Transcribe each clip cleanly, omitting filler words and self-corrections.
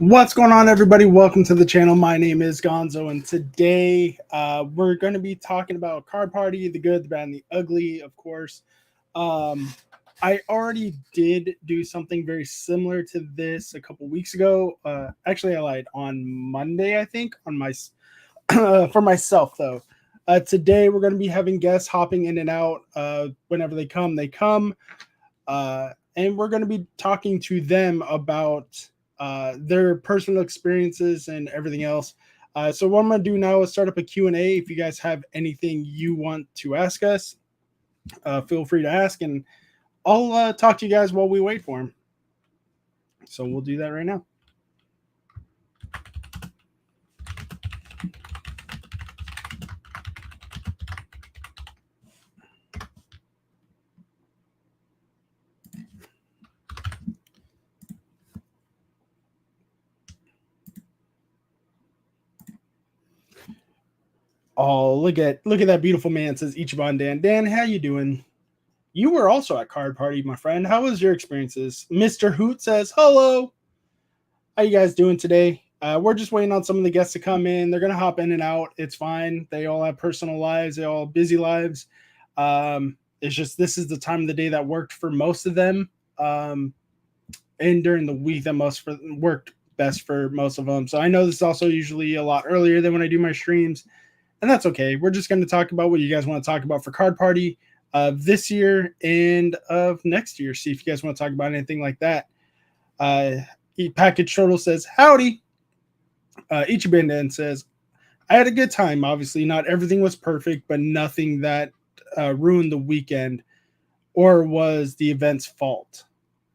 What's going on, everybody? Welcome to the channel. My name is Gonzo, and today we're going to be talking about Card Party, the good, the bad, and the ugly, of course. Um, I already did do something very similar to this a couple weeks ago. Actually, I lied, on Monday, I think, on my for myself though. Today we're going to be having guests hopping in and out. Whenever they come, they come. And we're going to be talking to them about their personal experiences and everything else. So what I'm going to do now is start up a Q&A. If you guys have anything you want to ask us, feel free to ask, and I'll talk to you guys while we wait for them. So we'll do that right now. Oh, look at that beautiful man, says Ichiban Dan. Dan, how you doing? You were also at Card Party, my friend. How was your experiences? Mr. Hoot says, hello. How you guys doing today? We're just waiting on some of the guests to come in. They're going to hop in and out. It's fine. They all have personal lives. They all have busy lives. It's just this is the time of the day that worked for most of them. And during the week that worked best for most of them. So I know this is also usually a lot earlier than when I do my streams. And that's okay. We're just going to talk about what you guys want to talk about for Card Party this year and of next year. See if you guys want to talk about anything like that. Package Turtle says, howdy. Ichiban says, I had a good time. Obviously, not everything was perfect, but nothing that ruined the weekend or was the event's fault.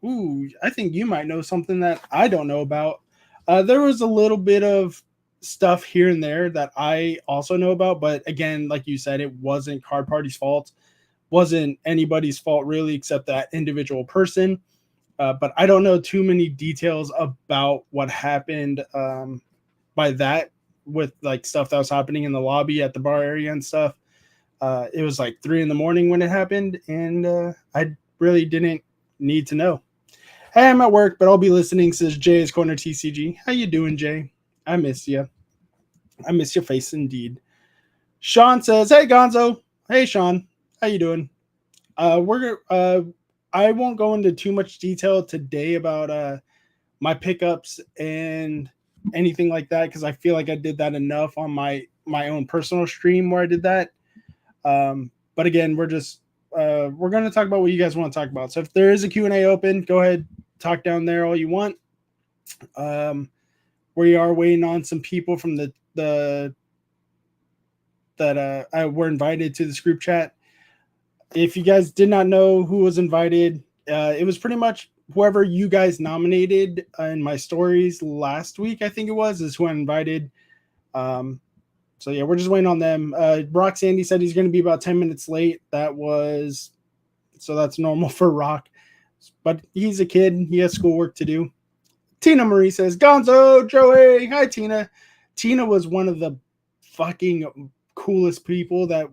Ooh, I think you might know something that I don't know about. There was a little bit of stuff here and there that I also know about, but again, like you said, it wasn't Card Party's fault. Wasn't anybody's fault really, except that individual person. But I don't know too many details about what happened by that with like stuff that was happening in the lobby at the bar area and stuff. It was like 3 a.m. when it happened, and I really didn't need to know. Hey, I'm at work, but I'll be listening, says Jay's Corner TCG. How you doing, Jay? I miss you. I miss your face indeed. Sean says, hey, Gonzo. Hey, Sean. How you doing? I won't go into too much detail today about my pickups and anything like that, because I feel like I did that enough on my own personal stream where I did that. But again, we're going to talk about what you guys want to talk about. So if there is a Q&A open, go ahead, talk down there all you want. We are waiting on some people from that were invited to this group chat. If you guys did not know who was invited, it was pretty much whoever you guys nominated in my stories last week, I think it was, is who I invited. So yeah, we're just waiting on them. Rock Sandy said he's going to be about 10 minutes late. So that's normal for Rock, but he's a kid. He has schoolwork to do. Tina Marie says, Gonzo, Joey. Hi, Tina. Tina was one of the fucking coolest people that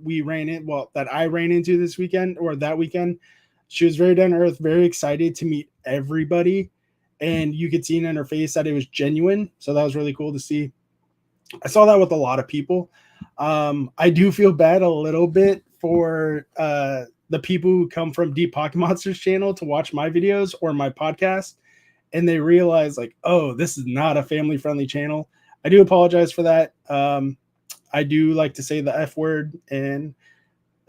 I ran into this weekend or that weekend. She was very down to earth, very excited to meet everybody. And you could see in her face that it was genuine. So that was really cool to see. I saw that with a lot of people. I do feel bad a little bit for the people who come from Deep Pocket Monsters channel to watch my videos or my podcast, and they realize like, oh, this is not a family friendly channel. I do apologize for that. I do like to say the F word, and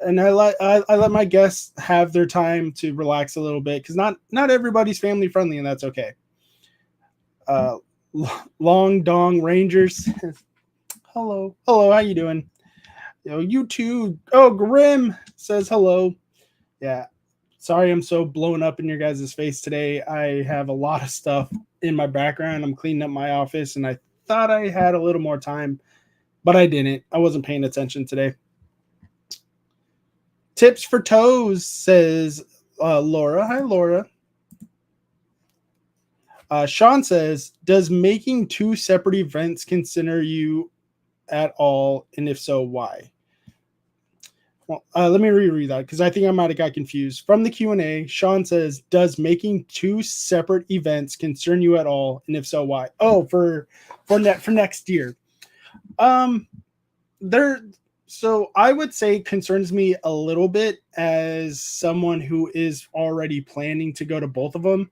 I let my guests have their time to relax a little bit, because not everybody's family friendly, and that's okay. Long Dong Rangers. Hello, how you doing? You too. Oh, Grim says hello. Yeah, sorry I'm so blown up in your guys' face today. I have a lot of stuff in my background. I'm cleaning up my office, and I thought I had a little more time, but I didn't. I wasn't paying attention today. Tips for toes, says Laura. Hi, Laura. Sean says, does making 2 separate events consider you at all? And if so, why? Well, let me reread that because I think I might have got confused. From the Q&A, Sean says, "Does making 2 separate events concern you at all, and if so, why?" Oh, for next year. There. So I would say concerns me a little bit as someone who is already planning to go to both of them.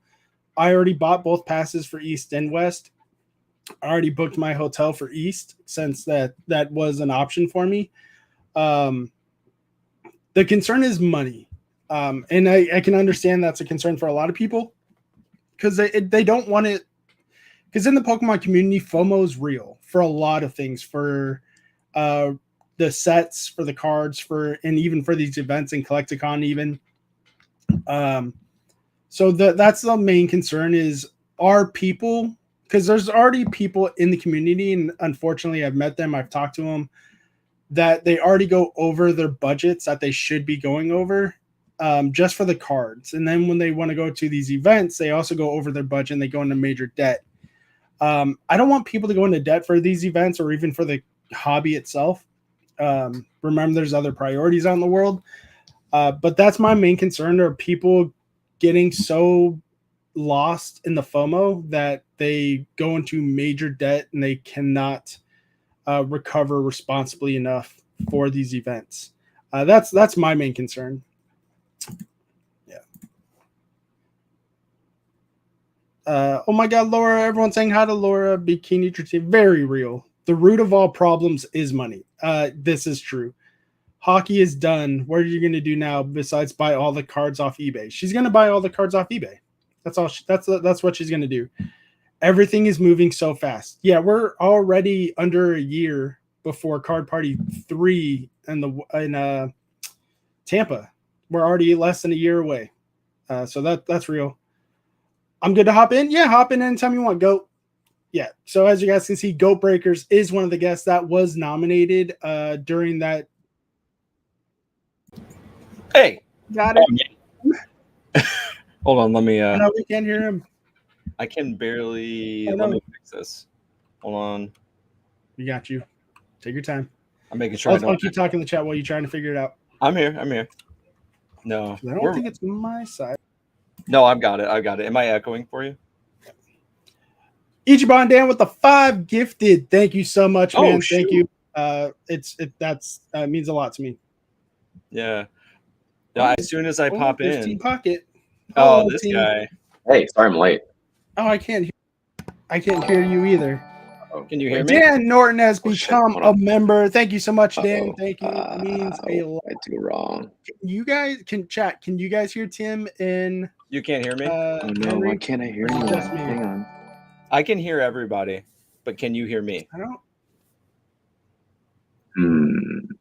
I already bought both passes for East and West. I already booked my hotel for East since that was an option for me. The concern is money. And I can understand that's a concern for a lot of people because they don't want it. Because in the Pokemon community, FOMO is real for a lot of things, for the sets, for the cards, and even for these events in Collecticon even. So that's the main concern is, are people, because there's already people in the community, and unfortunately I've met them, I've talked to them, that they already go over their budgets that they should be going over just for the cards. And then when they want to go to these events, they also go over their budget and they go into major debt. I don't want people to go into debt for these events or even for the hobby itself. Remember, there's other priorities out in the world. But that's my main concern, are people getting so lost in the FOMO that they go into major debt and they cannot recover responsibly enough for these events. That's my main concern. Yeah. Oh my God, Laura! Everyone's saying hi to Laura. Bikini Tree, very real. The root of all problems is money. This is true. Hockey is done. What are you going to do now besides buy all the cards off eBay? She's going to buy all the cards off eBay. That's all. That's what she's going to do. Everything is moving so fast. Yeah, we're already under a year before Card Party 3 in Tampa. We're already less than a year away. So that's real. I'm good to hop in. Yeah, hop in anytime you want. Goat. Yeah. So as you guys can see, Goat Breakers is one of the guests that was nominated during that. Hey, got it. Hold on, let me. No, we can't hear him. I can barely. Oh, no. Let me fix this. Hold on. We got you. Take your time. I'm making sure. I'll keep talking in the chat while you're trying to figure it out. I'm here. No, I don't think it's my side. No, I've got it. Am I echoing for you? Ichiban Dan with the 5 gifted. Thank you so much, man. Oh, Thank you. It means a lot to me. Yeah. Yeah. As soon as I pop in. Pocket. Oh, this guy. Hey, sorry I'm late. Oh, I can't hear you either. Can you hear me? Dan Norton has become a member. Thank you so much, Dan. Uh-oh. Thank you. It means a lot. I do wrong. You guys can chat. Can you guys hear Tim and You can't hear me? Oh no, Henry? why can't I hear you? Hang on. I can hear everybody, but can you hear me? I don't.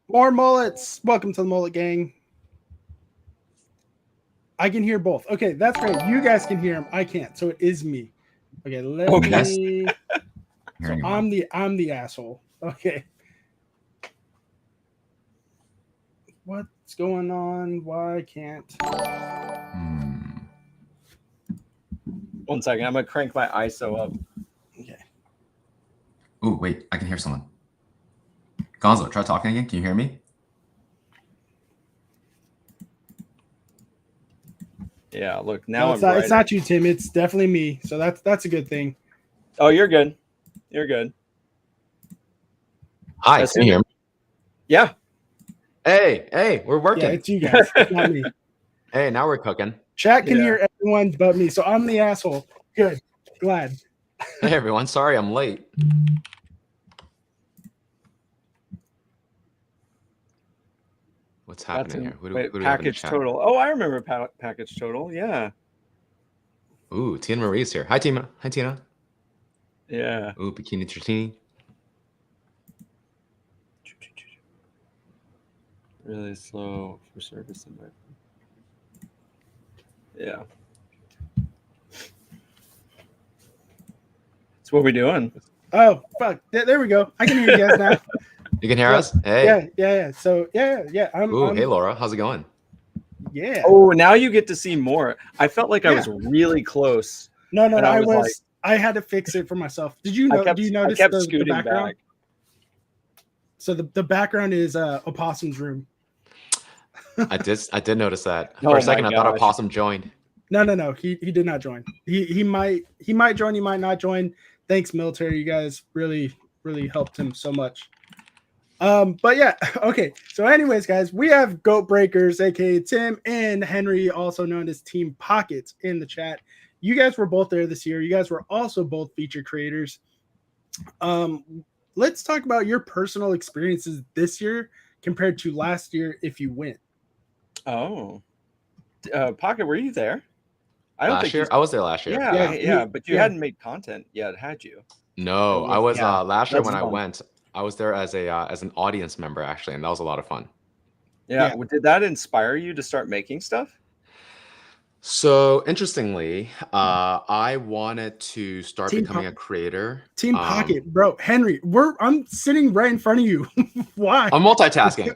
More mullets. Welcome to the Mullet Gang. I can hear both. Okay, that's great. You guys can hear him. I can't. So it is me. Okay, let me. So I'm the asshole. Okay. What's going on? Why can't? 1 second. I'm gonna crank my ISO up. Okay. Oh wait, I can hear someone. Gonzo, try talking again. Can you hear me? Yeah, look now. No, it's not you, Tim. It's definitely me. So that's a good thing. Oh, you're good. You're good. Hi, can you hear me? Yeah. Hey, we're working. Yeah, it's you guys. It's not me. Hey, now we're cooking. Chat can hear everyone but me. So I'm the asshole. Good. Glad. Hey everyone, sorry I'm late. What's happening here? What do we have in the Package chat? total. Oh, I remember package total. Yeah. Ooh, Tina Marie's here. Hi, Tina. Hi, Tina. Yeah. Ooh, Bikini Tratini. Really slow for service in my. Yeah. So what are we doing? Oh, fuck. There we go. I can hear you guys now. You can hear us? Hey. Yeah. So, yeah. Ooh, hey, Laura. How's it going? Yeah. Oh, now you get to see more. I felt like I was really close. No. I had to fix it for myself. Did you know? Do you notice the background? Back. So the background is Opossum's room. I did notice that. Oh For a second, my I thought gosh. Opossum joined. No. He did not join. He might join. He might not join. Thanks, military. You guys really helped him so much. But yeah, okay. So, anyways, guys, we have Goat Breakers, aka Tim and Henry, also known as Team Pockets, in the chat. You guys were both there this year. You guys were also both feature creators. Let's talk about your personal experiences this year compared to last year, if you went. Oh, Pocket, were you there? I was there last year. Yeah, but you hadn't made content yet, had you? No, I was last year when fun. I went. I was there as an audience member actually, and that was a lot of fun. Yeah. Did that inspire you to start making stuff? So interestingly, I wanted to start becoming a creator. Team Pocket, bro. Henry, I'm sitting right in front of you. Why? I'm multitasking.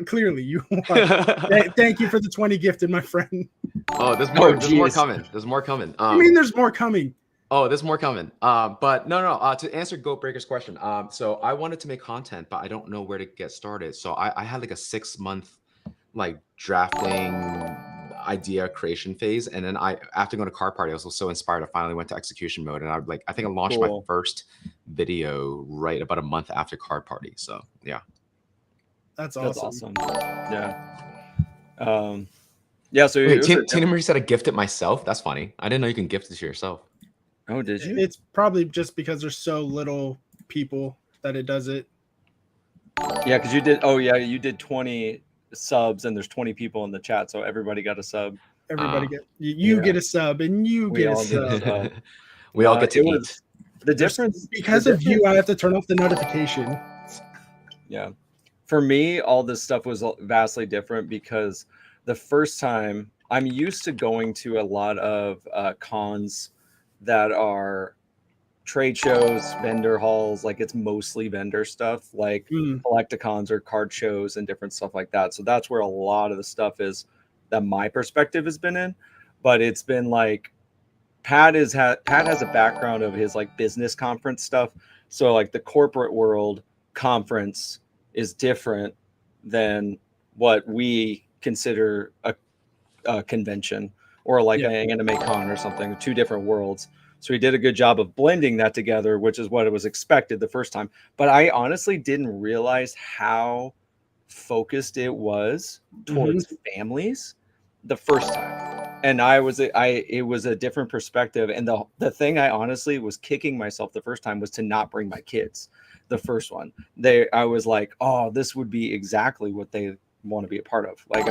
Clearly, you are. Thank you for the 20 gifted, my friend. Oh, there's more. There's more coming. There's more coming. I mean, there's more coming. Oh, there's more coming. But no. To answer Goat Breaker's question, so I wanted to make content, but I don't know where to get started. So I had like a 6-month like drafting idea creation phase, and then after going to Card Party, I was so inspired. I finally went to execution mode, and I think I launched my first video right about a month after Card Party. So yeah, that's awesome. Yeah. Yeah. So wait, Tina Marie said I gift it myself. That's funny. I didn't know you can gift it to yourself. Oh, did you? It's probably just because there's so little people that it does it. Yeah, because you did. Oh yeah, you did 20 subs, and there's 20 people in the chat, so everybody got a sub. Everybody get you get a sub, and you get a sub. We all get to eat. The difference because of you, I have to turn off the notification. Yeah, for me, all this stuff was vastly different because the first time I'm used to going to a lot of cons that are trade shows, vendor halls, like it's mostly vendor stuff, like collecticons or card shows and different stuff like that. So that's where a lot of the stuff is that my perspective has been in. But it's been like Pat has a background of his like business conference stuff. So like the corporate world conference is different than what we consider a convention or like an anime con or something. Two different worlds. So he did a good job of blending that together, which is what it was expected the first time. But I honestly didn't realize how focused it was towards families the first time. And it was a different perspective. And the thing I honestly was kicking myself the first time was to not bring my kids. The first one, I was like, oh, this would be exactly what they want to be a part of. Like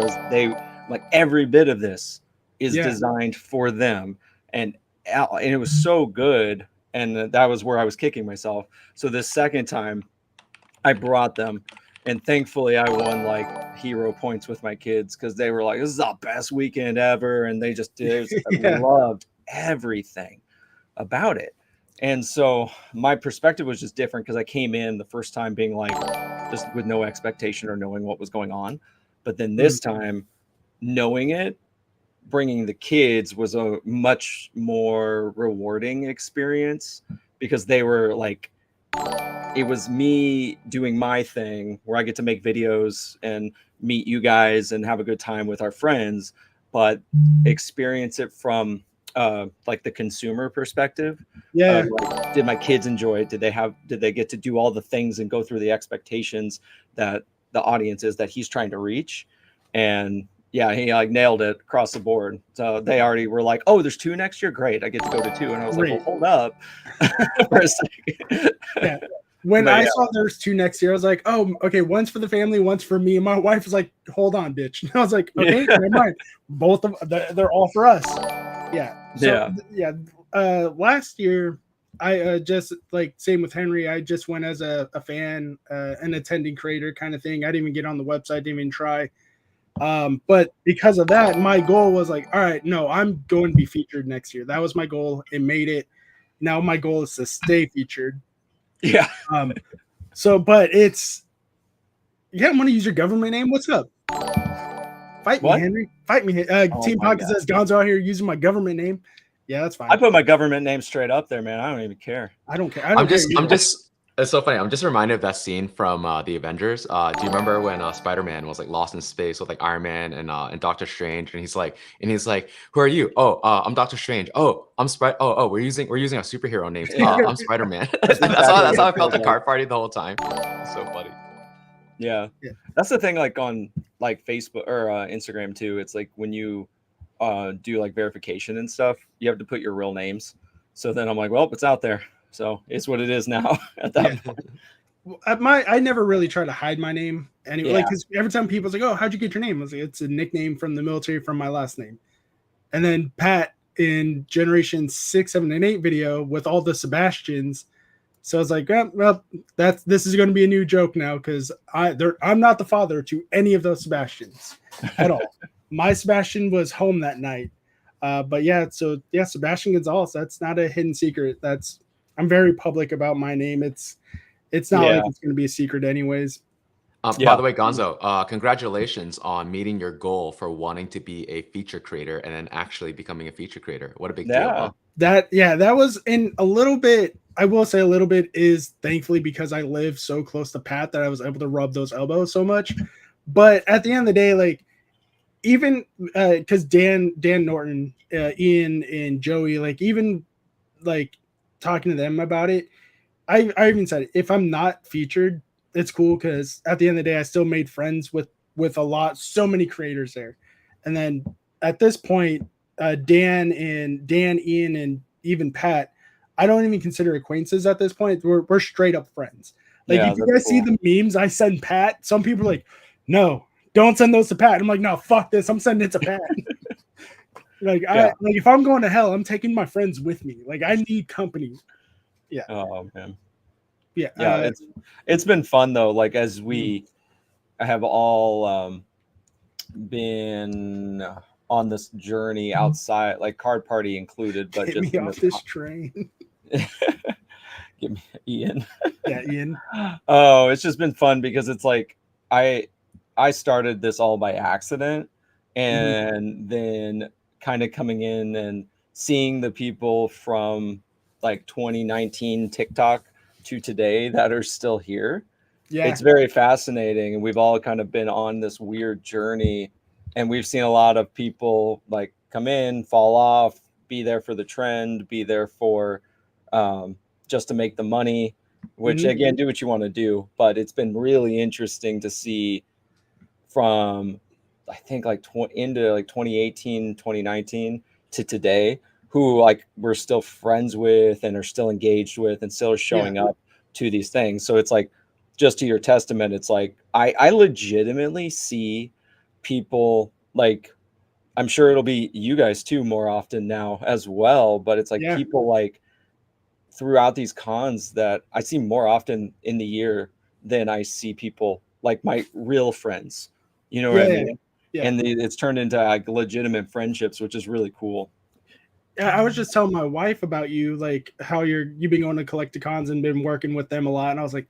like every bit of this is designed for them. And it was so good, and that was where I was kicking myself. So this second time I brought them, and thankfully I won like hero points with my kids because they were like, this is the best weekend ever, and they just loved everything about it. And so my perspective was just different because I came in the first time being like just with no expectation or knowing what was going on, but then this time knowing it, bringing the kids was a much more rewarding experience because they were like, it was me doing my thing where I get to make videos and meet you guys and have a good time with our friends, but experience it from like the consumer perspective. Like, did my kids enjoy it? Did they get to do all the things and go through the expectations that the audience is that he's trying to reach? And yeah, he like nailed it across the board. So they already were like, oh, there's 2 next year. Great. I get to go to 2. And I was like, well, hold up for a second. Yeah. When I saw there's 2 next year, I was like, oh, okay, one's for the family, one's for me. And my wife was like, hold on, bitch. And I was like, okay, never mind. Both of they're all for us. Yeah. So, last year, I just like same with Henry. I just went as a fan, an attending creator kind of thing. I didn't even get on the website, didn't even try. But because of that, my goal was like, all right, no, I'm going to be featured next year. That was my goal. It made it. Now my goal is to stay featured. Yeah. So, but it's, I want to use your government name. What's up? Fight me, Henry. Fight me. Team Pocket says Gonzo out here using my government name. Yeah, that's fine. I put my government name straight up there, man. I don't even care. I don't care. It's so funny. I'm just reminded of that scene from the Avengers. Do you remember when Spider-Man was like lost in space with like Iron Man and Doctor Strange, and he's like, "Who are you? Oh, I'm Doctor Strange. Oh, I'm we're using our superhero names. I'm Spider-Man." That's That's how exactly that's how what I it felt feels at like. Card Party the whole time. It's so funny. Yeah. Yeah. That's the thing, like on like Facebook or Instagram too. It's like when you do like verification and stuff, you have to put your real names. So then I'm like, well, it's out there. So it's what it is now at that Yeah. point. I never really try to hide my name anyway. Yeah. Like, because every time people's like, "Oh, how'd you get your name?" I was like, "It's a nickname from the military from my last name." And then Pat in Generation 6, 7, and 8 video with all the Sebastians. So I was like, well, this is going to be a new joke now because I'm not the father to any of those Sebastians at all. My Sebastian was home that night. But yeah, so yeah, Sebastian Gonzalez. That's not a hidden secret. I'm very public about my name. It's not like Yeah. it's going to be a secret anyways. By Yeah. the way, Gonzo, congratulations on meeting your goal for wanting to be a feature creator and then actually becoming a feature creator. What a big deal, huh? That was in a little bit. I will say a little bit is thankfully because I live so close to Pat that I was able to rub those elbows so much. But at the end of the day, like even because Dan Norton, Ian, and Joey, like even like talking to them about it, I even said if I'm not featured, it's cool because at the end of the day, I still made friends with so many creators there, and then at this point, Dan, Ian, and even Pat, I don't even consider acquaintances at this point. We're straight up friends. Like Yeah, if you that's guys see cool. the memes I send Pat, some people are like, no, don't send those to Pat. I'm like, no, fuck this. I'm sending it to Pat. Like Yeah. like if I'm going to hell, I'm taking my friends with me. Like I need company. Yeah. Oh man. Yeah. Yeah, it's been fun though. Like as we have all been on this journey outside, like Card Party included, but get just me in off this this train. give me Ian. Yeah, Ian. Oh, it's just been fun because it's like I started this all by accident, and then kind of coming in and seeing the people from like 2019 TikTok to today that are still here. Yeah. It's very fascinating, and we've all kind of been on this weird journey, and we've seen a lot of people like come in, fall off, be there for the trend, be there for just to make the money, which again, do what you want to do. But it's been really interesting to see from I think like into like 2018, 2019 to today, who like we're still friends with and are still engaged with and still showing up to these things. So it's like, just to your testament, it's like I legitimately see people like, I'm sure it'll be you guys too more often now as well, but it's like people like throughout these cons that I see more often in the year than I see people like my real friends. You know what I mean? Yeah. And it's turned into like legitimate friendships, which is really cool. I was just telling my wife about you, like how you've been going to Collecticons and been working with them a lot, and I was like,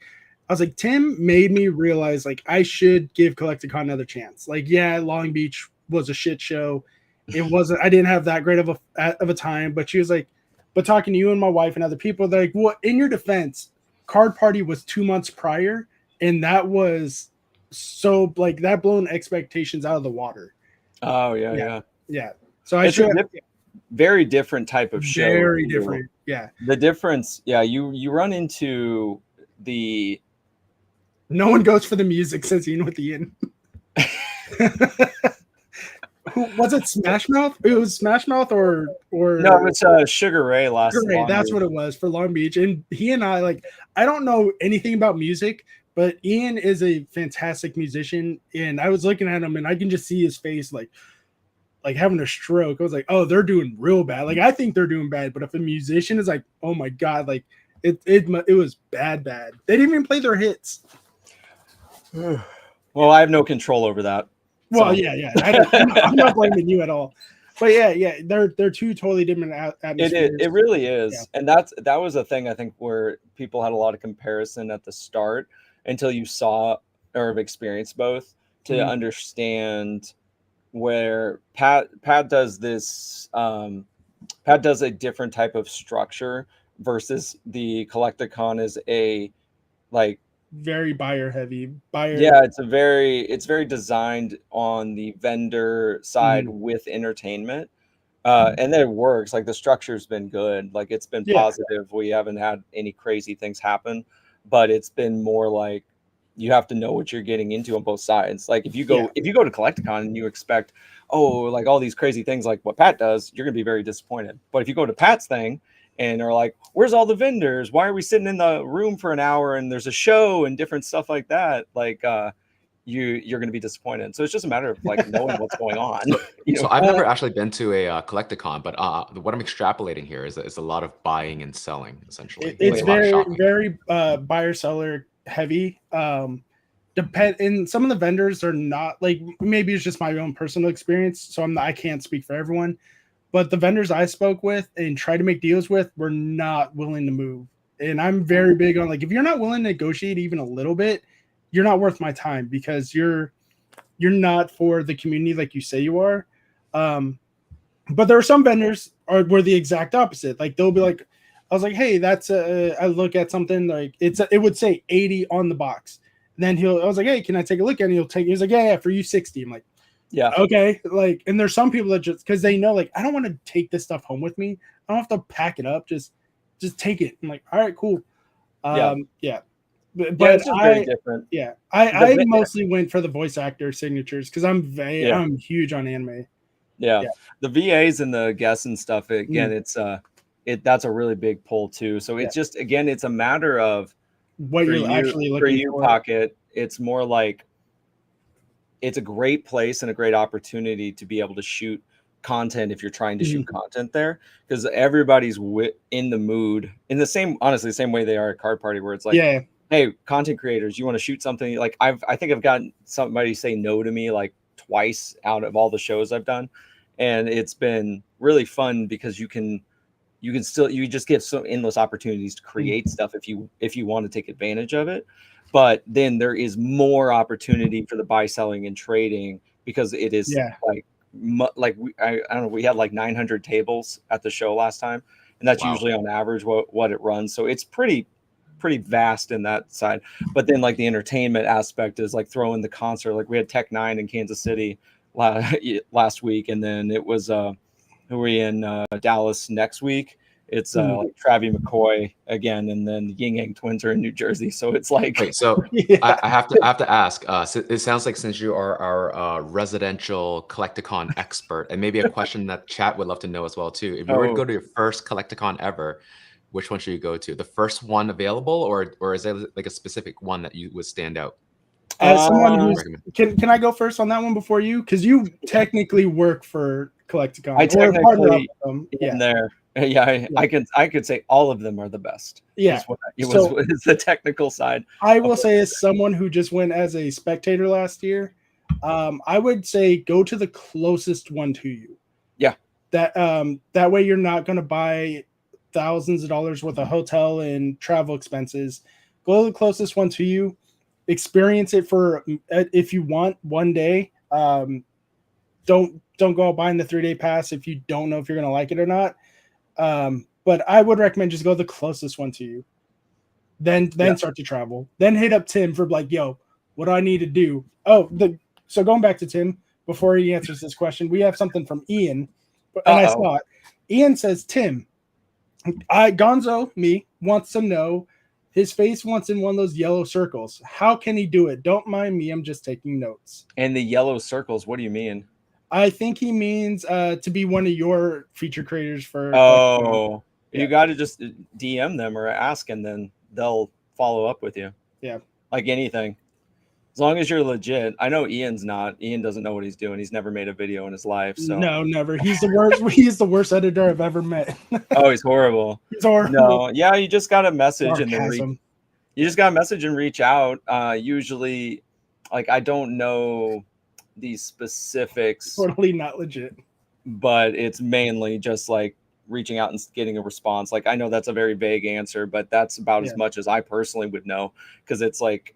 Tim made me realize like I should give Collecticon another chance. Like, yeah, Long Beach was a shit show. It wasn't. I didn't have that great of a time. But she was like, but talking to you and my wife and other people, they're like, well, in your defense, Card Party was 2 months prior, and that was so like that blown expectations out of the water. Oh yeah. So I should. Very different type of show. Very different. Yeah. The difference, you run into the. No one goes for the music, says Ian with Ian. Who was it? Smash Mouth? It was Smash Mouth or no, it's Sugar Ray last. Sugar Ray, that's what it was for Long Beach. And he and I, like, I don't know anything about music, but Ian is a fantastic musician. And I was looking at him and I can just see his face like having a stroke. I was like, oh, they're doing real bad. Like, I think they're doing bad, but if a musician is like, oh my God, like it was bad. They didn't even play their hits. Well, I have no control over that. Well, so. Yeah. I'm not blaming you at all. But yeah, they're two totally different atmospheres. It really is, yeah. And that was a thing I think where people had a lot of comparison at the start until you saw or have experienced both to understand where Pat does this. Pat does a different type of structure versus the Collecticon is a like very buyer heavy. Yeah, it's very designed on the vendor side with entertainment. And then it works. Like the structure's been good. Like it's been positive. We haven't had any crazy things happen, but it's been more like you have to know what you're getting into on both sides. Like if you go to Collecticon and you expect, like all these crazy things like what Pat does, you're gonna be very disappointed. But if you go to Pat's thing and are like, where's all the vendors? Why are we sitting in the room for an hour and there's a show and different stuff like that? Like you're going to be disappointed. So it's just a matter of like knowing what's going on. So I've never actually been to a Collecticon, but what I'm extrapolating here is a lot of buying and selling, essentially. It's very buyer seller heavy. And some of the vendors are not like, maybe it's just my own personal experience, so I can't speak for everyone. But the vendors I spoke with and tried to make deals with were not willing to move. And I'm very big on like, if you're not willing to negotiate even a little bit, you're not worth my time, because you're not for the community like you say you are. But there are some vendors were the exact opposite. Like they'll be like, I was like, hey, that's I look at something like it would say 80 on the box. And then I was like, hey, can I take a look at it? He's like, yeah, for you 60. I'm like, yeah, okay. Like, and there's some people that just, because they know, like, I don't want to take this stuff home with me. I don't have to pack it up. Just take it. I'm like, all right, cool. Yeah. But it's just very different. Yeah, I mostly went for the voice actor signatures because I'm huge on anime. Yeah, the VAs and the guests and stuff. Again, that's a really big pull too. So it's just, again, it's a matter of what you're actually looking for. You, Pocket. It's more like it's a great place and a great opportunity to be able to shoot content if you're trying to shoot content there, because everybody's in the mood in the same way they are at Card Party, where it's like, hey, content creators, you want to shoot something? Like I think I've gotten somebody say no to me like twice out of all the shows I've done, and it's been really fun because you just get so endless opportunities to create stuff if you want to take advantage of it. But then there is more opportunity for the buy, selling, and trading, because it is I don't know, we had like 900 tables at the show last time, and that's usually on average what it runs. So it's pretty vast in that side. But then like the entertainment aspect is like throwing the concert. Like we had Tech 9 in Kansas City last week, and then it was we're in Dallas next week. It's like Travis McCoy again, and then the Ying Yang Twins are in New Jersey. So it's like, wait, so I have to ask. It sounds like, since you are our residential Collecticon expert, and maybe a question that chat would love to know as well too. If you were to go to your first Collecticon ever, which one should you go to? The first one available, or is there like a specific one that you would stand out? As someone who's, can I go first on that one before you? Because you technically work for Collecticon. I technically in there. I could say all of them are the best. Yeah, it's the technical side. I will say, as someone who just went as a spectator last year, I would say go to the closest one to you. Yeah, that way you're not going to buy thousands of dollars worth of hotel and travel expenses. Go to the closest one to you. Experience it for, if you want, one day. Don't go out buying the 3-day pass if you don't know if you're going to like it or not. But I would recommend just go the closest one to you. Then start to travel. Then hit up Tim for like, yo, what do I need to do? So going back to Tim, before he answers this question, we have something from Ian. And I saw it. Ian says, Tim, Gonzo, wants to know, his face wants in one of those yellow circles. How can he do it? Don't mind me. I'm just taking notes. And the yellow circles, what do you mean? I think he means to be one of your feature creators for. You got to just DM them or ask, and then they'll follow up with you. Yeah. Like anything. As long as you're legit. I know Ian's not. Ian doesn't know what he's doing. He's never made a video in his life. So no, never. He's the worst. He's the worst editor I've ever met. Oh, he's horrible. He's horrible. No, yeah, you just got a message and then reach out. Usually, like, I don't know these specifics. Totally not legit. But it's mainly just like reaching out and getting a response. Like, I know that's a very vague answer, but that's about as much as I personally would know, because it's like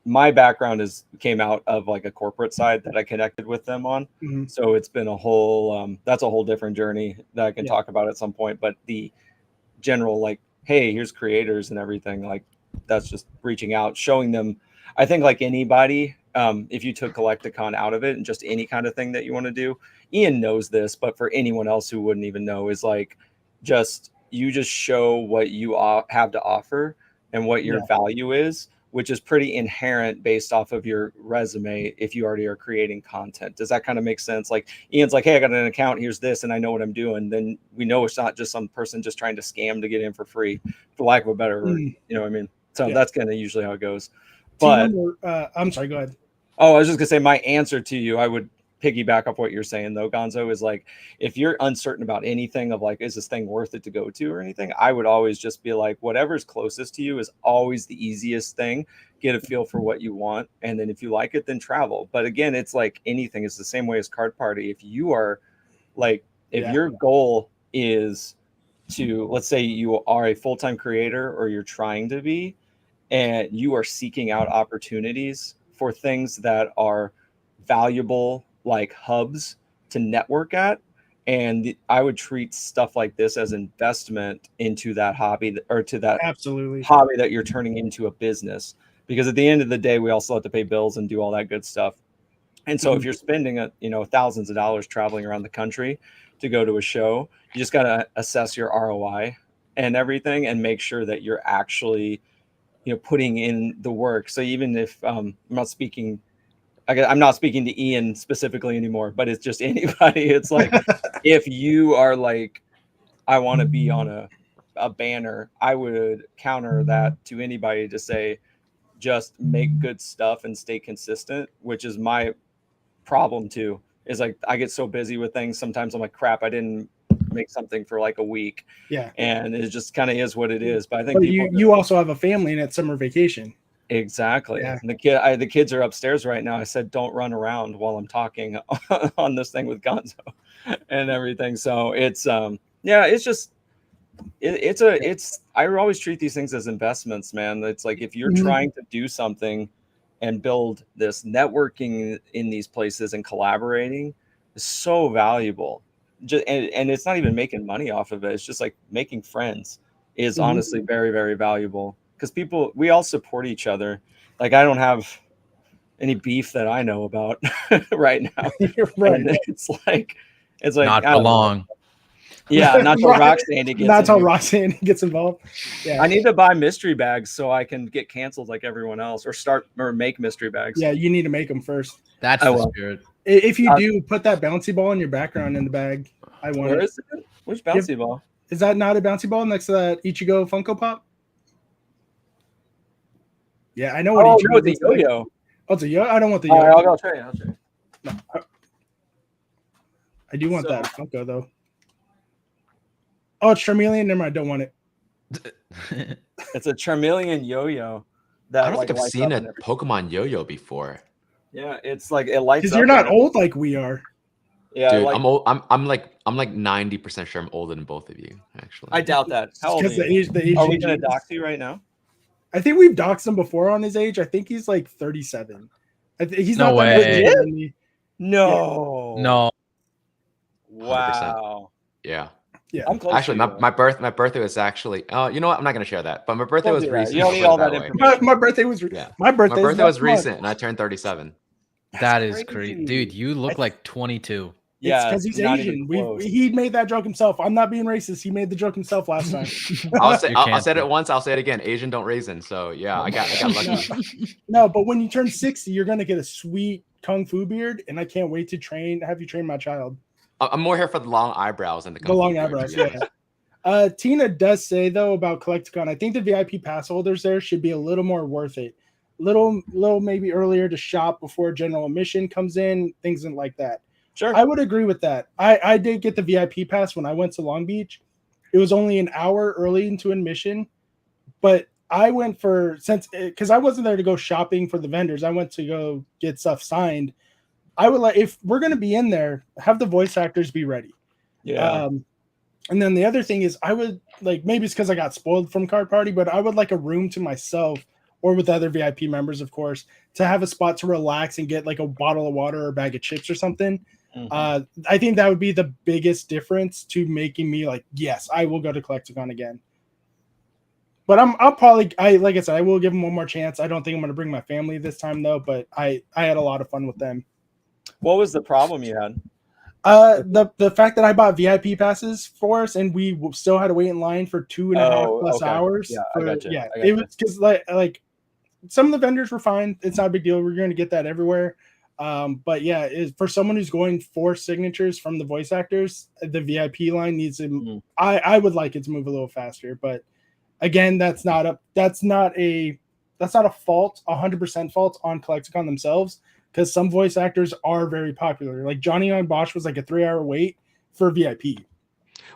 my background came out of like a corporate side that I connected with them on. So it's been a whole that's a whole different journey that I can talk about at some point. But the general, like, hey, here's creators and everything, like, that's just reaching out, showing them. I think like anybody, if you took Collecticon out of it and just any kind of thing that you want to do, Ian knows this, but for anyone else who wouldn't even know, is like you just show what you have to offer and what your value is, which is pretty inherent based off of your resume if you already are creating content. Does that kind of make sense? Like Ian's like, hey, I got an account, here's this, and I know what I'm doing. Then we know it's not just some person just trying to scam to get in for free, for lack of a better word. You know what I mean? So that's kind of usually how it goes. But I'm sorry, go ahead. Oh, I was just gonna say my answer to you, I would piggyback off what you're saying though, Gonzo, is like, if you're uncertain about anything of like, is this thing worth it to go to or anything, I would always just be like, whatever's closest to you is always the easiest thing. Get a feel for what you want, and then if you like it, then travel. But again, it's like anything, it's the same way as Card Party. If you are like, if your goal is to, let's say you are a full-time creator or you're trying to be, and you are seeking out opportunities for things that are valuable, like hubs to network at. And I would treat stuff like this as investment into that hobby, or to that hobby that you're turning into a business. Because at the end of the day, we also have to pay bills and do all that good stuff. And so if you're spending thousands of dollars traveling around the country to go to a show, you just got to assess your ROI and everything and make sure that you're actually putting in the work. So even if I'm not speaking to Ian specifically anymore, but it's just anybody. It's like, if you are like, I want to be on a banner, I would counter that to anybody to say, just make good stuff and stay consistent, which is my problem too. Is like, I get so busy with things. Sometimes I'm like, crap, I didn't make something for like a week. Yeah. And it just kind of is what it is. But I think you also have a family and it's summer vacation. Exactly. Yeah. And the kids are upstairs right now. I said, don't run around while I'm talking on this thing with Gonzo and everything. So it's it's just I always treat these things as investments, man. It's like, if you're trying to do something and build this networking in these places and collaborating is so valuable. And it's not even making money off of it. It's just like making friends is honestly very, very valuable, because we all support each other. Like, I don't have any beef that I know about right now. Right. And it's like not for long. Yeah, not till Roxanne gets not till Roxanne gets involved. Yeah, I need to buy mystery bags so I can get canceled like everyone else, or make mystery bags. Yeah, you need to make them first. That's the spirit. If you do, put that bouncy ball in your background in the bag. I want Where it. is it? Which bouncy ball? Is that not a bouncy ball next to that Ichigo Funko Pop? Yeah, I know what Ichigo no, the yo-yo. Oh, it's a yo. I don't want the yo-yo. I'll try it. No. I do want that Funko though. Oh, it's Charmeleon. Never mind. I don't want it. It's a Charmeleon yo-yo. I don't think I've seen a Pokemon yo-yo before. Yeah, it's like, it lights up. Because you're not old like we are. Yeah, dude, I'm old. I'm like 90% sure I'm older than both of you. Actually, I doubt that. How old are you? Are we gonna dox you right now? I think we've doxed him before on his age. I think he's like 37. He's no not way. that much older than me. No. Yeah. No. Wow. 100%. Yeah. Yeah. I'm close. Actually, my birthday was actually. You know what? I'm not gonna share that. But my birthday was recent. You don't need all that information. My birthday was. My birthday was recent, and I turned 37. That is crazy, dude. You look like 22. Yeah, because he's Asian. He made that joke himself. I'm not being racist. He made the joke himself last time. I'll say it once. I'll say it again. Asian don't raisin. So yeah, I got lucky. No, but when you turn 60, you're gonna get a sweet kung fu beard, and I can't wait to have you train my child. I'm more here for the long eyebrows and the long eyebrows. Yeah. Tina does say though about Collecticon, I think the VIP pass holders there should be a little more worth it. Little maybe earlier to shop before general admission comes in, things like that. Sure. I would agree with that. I did get the VIP pass when I went to Long Beach. It was only an hour early into admission, but I went because I wasn't there to go shopping for the vendors. I went to go get stuff signed. I would like, if we're going to be in there, have the voice actors be ready. Yeah. And then the other thing is, I would like, maybe it's because I got spoiled from Card Party, but I would like a room to myself, or with other VIP members, of course, to have a spot to relax and get like a bottle of water or a bag of chips or something. Mm-hmm. I think that would be the biggest difference to making me like, yes, I will go to Collecticon again. But I'll probably like I said, I will give them one more chance. I don't think I'm going to bring my family this time though, but I had a lot of fun with them. What was the problem you had? The fact that I bought VIP passes for us and we still had to wait in line for 2.5 plus hours. Yeah, for, I got you. Yeah, it was because like some of the vendors were fine. It's not a big deal. We're going to get that everywhere. But yeah, for someone who's going for signatures from the voice actors, the VIP line needs to. I would like it to move a little faster, but again, that's not a fault, 100% fault on Collecticon themselves, because some voice actors are very popular. Like Johnny on Bosch was like a 3-hour wait for VIP.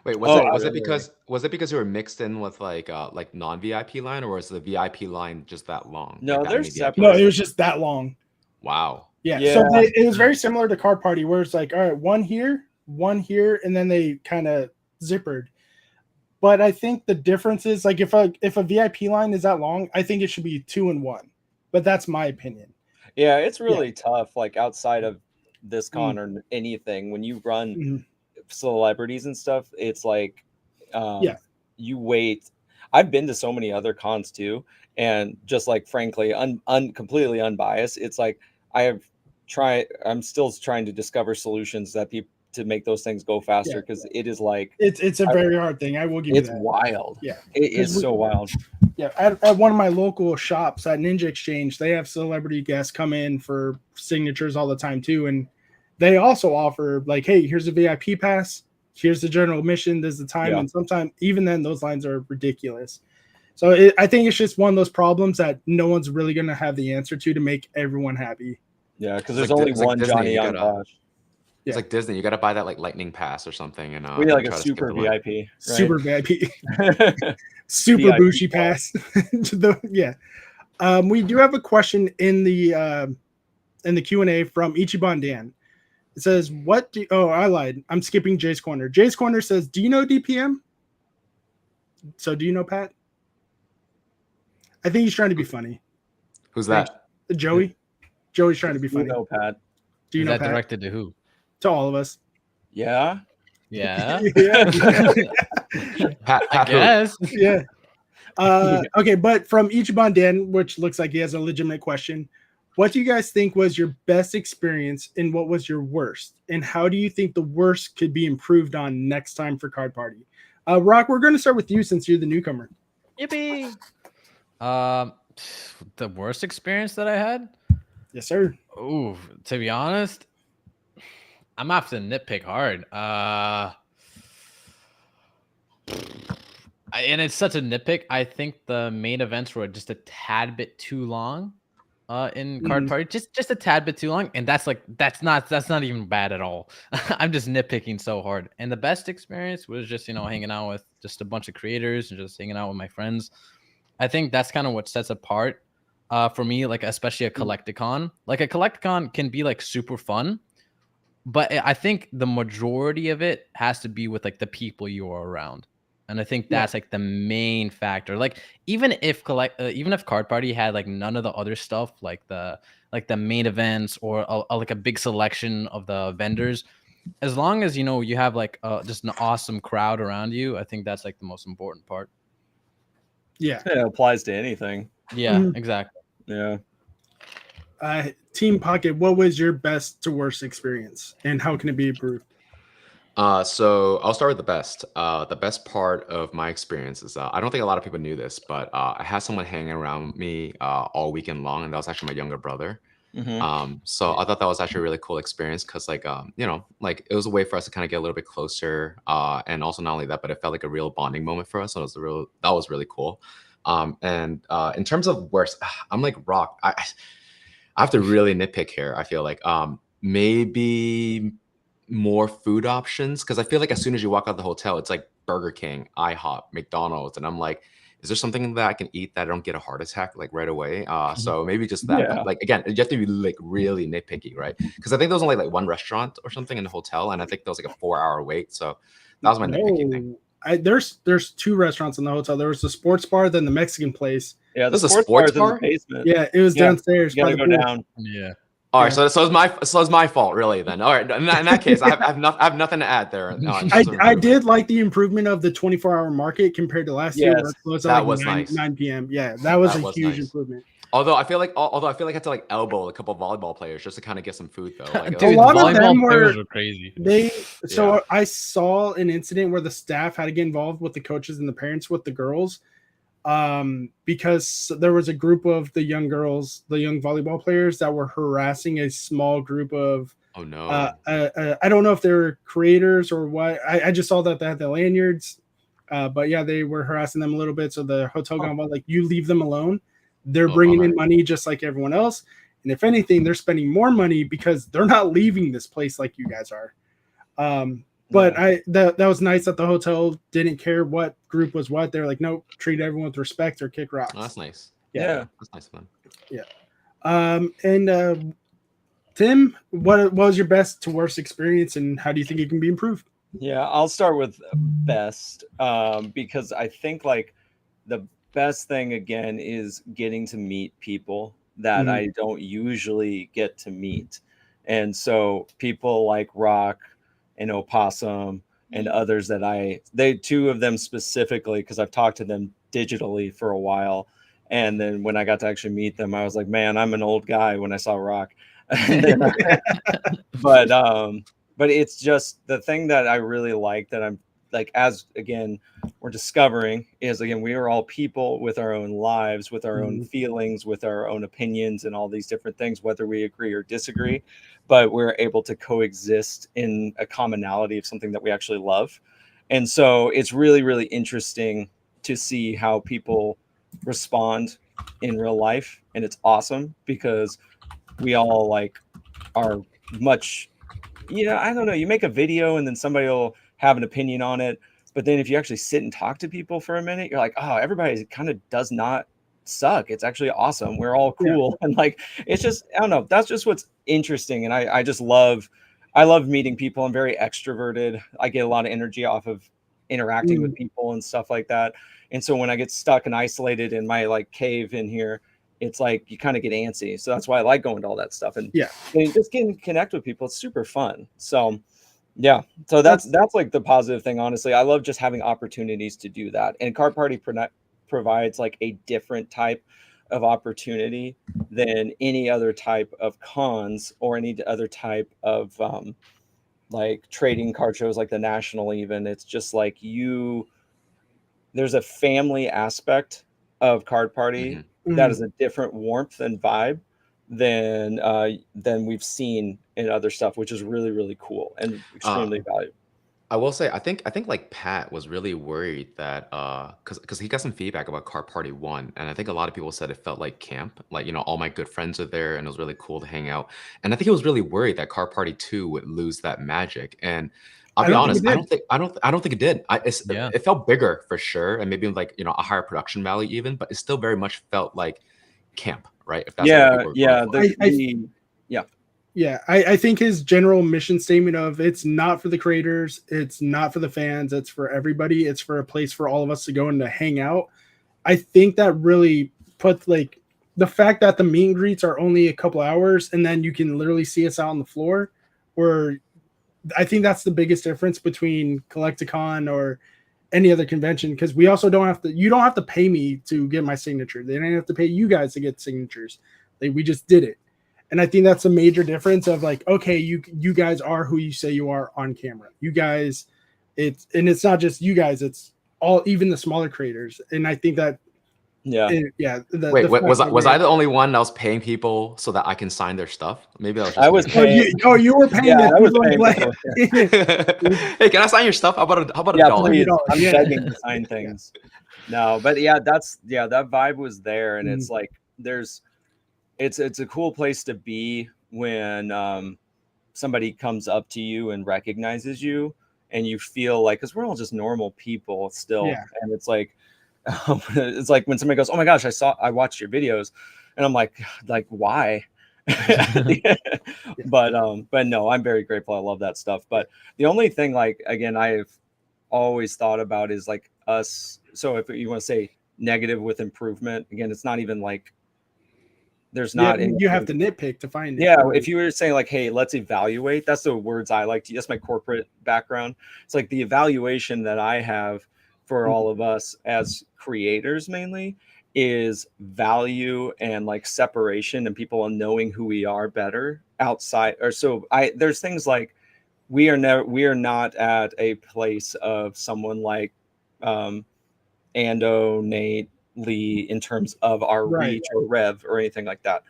Wait, was it because you were mixed in with like non-VIP line, or was the VIP line just that long? No, like they're separate. No, it was just that long. Wow. Yeah. So it was very similar to Card Party, where it's like, all right, one here, and then they kind of zippered. But I think the difference is like if a VIP line is that long, I think it should be 2 and 1. But that's my opinion. Yeah, it's really tough. Like outside of this con or anything, when you run celebrities and stuff, it's like you wait. I've been to so many other cons too, and just like frankly, completely unbiased, it's like I'm still trying to discover solutions that people to make those things go faster, because it is like it's a very hard thing. I will give you that. It's wild. Yeah, it is so wild. Yeah, at one of my local shops at Ninja Exchange, they have celebrity guests come in for signatures all the time too, and they also offer like, hey, here's a VIP pass, here's the general admission, there's the time, and sometimes even then those lines are ridiculous. So I think it's just one of those problems that no one's really going to have the answer to make everyone happy. Yeah, because there's only one Johnny on Bosch. It's like Disney. You got to buy that like lightning pass or something, and we need like a super VIP, right? Super VIP, super Bushi pass. We do have a question in the Q&A from Ichiban Dan. It says, I lied. I'm skipping Jay's Corner. Jay's Corner says, do you know DPM? So do you know Pat? I think he's trying to be funny. Who's that? Joey. Joey's trying to be funny. Do you know Pat? Do you know that Pat? Directed to who? To all of us. Yeah. Yeah. Pat, I guess. Yeah. Okay, but from Ichiban Dan, which looks like he has a legitimate question, what do you guys think was your best experience and what was your worst? And how do you think the worst could be improved on next time for Card Party? Rock, we're going to start with you since you're the newcomer. Yippee! The worst experience that I had? Yes, sir. Ooh, to be honest, I'm gonna have to nitpick hard. And it's such a nitpick. I think the main events were just a tad bit too long in Card Party. Just a tad bit too long. And that's not even bad at all. I'm just nitpicking so hard. And the best experience was just, hanging out with just a bunch of creators and just hanging out with my friends. I think that's kind of what sets apart for me, like especially a Collecticon. Like a Collecticon can be like super fun, but I think the majority of it has to be with like the people you are around. And I think that's like the main factor. Like even if Card Party had like none of the other stuff, like the main events or like a big selection of the vendors, as long as you have like just an awesome crowd around you, I think that's like the most important part. Yeah, it applies to anything. Yeah, exactly. Yeah. Team Pocket, what was your best to worst experience, and how can it be improved? So I'll start with the best. The best part of my experience is I don't think a lot of people knew this, but I had someone hanging around me all weekend long, and that was actually my younger brother. So I thought that was actually a really cool experience because like like it was a way for us to kind of get a little bit closer, and also not only that, but it felt like a real bonding moment for us. So that was really cool. And in terms of worst, I'm like Rock. I have to really nitpick here. I feel like maybe more food options, because I feel like as soon as you walk out of the hotel, it's like Burger King, IHOP, McDonald's, and I'm like, is there something that I can eat that I don't get a heart attack like right away? So maybe just that. But, like again, you have to be like really nitpicky, right? Because I think there was only like one restaurant or something in the hotel, and I think there was like a 4-hour wait. So that was my nitpicking thing. There's 2 restaurants in the hotel. There was the sports bar, then the Mexican place. Yeah, there's a sports bar in the basement. Yeah, it was downstairs. You gotta go down. Yeah. All right, so it's my fault, really. Then, all right. In that case, I have nothing to add there. I did like the improvement of the 24-hour market compared to last year, where Yes, it closed that at was like 9, nice. 9 p.m. Yeah, that was That a was huge nice. improvement. Although I feel like I had to like elbow a couple of volleyball players just to kind of get some food though. Like, Dude, lot of volleyball them players were were crazy. So Yeah. I saw an incident where the staff had to get involved with the coaches and the parents with the girls, because there was a group of the young girls, the young volleyball players, that were harassing a small group of Oh no. I don't know if they're creators or what. I just saw that they had the lanyards, but yeah, they were harassing them a little bit. So the hotel got involved, like, you leave them alone. They're Oh, bringing in bummer. money just like everyone else, and if anything, they're spending more money because they're not leaving this place like you guys are. But Yeah. that was nice that the hotel didn't care what group was what. They're like, nope, treat everyone with respect or kick rocks. Oh, that's nice. Yeah. That's nice, man. And Tim, what was your best to worst experience, and how do you think it can be improved? Yeah, I'll start with best, because I think like the best thing again is getting to meet people that Mhm. I don't usually get to meet. And so people like Rock and Opossum and others that they two of them specifically, because I've talked to them digitally for a while. And then when I got to actually meet them, I was like, man, I'm an old guy when I saw Rock. And then, but it's just the thing that I really like, that I'm like, as again we're discovering, is again, we are all people with our own lives, with our own feelings, with our own opinions, and all these different things, whether we agree or disagree, but we're able to coexist in a commonality of something that we actually love. And so it's really, really interesting to see how people respond in real life. And it's awesome because we all like are much, I don't know, you make a video and then somebody will have an opinion on it, but then if you actually sit and talk to people for a minute, you're like, oh, everybody kind of does not suck. It's actually awesome. We're all cool. And like, it's just, I don't know, that's just what's interesting. And I just I love meeting people. I'm very extroverted. I get a lot of energy off of interacting with people and stuff like that. And so when I get stuck and isolated in my like cave in here, it's like you kind of get antsy. So that's why I like going to all that stuff. And just getting to connect with people, it's super fun. So yeah, so that's like the positive thing. Honestly, I love just having opportunities to do that. And Card Party provides like a different type of opportunity than any other type of cons or any other type of like trading card shows, like the National. Even it's just like there's a family aspect of Card Party that is a different warmth and vibe than we've seen in other stuff, which is really, really cool and extremely valuable. I will say, I think like Pat was really worried that because he got some feedback about Car Party 1, and I think a lot of people said it felt like camp, like, all my good friends are there and it was really cool to hang out. And I think he was really worried that Car Party 2 would lose that magic. And I'll be honest, I don't think it did. It felt bigger for sure, and maybe like a higher production value even, but it still very much felt like camp, right? If that's what people were going for. I think his general mission statement of it's not for the creators, it's not for the fans, it's for everybody, it's for a place for all of us to go and to hang out. I think that really puts like the fact that the meet and greets are only a couple hours and then you can literally see us out on the floor, where I think that's the biggest difference between Collecticon or any other convention, because we also you don't have to pay me to get my signature. They don't have to pay you guys to get signatures. Like, we just did it. And I think that's a major difference of like, okay, you guys are who you say you are on camera. You guys, it's not just you guys, it's all, even the smaller creators. And I think that, Wait, was I the only one that was paying people so that I can sign their stuff? Maybe I was paying. You were paying. Yeah, I was paying. Hey, can I sign your stuff? How about a dollar? Please. I'm begging to sign things. No, but that vibe was there, and it's like it's a cool place to be when somebody comes up to you and recognizes you, and you feel like, because we're all just normal people still, and it's like when somebody goes, oh my gosh, I watched your videos, and I'm like why? But no, I'm very grateful. I love that stuff. But the only thing, like, again, I've always thought about is like us. So if you want to say negative with improvement, again, it's not even like there's Yeah, not any. you have to nitpick to find it. Yeah, if you were saying like, hey, let's evaluate, that's the words I like to, that's my corporate background. It's like the evaluation that I have for all of us as creators mainly is value and like separation and people knowing who we are better outside. Or so there's things like we are not at a place of someone like Ando, Nate, Lee in terms of our reach or rev or anything like that.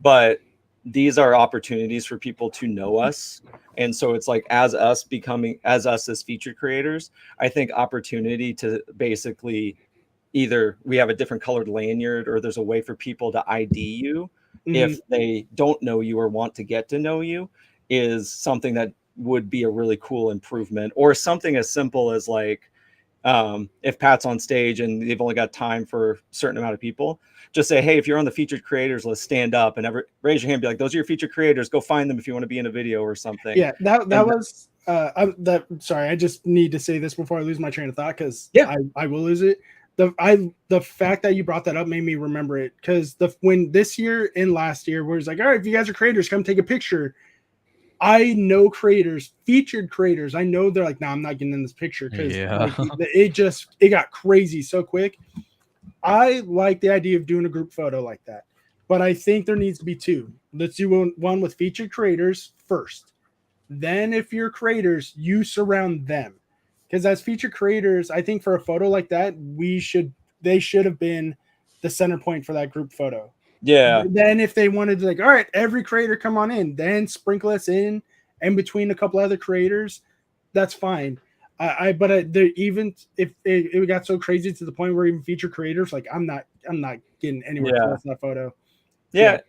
But these are opportunities for people to know us. And so it's like as us as feature creators, I think opportunity to basically either we have a different colored lanyard or there's a way for people to ID you if they don't know you or want to get to know you is something that would be a really cool improvement. Or something as simple as like, if Pat's on stage and they've only got time for a certain amount of people, just say, hey, if you're on the featured creators list, stand up and raise your hand, be like, those are your featured creators, go find them if you want to be in a video or something. Yeah, sorry, I just need to say this before I lose my train of thought, because I will lose it. The fact that you brought that up made me remember it, because when this year and last year where it's like, all right, if you guys are creators, come take a picture. I know creators, featured creators. I know they're like, nah, I'm not getting in this picture, because it got crazy so quick. I like the idea of doing a group photo like that, but I think there needs to be two. Let's do one with featured creators first. Then, if you're creators, you surround them, because as featured creators, I think for a photo like that, they should have been the center point for that group photo. Yeah. Then if they wanted to, like, all right, every creator come on in, then sprinkle us in between a couple other creators, that's fine. Even if it got so crazy to the point where even featured creators, like, I'm not getting anywhere close to that photo. Yeah.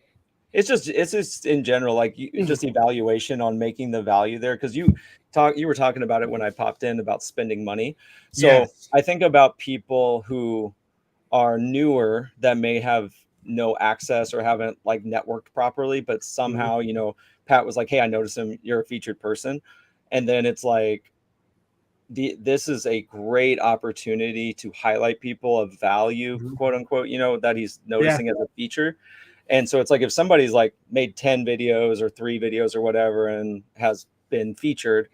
It's just in general, like just evaluation on making the value there. Cause you were talking about it when I popped in about spending money. So I think about people who are newer that may have no access or haven't like networked properly, but somehow, you know, Pat was like, hey, I noticed you're a featured person. And then it's like, this is a great opportunity to highlight people of value, quote unquote, you know, that he's noticing as a feature. And so it's like if somebody's like made 10 videos or 3 videos or whatever and has been featured,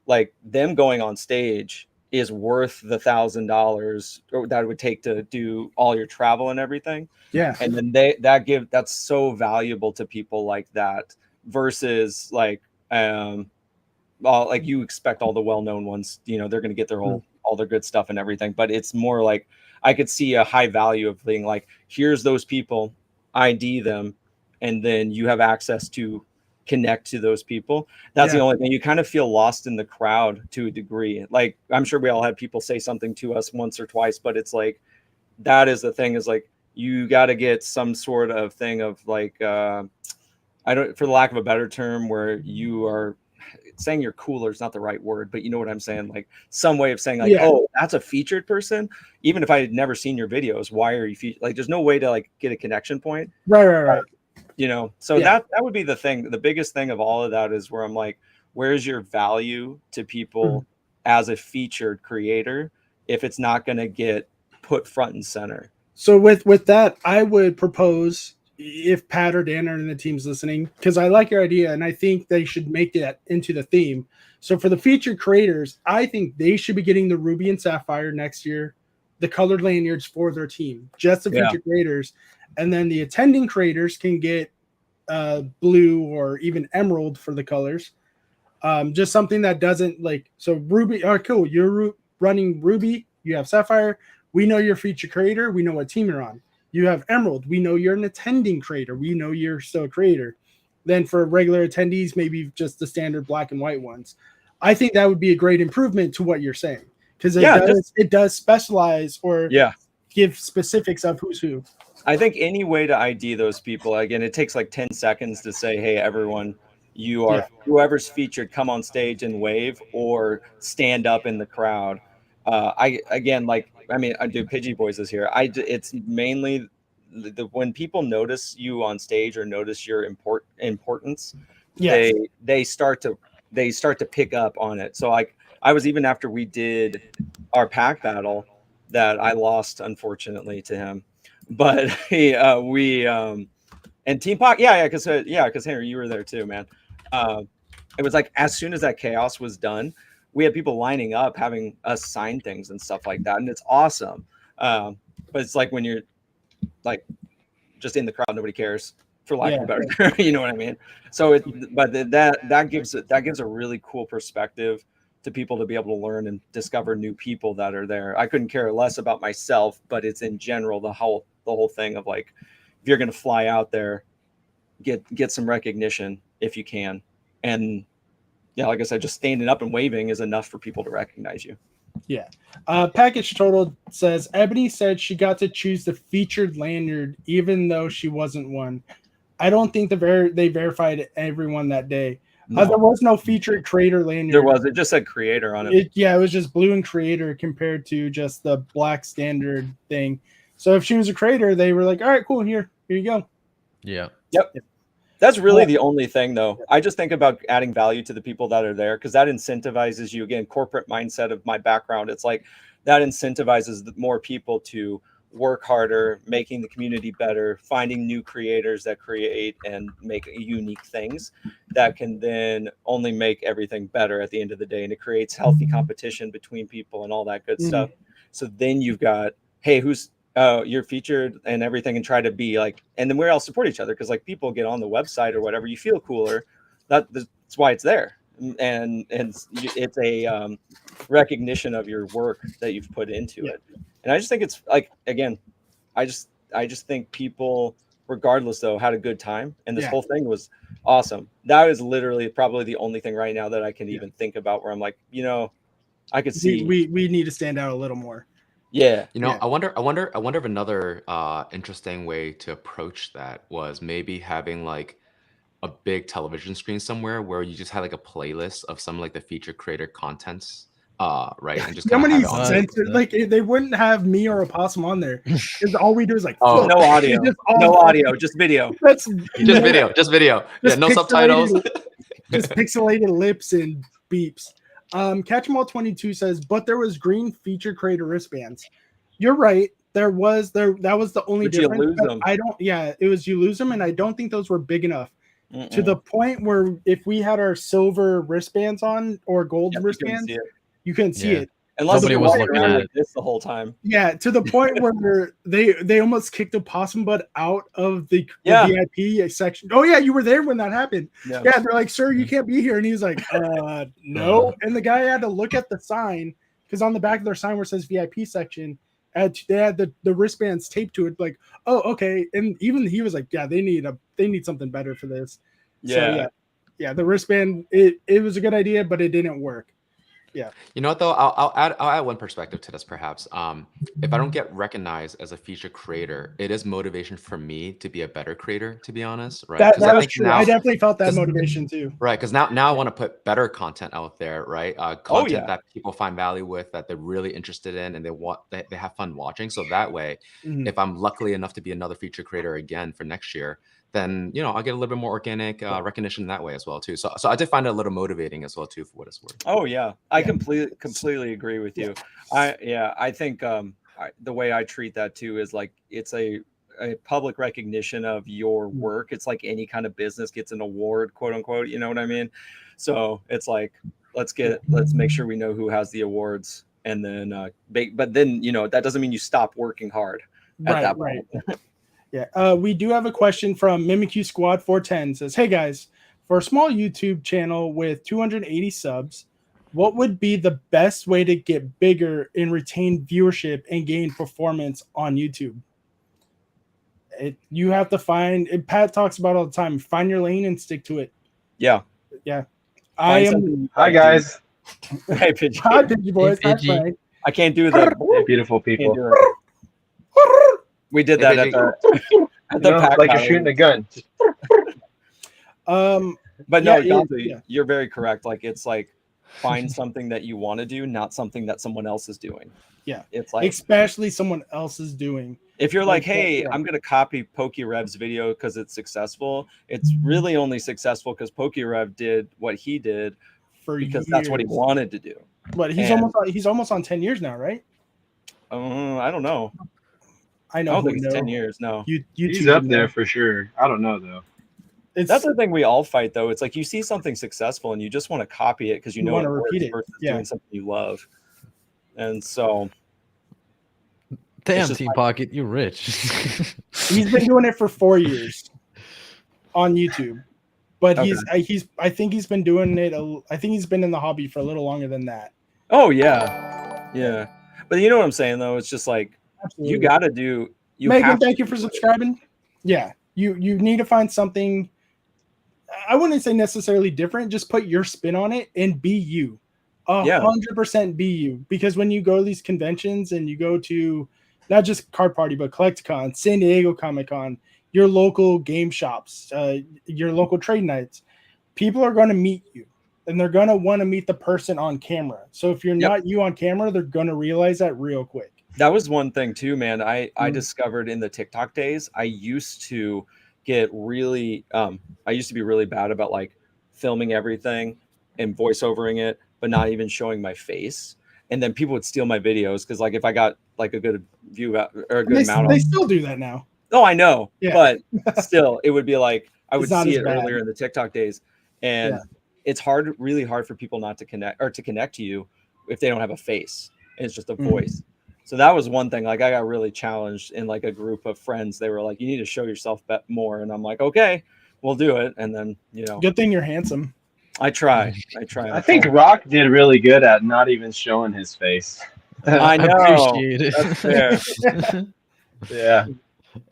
like them going on stage is worth the $1,000 that it would take to do all your travel and everything. Yeah. And then that's so valuable to people like that versus like you expect all the well-known ones, you know, they're going to get their all their good stuff and everything. But it's more like I could see a high value of being like, here's those people, ID them, and then you have access to connect to those people. That's the only thing. You kind of feel lost in the crowd to a degree. Like, I'm sure we all had people say something to us once or twice, but it's like, that is the thing, is like, you got to get some sort of thing of like, for the lack of a better term, where you are saying you're cooler is not the right word, but you know what I'm saying? Like some way of saying like, oh, that's a featured person. Even if I had never seen your videos, why are you like, there's no way to like get a connection point. Right. You know, so that would be the thing. The biggest thing of all of that is where I'm like, where's your value to people as a featured creator if it's not going to get put front and center? So with that, I would propose, if Pat or Dan are in the teams listening, because I like your idea and I think they should make that into the theme. So for the featured creators, I think they should be getting the Ruby and Sapphire next year, the colored lanyards for their team, just the featured creators. And then the attending creators can get blue or even emerald for the colors. Just something that doesn't like, so Ruby, all right, cool. You're running Ruby, you have Sapphire. We know you're a featured creator. We know what team you're on. You have Emerald. We know you're an attending creator. We know you're still a creator. Then for regular attendees, maybe just the standard black and white ones. I think that would be a great improvement to what you're saying, because it does specialize or give specifics of who's who. I think any way to ID those people, again, it takes like 10 seconds to say, hey, everyone, you are whoever's featured, come on stage and wave or stand up in the crowd. I do Pidgey Boys here. It's mainly when people notice you on stage or notice your importance, they start to pick up on it. So I was, even after we did our pack battle that I lost unfortunately to him, but and And Team Pocket, because Henry, you were there too, man. It was like as soon as that chaos was done, we had people lining up having us sign things and stuff like that, and it's awesome. But it's like when you're like just in the crowd, nobody cares, for lack of a better term. You know what I mean? So that gives a really cool perspective to people to be able to learn and discover new people that are there. I couldn't care less about myself, but it's in general the whole thing of like, if you're going to fly out there, get some recognition if you can. And yeah, like I said, just standing up and waving is enough for people to recognize you. Yeah. Package Total says Ebony said she got to choose the featured lanyard even though she wasn't one. I don't think they verified everyone that day. No. There was no featured creator lanyard. There was. It just said creator on it. It was just blue and creator compared to just the black standard thing. So if she was a creator, they were like, all right, cool, here you go. Yeah. Yep. That's really the only thing, though. I just think about adding value to the people that are there because that incentivizes you. Again, corporate mindset of my background. It's like that incentivizes more people to work harder, making the community better, finding new creators that create and make unique things that can then only make everything better at the end of the day. And it creates healthy competition between people and all that good stuff. So then you've got, hey, you're featured and everything, and try to be like, and then we all support each other because like people get on the website or whatever, you feel cooler. That's why it's there, and it's a recognition of your work that you've put into it. And I just think it's like, again, I just think people, regardless though, had a good time, and this whole thing was awesome. That is literally probably the only thing right now that I can even think about where I'm like, I could see we need to stand out a little more. Yeah. I wonder if another interesting way to approach that was maybe having like a big television screen somewhere where you just had like a playlist of some like the feature creator contents, right? And just somebody censored, like they wouldn't have me or Opossum on there because all we do is like no audio, just video. That's just video. Yeah, no subtitles. Just pixelated lips and beeps. Catch 'em all 22 says, but there was green feature creator wristbands. You're right. That was the only difference. You lose them. It was you lose them, and I don't think those were big enough to the point where if we had our silver wristbands on or gold writbands, you couldn't see it. Unless somebody was looking at it this the whole time. Yeah, to the point where they almost kicked Opossum Butt out of the VIP section. Oh yeah, you were there when that happened. Yeah, they're like, sir, you can't be here. And he's like, no. And the guy had to look at the sign because on the back of their sign where it says VIP section, they had the wristbands taped to it. Like, oh, okay. And even he was like, yeah, they need something better for this. Yeah. So, the wristband, it was a good idea, but it didn't work. Yeah. You know what though? I'll add one perspective to this perhaps. If I don't get recognized as a feature creator, it is motivation for me to be a better creator, to be honest. Right. That was true. I definitely felt that motivation too. Right. Because now I want to put better content out there, right? Content that people find value with, that they're really interested in, and they have fun watching. So that way, if I'm lucky enough to be another feature creator again for next year, then I'll get a little bit more organic recognition that way as well too. So I did find it a little motivating as well too, for what it's worth. Oh yeah, I completely agree with you. I think the way I treat that too is like it's a public recognition of your work. It's like any kind of business gets an award, quote unquote. You know what I mean? So it's like let's make sure we know who has the awards, and then but then that doesn't mean you stop working hard at that point. Yeah, we do have a question from Mimikyu Squad 410. Says, hey guys, for a small YouTube channel with 280 subs, what would be the best way to get bigger and retain viewership and gain performance on YouTube? You have to find, Pat talks about all the time, find your lane and stick to it. Yeah. Hi guys. Hey Pidgey. Hi Pidgey boys. Hey, Pidgey. I can't do that. Hey, beautiful people. We did that at the pack like you're shooting a gun. But no, you're very correct. Like it's like find something that you want to do, not something that someone else is doing. Yeah, it's like especially someone else is doing. If you're like, hey, I'm gonna copy PokeRev's video because it's successful, it's really only successful because PokeRev did what he did because that's what he wanted to do. But he's almost on 10 years now, right? I don't know. I I know don't who think it's know. 10 years. No. YouTube He's up would there know. for sure. I don't know though. That's the thing we all fight, though. It's like you see something successful and you just want to copy it because you know want it to works repeat it. versus Yeah. doing something you love. And so, Damn, just Team like- Pocket, you rich. He's been doing it for 4 years on YouTube, but Okay. I think he's been doing it. I think he's been in the hobby for a little longer than that. oh yeah. But you know what I'm saying, though. It's just like Absolutely. you got to do. You Megan, have to thank you for do it. subscribing. Yeah, you need to find something. I wouldn't say necessarily different. Just put your spin on it and be you. 100% be you. Because when you go to these conventions and you go to not just Card Party, but Collecticon, San Diego Comic-Con, your local game shops, your local trade nights, people are going to meet you. And they're going to want to meet the person on camera. So if you're not you on camera, they're going to realize that real quick. That was one thing too, man. I discovered in the TikTok days, I used to get really I used to be really bad about like filming everything and voiceovering it, but not even showing my face. And then people would steal my videos because like if I got like a good view or a good amount They still do that now. Oh, I know. Yeah. But still it would be like I would not see as it bad. earlier in the TikTok days. And it's really hard for people not to connect to you if they don't have a face. And it's just a voice. So that was one thing. Like I got really challenged in like a group of friends. They were like, "You need to show yourself more." And I'm like, "Okay, we'll do it." And then good thing you're handsome. I try. I think Rock did really good at not even showing his face. I know. Appreciate it. That's fair. Yeah.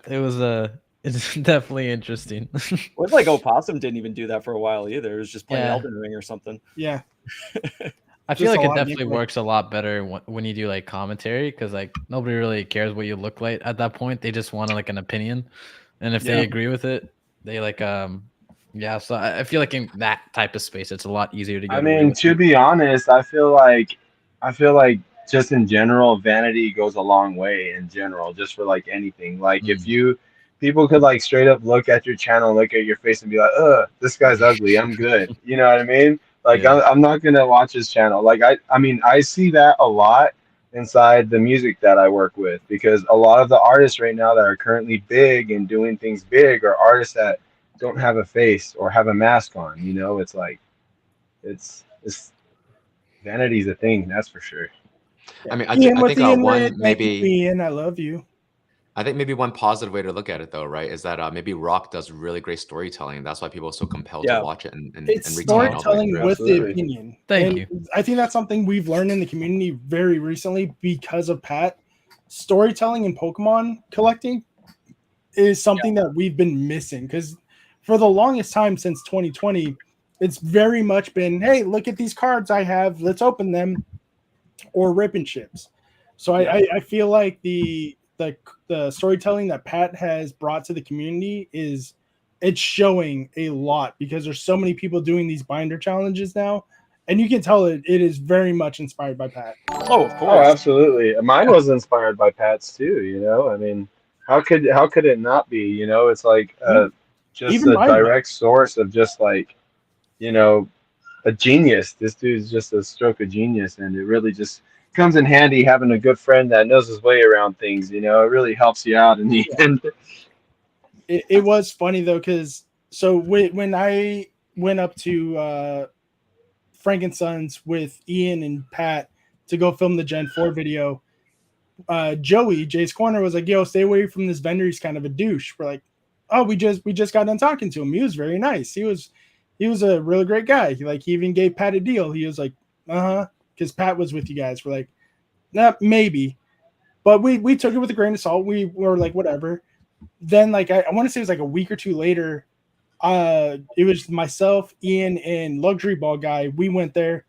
It was it's definitely interesting. It was like Opossum didn't even do that for a while either. It was just playing Elden Ring or something. Yeah. I feel Just like a it lot of definitely gameplay. works a lot better when you do like commentary because like nobody really cares what you look like at that point. They just want like an opinion, and if they agree with it, they like yeah. So I feel like in that type of space, it's a lot easier to get. I away mean, with to it. be honest, I feel like just in general, vanity goes a long way in general, just for like anything. Like if people could like straight up look at your channel, look at your face and be like, this guy's ugly. I'm good. You know what I mean? Like I'm not going to watch his channel. Like I mean, I see that a lot inside the music that I work with because a lot of the artists right now that are currently big and doing things big are artists that don't have a face or have a mask on. You know, it's like, it's vanity's a thing, that's for sure. I mean, I Ian with think Ian one Red, thank you, maybe Ian, I love you. I think maybe one positive way to look at it though, right, is that maybe Rock does really great storytelling. That's why people are so compelled to watch it and It's retain all the way storytelling through. with the opinion. Thank And you. I think that's something we've learned in the community very recently because of Pat. Storytelling in Pokemon collecting is something that we've been missing because for the longest time since 2020, it's very much been, hey, look at these cards I have, let's open them, or ripping ships. So I feel like the storytelling that Pat has brought to the community it's showing a lot because there's so many people doing these binder challenges now, and you can tell it is very much inspired by Pat. Oh, of Oh, course. absolutely. Mine was inspired by Pat's too, you know. I mean, how could it not be? You know, it's like just Even a mine. direct source of just like, you know, a genius. This dude's just a stroke of genius, and it really just comes in handy having a good friend that knows his way around things. You know, it really helps you out in the end. It was funny though because when I went up to Frankensons with Ian and Pat to go film the Gen 4 video, Jay's Corner was like, yo, stay away from this vendor, he's kind of a douche. We're like, oh, we just got done talking to him, he was very nice, he was a really great guy. He even gave Pat a deal. He was like, because Pat was with you guys. We're like, nah, maybe, but we took it with a grain of salt. We were like, whatever. Then like I want to say it was like a week or two later, it was myself, Ian, and Luxury Ball Guy. We went there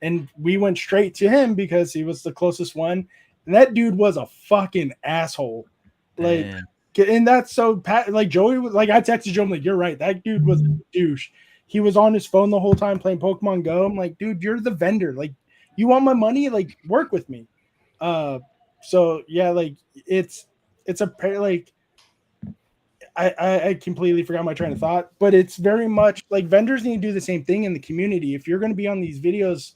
and we went straight to him because he was the closest one. And that dude was a fucking asshole. Like, and that's so Pat, like Joey was like, I texted Joe, I'm like, you're right. That dude was a douche. He was on his phone the whole time playing Pokemon Go. I'm like, dude, you're the vendor. Like, you want my money? Like, work with me. So yeah, like it's a pair, like, I completely forgot my train of thought, but it's very much like vendors need to do the same thing in the community. If you're going to be on these videos,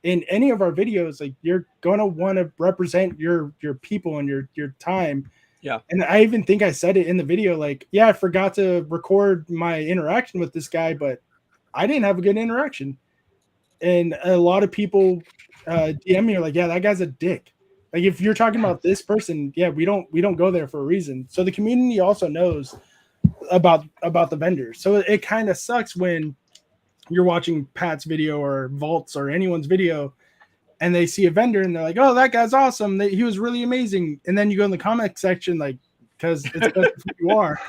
in any of our videos, like you're going to want to represent your people and your time. Yeah. And I even think I said it in the video, like, yeah, I forgot to record my interaction with this guy, but I didn't have a good interaction. And a lot of people DM me are like, yeah, that guy's a dick. Like, if you're talking about this person, yeah, we don't go there for a reason. So the community also knows about the vendors. So it kind of sucks when you're watching Pat's video or Vault's or anyone's video and they see a vendor and they're like, oh, that guy's awesome. He was really amazing. And then you go in the comment section, like, because it's who you are.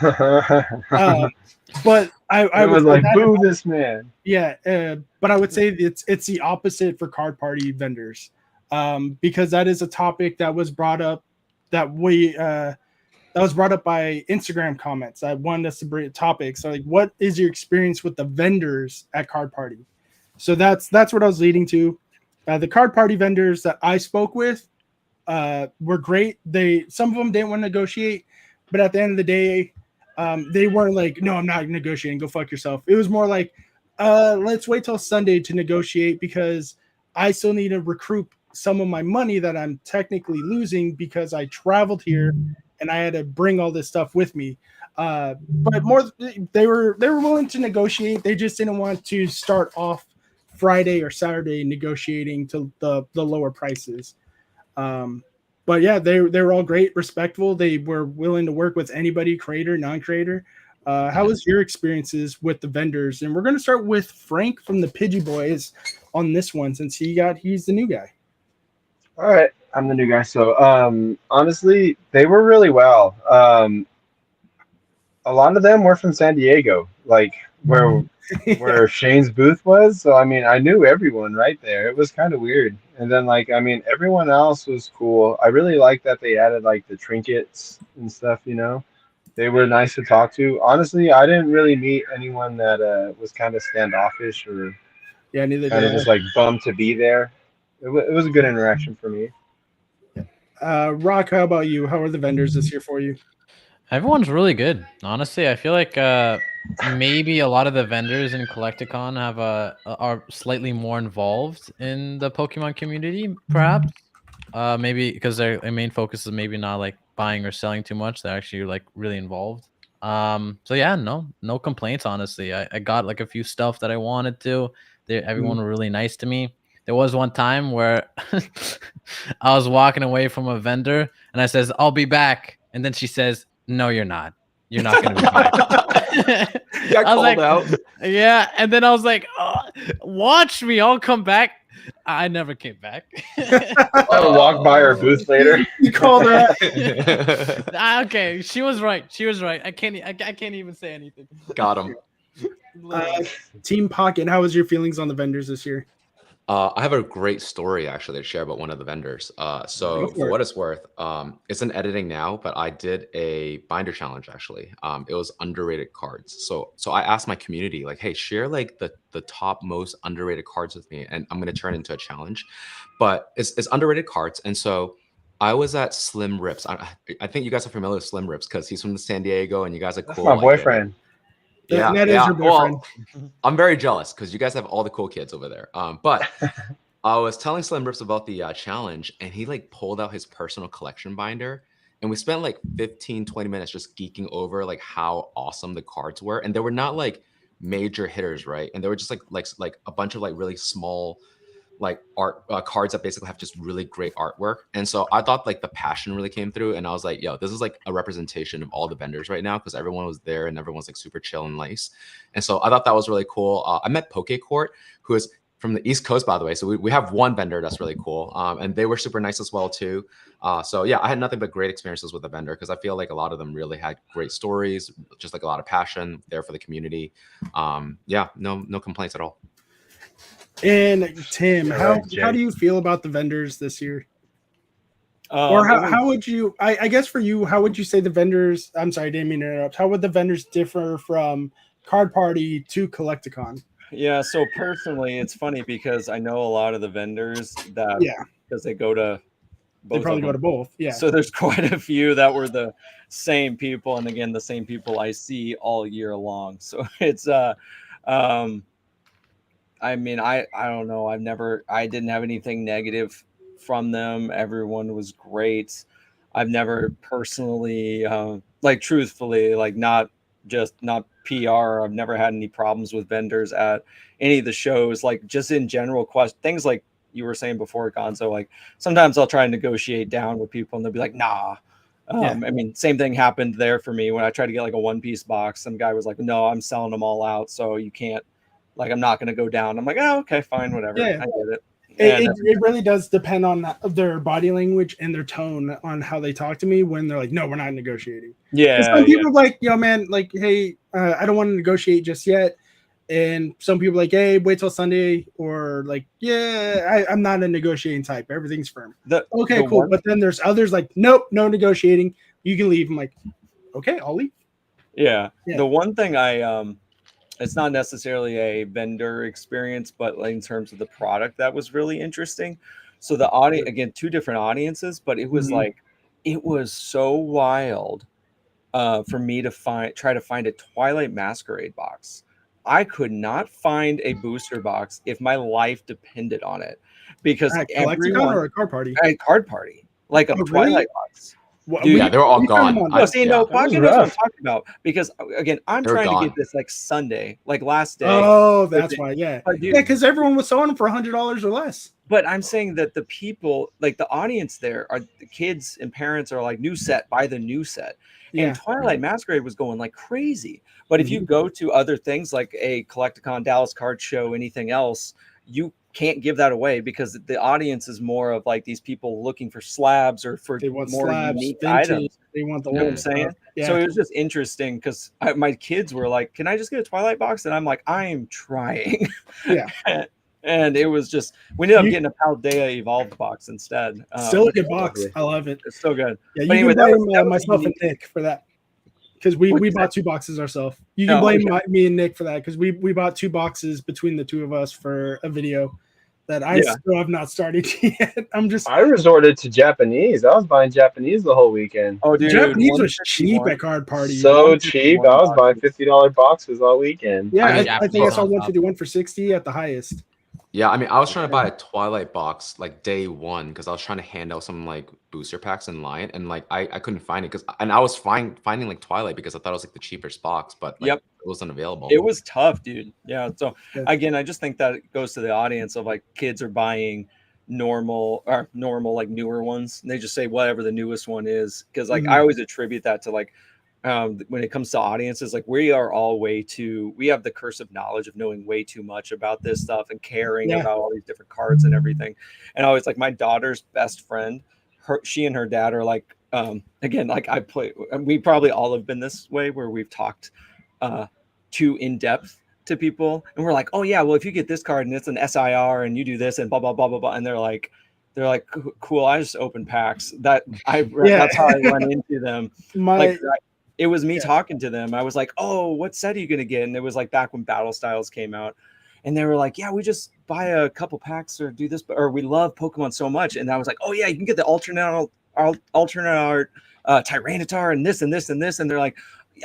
But I was like, boo this man. Yeah. But I would say it's the opposite for card party vendors. Because that is a topic that was brought up that was brought up by Instagram comments. I wanted us to bring a topic. So, like, what is your experience with the vendors at Card Party? So that's what I was leading to. The Card Party vendors that I spoke with were great. Some of them didn't want to negotiate, but at the end of the day, they weren't like, no, I'm not negotiating. Go fuck yourself. It was more like, let's wait till Sunday to negotiate because I still need to recoup some of my money that I'm technically losing because I traveled here and I had to bring all this stuff with me. But more, they were willing to negotiate. They just didn't want to start off Friday or Saturday negotiating to the lower prices. But yeah, they were all great, respectful. They were willing to work with anybody, creator, non-creator. How was your experiences with the vendors? And we're going to start with Frank from the Pidgey Boys on this one, since he's the new guy. All right, I'm the new guy. So honestly, they were really well. A lot of them were from San Diego, like where Shane's booth was. So I mean, I knew everyone right there. It was kind of weird. And then like, I mean, everyone else was cool. I really liked that they added like the trinkets and stuff, you know. They were nice to talk to. Honestly, I didn't really meet anyone that was kind of standoffish or neither kind of did just like bummed to be there. It was a good interaction for me. Rock, how about you? How are the vendors this year for you? Everyone's really good. Honestly, I feel like maybe a lot of the vendors in Collecticon are slightly more involved in the Pokemon community, perhaps. Maybe because their main focus is maybe not like buying or selling too much. They're actually like really involved. So yeah, no complaints, honestly. I got like a few stuff that I wanted to. Everyone were really nice to me. There was one time where I was walking away from a vendor and I says, I'll be back. And then she says, no, you're not. You're not going to be back. Got I was called like, out. yeah. And then I was like, oh, watch me. I'll come back. I never came back. I'll walk by our booth later. You called her. Okay, she was right. She was right. I can't even say anything. Got him. Team Pocket, how was your feelings on the vendors this year? I have a great story actually to share about one of the vendors. So for what it's worth, it's in editing now, but I did a binder challenge actually. It was underrated cards. So I asked my community like, hey, share like the top most underrated cards with me, and I'm gonna turn it into a challenge. But it's underrated cards, and so I was at Slim Rips. I think you guys are familiar with Slim Rips because he's from San Diego, and you guys are cool. That's my boyfriend. That is your boyfriend. Well, I'm very jealous because you guys have all the cool kids over there. But I was telling Slim Rips about the challenge, and he like pulled out his personal collection binder, and we spent like 15-20 minutes just geeking over like how awesome the cards were. And they were not like major hitters, right? And they were just like a bunch of like really small like art cards that basically have just really great artwork. And so I thought like the passion really came through, and I was like, yo, this is like a representation of all the vendors right now because everyone was there and everyone's like super chill and nice. And so I thought that was really cool. I met Pokecourt, who is from the East Coast, by the way. So we have one vendor that's really cool. And they were super nice as well too. So yeah, I had nothing but great experiences with the vendor because I feel like a lot of them really had great stories, just like a lot of passion there for the community. Yeah, no complaints at all. And Tim, how do you feel about the vendors this year? Or how would you, I guess for you, how would you say the vendors, I'm sorry, I didn't mean to interrupt. How would the vendors differ from Card Party to Collecticon? Yeah, so personally, it's funny because I know a lot of the vendors that, because they go to both. They probably go to both, yeah. So there's quite a few that were the same people, and again, the same people I see all year long. So it's, I mean, I don't know. I didn't have anything negative from them. Everyone was great. I've never personally, like truthfully, like not PR. I've never had any problems with vendors at any of the shows. Like just in general, things like you were saying before, Gonzo. Like sometimes I'll try and negotiate down with people, and they'll be like, "Nah." I mean, same thing happened there for me when I tried to get like a one-piece box. Some guy was like, "No, I'm selling them all out, so you can't. Like, I'm not going to go down." I'm like, "Oh, okay, fine, whatever. Yeah. I get it." It really does depend on their body language and their tone on how they talk to me when they're like, "No, we're not negotiating." Yeah, some people are like, "Yo, man, like, hey, I don't want to negotiate just yet." And some people are like, "Hey, wait till Sunday," or like, "Yeah, I'm not a negotiating type. Everything's firm." Okay, cool. But then there's others like, "Nope, no negotiating. You can leave." I'm like, "Okay, I'll leave." Yeah. The one thing it's not necessarily a vendor experience, but like in terms of the product that was really interesting. So the audience, again, two different audiences, but it was like, it was so wild for me to try to find a Twilight Masquerade box. I could not find a booster box if my life depended on it, because everyone or a card party, like a Twilight box. Dude, yeah, they were all gone. Pocket knows what I'm talking about, because again, I'm trying to get this like Sunday, like last day. Oh, that's why. Yeah, because everyone was selling them for $100 or less. But I'm saying that the people, like the audience there, are the kids and parents are like, new set, buy the new set. And Twilight Masquerade was going like crazy. But if you go to other things like a Collecticon, Dallas Card Show, anything else, you can't give that away, because the audience is more of like these people looking for slabs or for more unique items. They want the you know what I'm saying? Yeah. So it was just interesting because my kids were like, "Can I just get a Twilight box?" And I'm like, "I am trying." Yeah. And it was just, we ended up getting a Paldea Evolved box instead. Still a good box. I love it. It's still good. Yeah, you can blame myself and Nick for that, because we bought 2 boxes ourselves. You can blame me and Nick for that, because we bought 2 boxes between the 2 of us for a video that I still have not started yet. I resorted to Japanese. I was buying Japanese the whole weekend. Oh, dude, Japanese was cheap at Card Party. So cheap. I was buying $50 boxes all weekend. Yeah, I think I saw 151 for 60 at the highest. Yeah, I mean, I was trying to buy a Twilight box like day one, because I was trying to hand out some like booster packs in line, and like I couldn't find it, and I was finding like Twilight because I thought it was like the cheapest box, but like, it wasn't available. It was tough, dude. Yeah. So again, I just think that it goes to the audience of like, kids are buying normal like newer ones, and they just say whatever the newest one is, because like I always attribute that to like, when it comes to audiences, like we are all we have the curse of knowledge of knowing way too much about this stuff and caring about all these different cards and everything. And I always like, my daughter's best friend, she and her dad are like, again, like we probably all have been this way, where we've talked too in depth to people, and we're like, "Oh yeah, well if you get this card and it's an SIR and you do this and blah blah blah blah blah," and they're like, "Cool, I just open packs." That's how I run into them. It was me talking to them. I was like, "Oh, what set are you gonna get?" And it was like back when Battle Styles came out, and they were like, "Yeah, we just buy a couple packs or do this, or we love Pokemon so much." And I was like, "Oh yeah, you can get the alternate art Tyranitar and this and this and this." And they're like,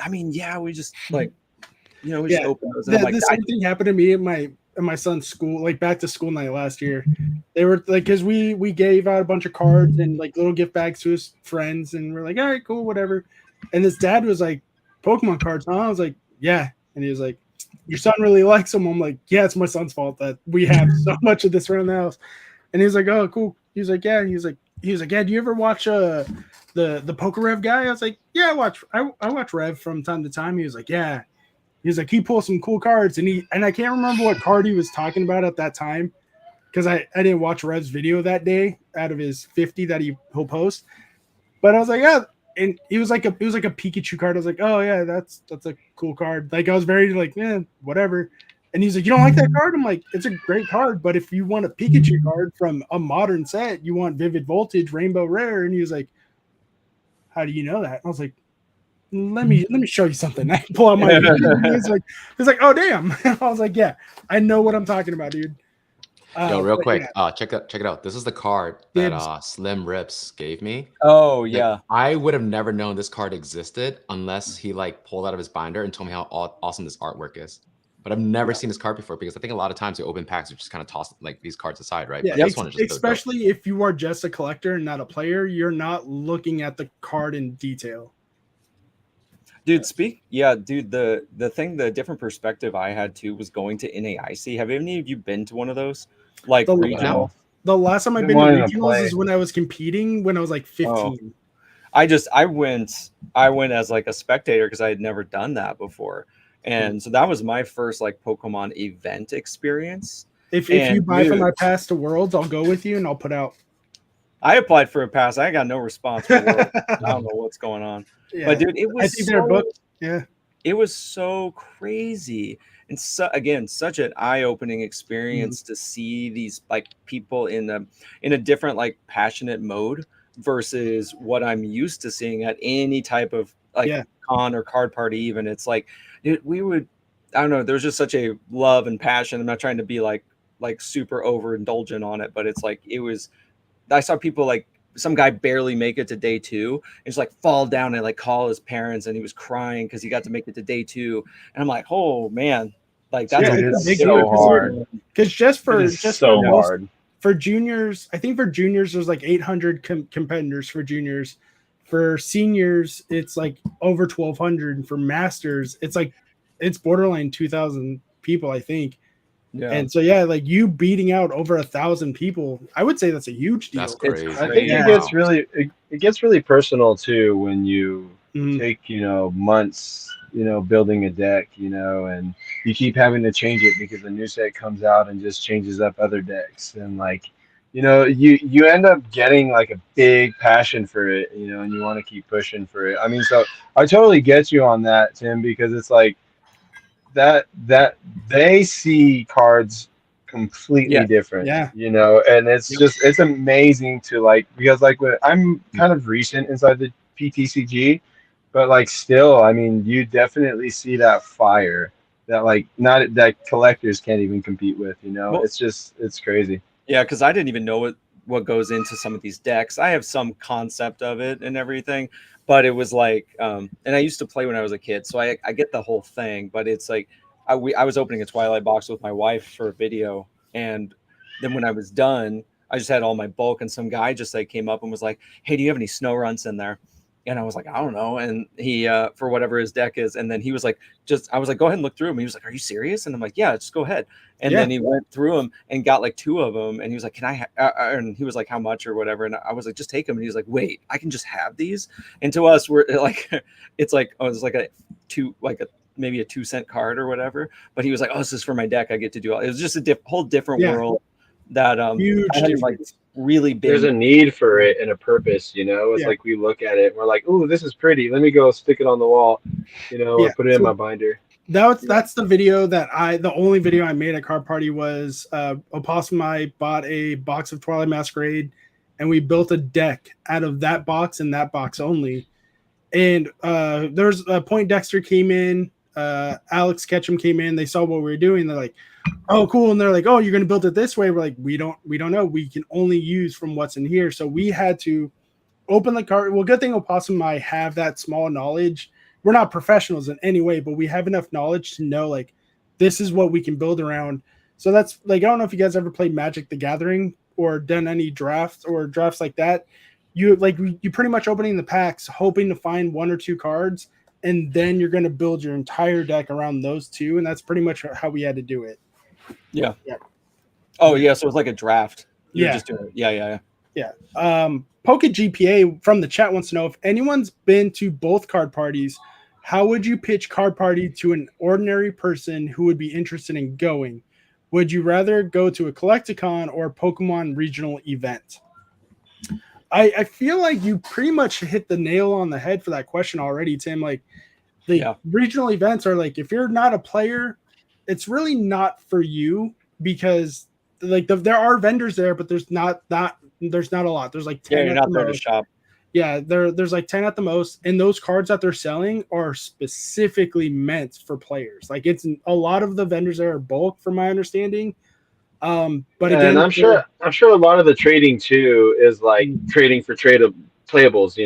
"I mean, yeah, we just like, we just open those." And the same thing happened to me at my son's school, like back to school night last year. They were like, because we gave out a bunch of cards and like little gift bags to his friends, and we're like, "All right, cool, whatever." And his dad was like, "Pokemon cards, huh?" I was like, "Yeah." And he was like, "Your son really likes them." I'm like, "Yeah, it's my son's fault that we have so much of this around the house." And he was like, "Oh, cool." He was like, "Yeah." And he was like, "Yeah, do you ever watch the Poker Rev guy?" I was like, "Yeah, I watch Rev from time to time." He was like, "Yeah." He was like, "He pulls some cool cards," and I can't remember what card he was talking about at that time, because I didn't watch Rev's video that day out of his 50 that he'll post. But I was like, "Yeah." And it was like a Pikachu card. I was like, "Oh yeah, that's a cool card." Like I was very like, "Yeah, whatever." And he's like, "You don't like that card?" I'm like, "It's a great card, but if you want a Pikachu card from a modern set, you want Vivid Voltage, Rainbow Rare." And he was like, "How do you know that?" I was like, let me show you something. I pull out my he's like, "Oh damn." I was like, "Yeah, I know what I'm talking about, dude." Yo, real quick, check it out. This is the card that Slim Rips gave me. Oh yeah. Like, I would have never known this card existed unless he like pulled out of his binder and told me how awesome this artwork is. but I've never seen this card before because I think a lot of times the open packs are just kind of tossed like these cards aside, right? Yeah, But this one is just especially if you are just a collector and not a player, you're not looking at the card in detail. Dude, the different perspective I had too was going to NAIC. Have any of you been to one of those? Like The- regional? The last time I've Been been to wanting to regionals play. is when I was competing when I was like 15. I went as like a spectator because I had never done that before. And so that was my first like Pokemon event experience. If you buy for my pass to Worlds, I'll go with you and I'll put out. I applied for a pass. I got no response for Worlds. I don't know what's going on. Yeah. But dude, it was I think they're booked. Yeah. It was so crazy. And so again, such an eye-opening experience to see these like people in a different like passionate mode versus what I'm used to seeing at any type of like con or card party. Even it's like I don't know, there's just such a love and passion. I'm not trying to be like super overindulgent on it, but it's like I saw people like some guy barely make it to day 2 and just like fall down and like call his parents, and he was crying because he got to make it to day 2. And I'm like, oh man, like that's it's so hard. Because just for hard. For juniors, I think for juniors there's like 800 competitors for juniors. For seniors, it's like over 1,200, and for masters, it's borderline 2,000 people, I think. Yeah. And so like you beating out over 1,000 people, I would say that's a huge deal. That's crazy. I think it gets really personal too when you take months building a deck, and you keep having to change it because the new set comes out and just changes up other decks, and like you end up getting like a big passion for it, and you want to keep pushing for it. I mean, so I totally get you on that, Tim, because it's like that they see cards completely different, and it's amazing to like, because like when I'm kind of recent inside the PTCG, but like still, I mean, you definitely see that fire that like not that collectors can't even compete with, well, it's crazy. Yeah, because I didn't even know what goes into some of these decks. I have some concept of it and everything, but it was like, and I used to play when I was a kid, so I get the whole thing. But it's like I was opening a Twilight box with my wife for a video, and then when I was done, I just had all my bulk, and some guy just like came up and was like, "Hey, do you have any snow runts in there?" And I was like, I don't know. And he, for whatever his deck is. And then he was like, I was like, go ahead and look through them. He was like, are you serious? And I'm like, yeah, just go ahead. And then he went through them and got like 2 of them. And he was like, can I, and he was like, how much or whatever. And I was like, just take them. And he was like, wait, I can just have these. And to us, we're like, it's like, oh, it's like maybe a 2-cent card or whatever. But he was like, oh, this is for my deck. I get to do all. It was just a whole different world that huge like really big. There's a need for it and a purpose, it's like we look at it and we're like, oh, this is pretty, let me go stick it on the wall, or put it in my binder. That's the video the only video I made at Card Party was Opossum and I bought a box of Twilight Masquerade, and we built a deck out of that box and that box only. And there's a point Dexter came in, Alex Ketchum came in, they saw what we were doing, they're like, oh cool, and they're like, oh, you're gonna build it this way. We're like, we don't know, we can only use from what's in here. So we had to open the card. Well, good thing Opossum and I have that small knowledge. We're not professionals in any way, but we have enough knowledge to know like this is what we can build around. So that's like, I don't know if you guys ever played Magic the Gathering or done any drafts like that. You pretty much opening the packs hoping to find 1 or 2 cards, and then you're going to build your entire deck around those 2, and that's pretty much how we had to do it. Yeah. Oh yeah, so it's like a draft. You're just doing it. Yeah. Poke GPA from the chat wants to know if anyone's been to both card parties, how would you pitch card party to an ordinary person who would be interested in going? Would you rather go to a Collecticon or Pokemon regional event? I feel like you pretty much hit the nail on the head for that question already, Tim. Like the regional events are like, if you're not a player, it's really not for you, because like there are vendors there, but there's not a lot. There's like 10. Yeah, you're not there to shop. Yeah, there's like 10 at the most, and those cards that they're selling are specifically meant for players. Like it's a lot of the vendors there are bulk, from my understanding. But again, I'm sure a lot of the trading too is like trading for playables.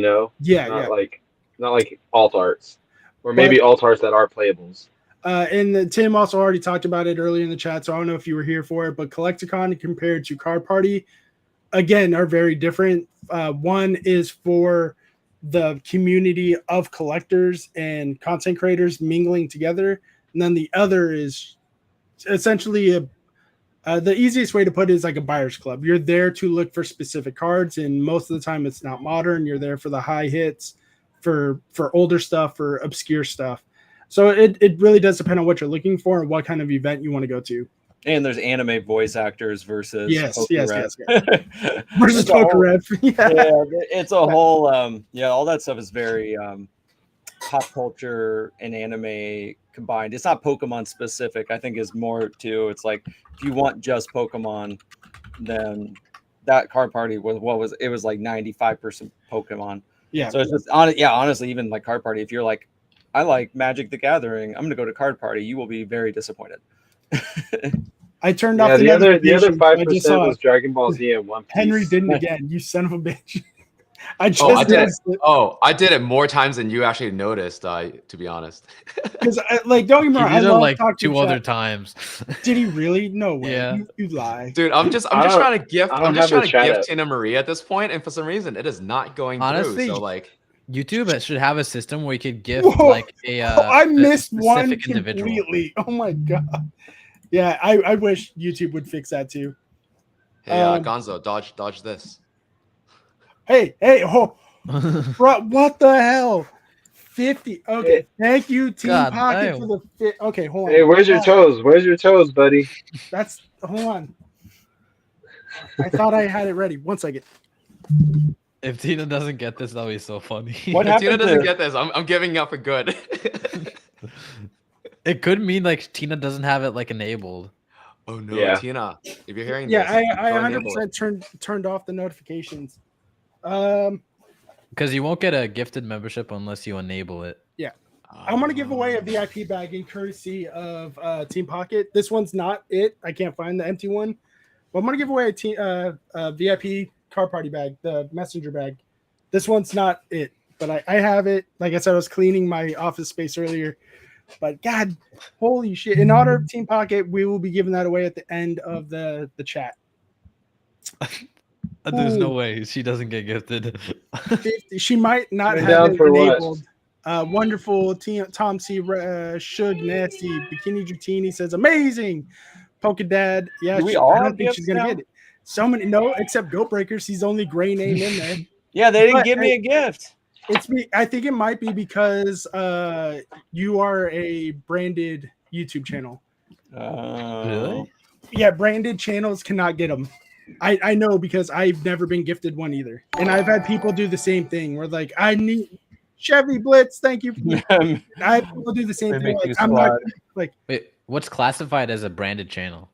Not like alt arts, or maybe alt arts that are playables. Tim also already talked about it earlier in the chat, so I don't know if you were here for it, but Collecticon compared to Card Party, again, are very different. One is for the community of collectors and content creators mingling together, and then the other is essentially the easiest way to put it is like a buyer's club. You're there to look for specific cards, and most of the time it's not modern. You're there for the high hits, for older stuff, for obscure stuff. So it really does depend on what you're looking for and what kind of event you want to go to. And there's anime voice actors versus yes. versus Poker Rev. Yeah, it's a whole all that stuff is very pop culture and anime combined. It's not Pokemon specific. I think is more to it's like if you want just Pokemon, then that Card Party was it was like 95% Pokemon. Yeah. So it's just honestly, even like Card Party, if you're like, I like Magic the Gathering, I'm gonna go to Card Party, you will be very disappointed. I turned off the other 5% was Dragon Ball Z and One Piece. Henry didn't again, you son of a bitch. I did it more times than you actually noticed, to be honest. Because don't get me wrong, I love like talking 2 other times. Did he really? No way. Yeah. You lie. Dude, I'm just trying to gift chat Tina Marie at this point, and for some reason it is not going Honestly, through. So like YouTube should have a system where you could gift like a I missed one individual. completely. Oh my god. Yeah, I wish YouTube would fix that too. Hey, Gonzo, dodge this. Hey, bro, what the hell? 50. Okay, thank you, Team Pocket, for the fit. Okay, hold on. Hey, where's your toes? Where's your toes, buddy? Hold on. I thought I had it ready. 1 second. If Tina doesn't get this, that'll be so funny. If Tina doesn't get this, I'm giving up for good. It could mean like Tina doesn't have it like enabled. Oh no, Tina! If you're hearing this, I 100% turned off the notifications. Because you won't get a gifted membership unless you enable it. Yeah, I'm gonna give away a VIP bag in courtesy of Team Pocket. This one's not it. I can't find the empty one, but I'm gonna give away a VIP Card Party bag, the messenger bag. This one's not it, but I have it. Like I said, I was cleaning my office space earlier. But God, holy shit. In honor of Team Pocket, we will be giving that away at the end of the chat. There's no way she doesn't get gifted. 50. She might not have it enabled. Wonderful Tom C. Shug Nasty Bikini Dratini says amazing. Polka Dad. Yeah, I don't think she's gonna get it. So many, no, except Goat Breakers. He's the only gray name in there. Yeah, they didn't give me a gift. I think it might be because you are a branded YouTube channel. Really? Yeah, branded channels cannot get them. I know because I've never been gifted one either, and I've had people do the same thing. Where like I need Chevy Blitz, thank you. I have people do the same thing. Like, I'm not like. Wait, what's classified as a branded channel?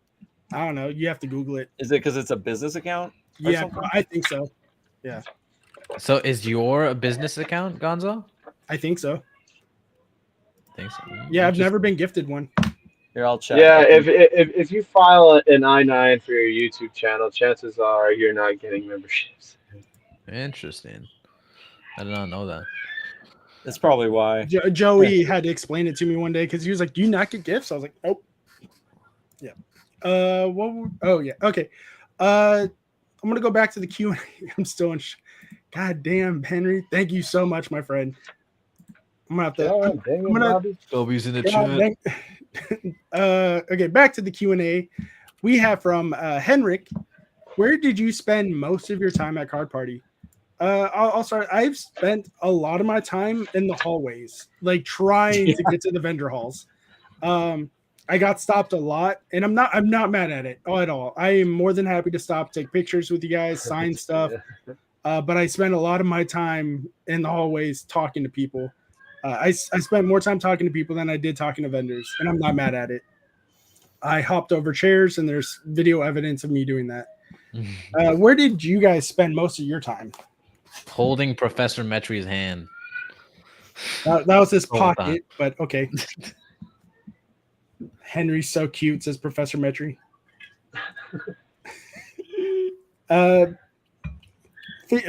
I don't know. You have to Google it. Is it because it's a business account? Yeah, I think so. Yeah. So is your a business account, Gonzo? I think so. Think so. Yeah, I've never been gifted one. Here, I'll check. Yeah, if you file an I-9 for your YouTube channel, chances are you're not getting memberships. Interesting. I did not know that. That's probably why. Joey had to explain it to me one day because he was like, "Do you not get gifts?" I was like, "Nope." Yeah. Okay. I'm gonna go back to the Q&A. I'm still in. God damn, Henry. Thank you so much, my friend. I'm gonna have to. Toby's in the chat. Okay, back to the Q&A. We have from Henrik. Where did you spend most of your time at Card Party? I'll start. I've spent a lot of my time in the hallways, like trying to get to the vendor halls. I got stopped a lot, and I'm not mad at it at all. I am more than happy to stop, take pictures with you guys, sign stuff. But I spent a lot of my time in the hallways talking to people. I spent more time talking to people than I did talking to vendors, and I'm not mad at it. I hopped over chairs, and there's video evidence of me doing that. Where did you guys spend most of your time? Holding Professor Metri's hand. That was his pocket, but okay. Henry's so cute, says Professor Metri.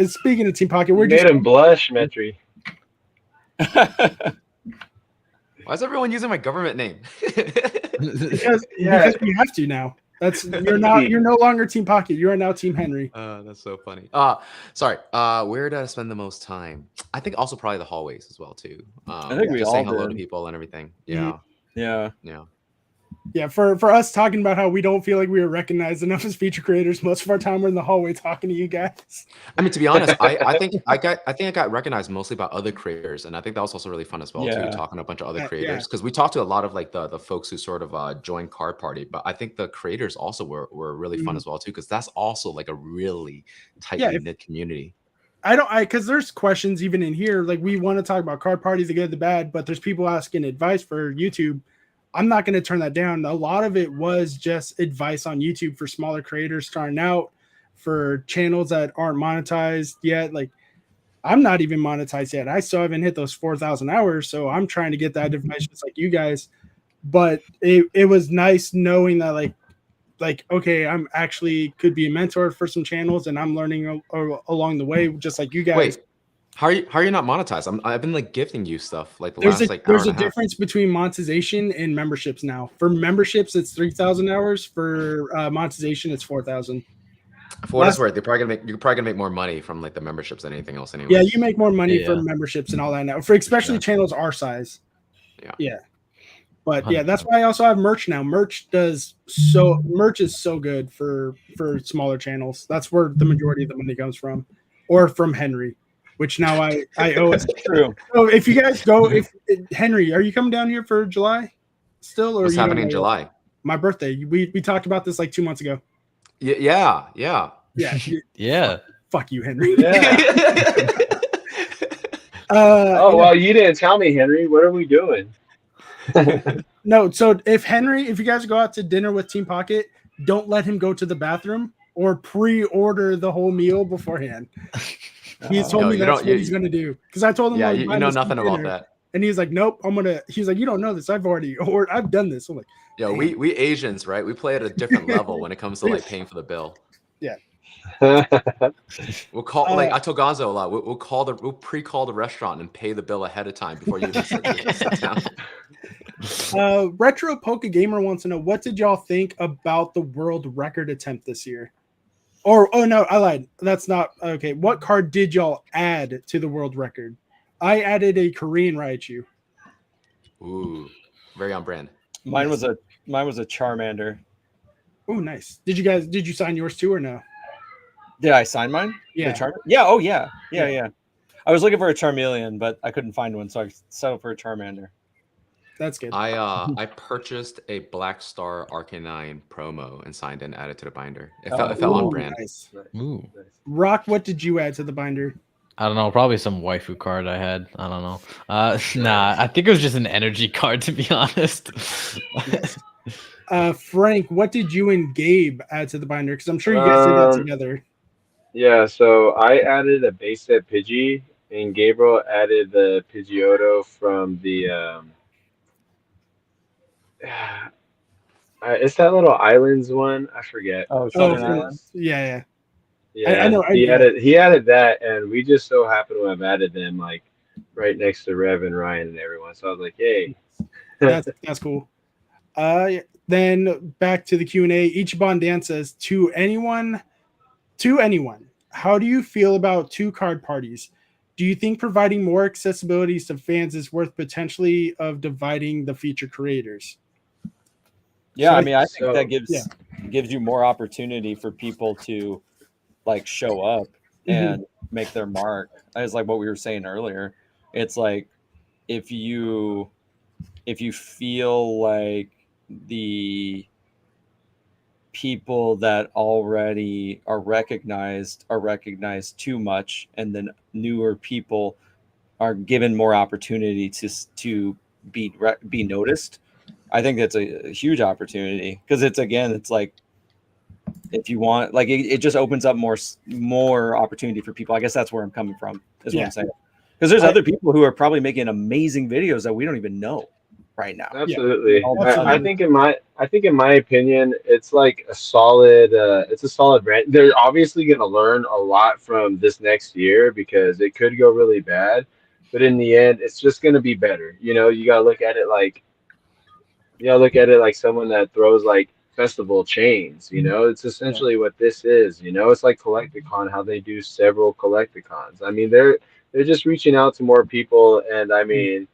Speaking of Team Pocket, where did you made him blush, Metri? Why is everyone using my government name? because Yeah. because we have to now. That's you're no longer Team Pocket. You are now Team Henry. That's so funny. Sorry. Where did I spend the most time? I think also probably the hallways as well too. I think we just all saying hello to did. people and everything. Mhm. Yeah. Yeah, for us talking about how we don't feel like we were recognized enough as feature creators. Most of our time we're in the hallway talking to you guys. I mean, to be honest, I think I got recognized mostly by other creators, and I think that was also really fun as well too, Yeah. talking to a bunch of other Yeah. creators, because we talked to a lot of like the folks who sort of joined Card Party, but I think the creators also were really fun as well too, because that's also like a really tightly knit community. Because there's questions even in here, like we want to talk about Card Party, the good, the bad, but there's people asking advice for YouTube. I'm not going to turn that down. A lot of it was just advice on YouTube for smaller creators starting out, for channels that aren't monetized yet. Like I'm not even monetized yet. I still haven't hit those 4,000 hours. So I'm trying to get that advice just like you guys. But it was nice knowing that like, okay, I'm actually could be a mentor for some channels and I'm learning along the way, just like you guys. Wait, how are you not monetized? I've been like gifting you stuff like There's last hour a and a half. difference between monetization and memberships now. For memberships, it's 3,000 hours. For monetization, it's 4,000. For what it's worth, you're probably gonna make more money from like the memberships than anything else anyway. Yeah, you make more money from memberships and all that now. For especially channels our size. Yeah. But yeah, that's why I also have merch now. Merch is so good for smaller channels. That's where the majority of the money comes from, or from Henry, which now I owe it. True. So if you guys go, Henry, are you coming down here for July still, or what's happening in July? My birthday. We talked about this like 2 months ago. Yeah. Yeah. Fuck you, Henry. Yeah. Well, you didn't tell me, Henry. What are we doing? No, so if you guys go out to dinner with Team Pocket, don't let him go to the bathroom or pre-order the whole meal beforehand. He's told me that's what he's gonna do. Because I told him, yeah, you know nothing about that. And he's like, nope, he's like, you don't know this. I've done this. I'm like, yo, we Asians, right? We play at a different level when it comes to like paying for the bill. Yeah. We'll call like I told Gonzo a lot. We'll pre-call the restaurant and pay the bill ahead of time before you even sit down. Retro Poke Gamer wants to know, what did y'all think about the world record attempt this year? Oh no, I lied. That's not okay. What card did y'all add to the world record? I added a Korean Raichu. Ooh, very on brand. Mine was a Charmander. Oh, nice. Did you sign yours too or no? Did I sign mine? Yeah. Yeah. Oh yeah. I was looking for a Charmeleon, but I couldn't find one, so I settled for a Charmander. That's good. I purchased a Black Star Arcanine promo and signed and added to the binder. It felt on brand. Nice. Ooh. Rock, what did you add to the binder? I don't know, probably some waifu card I had. I don't know. Nah, I think it was just an energy card, to be honest. Frank, what did you and Gabe add to the binder? Because I'm sure you guys did that together. Yeah, so I added a base set Pidgey, and Gabriel added the Pidgeotto from the it's that little islands one. I forget. Oh, Southern Islands. Yeah. Yeah, I know. He added that, and we just so happen to have added them like right next to Rev and Ryan and everyone. So I was like, "Hey, that's cool." Then back to the Q&A. Ichiban Dan says, to anyone, how do you feel about 2 card parties? Do you think providing more accessibility to fans is worth potentially of dividing the feature creators? Yeah, I mean, I think that gives you more opportunity for people to like show up and make their mark. As like what we were saying earlier, it's like if you feel like the people that already are recognized too much, and then newer people are given more opportunity to be noticed. I think that's a huge opportunity, because it's like if you want, like it just opens up more opportunity for people. I guess that's where I'm coming from, is what I'm saying. Because there's other people who are probably making amazing videos that we don't even know right now. Absolutely. I think in my opinion, it's like a solid brand. They're obviously going to learn a lot from this next year, because it could go really bad. but in the end, it's just gonna be better. You know, you gotta look at it like someone that throws like festival chains. You know, it's essentially what this is. You know, it's like Collecticon, how they do several Collecticons. I mean, they're just reaching out to more people, and I mean,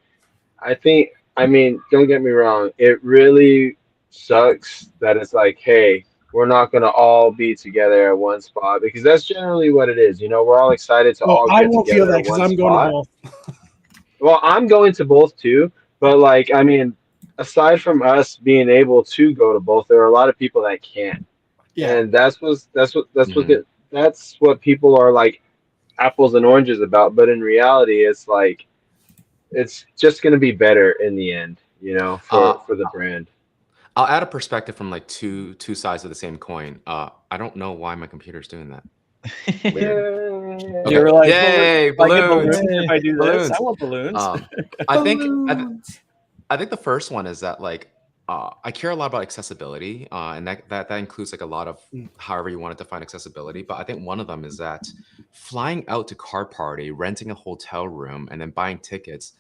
I mean, don't get me wrong, it really sucks that it's like, hey, we're not gonna all be together at one spot because that's generally what it is. You know, we're all excited to Well, all I get won't feel together that at because one I'm going to spot. both. Well, I'm going to both too, but like, I mean, aside from us being able to go to both, there are a lot of people that can't, Yeah. and Mhm. that's what people are like apples and oranges about. But in reality, it's like it's just going to be better in the end, you know, Uh, for the brand. I'll add a perspective from like two sides of the same coin. I don't know why my computer's doing that. Weird. Yeah. You Okay. were like, Yay, will I get balloons. balloons if I do this? Balloons. I want balloons. I think Balloons. I think the first one is that like I care a lot about accessibility, and that includes like a lot of Mm. however you want to define accessibility. But I think one of them is that flying out to Card Party, renting a hotel room, and then buying tickets,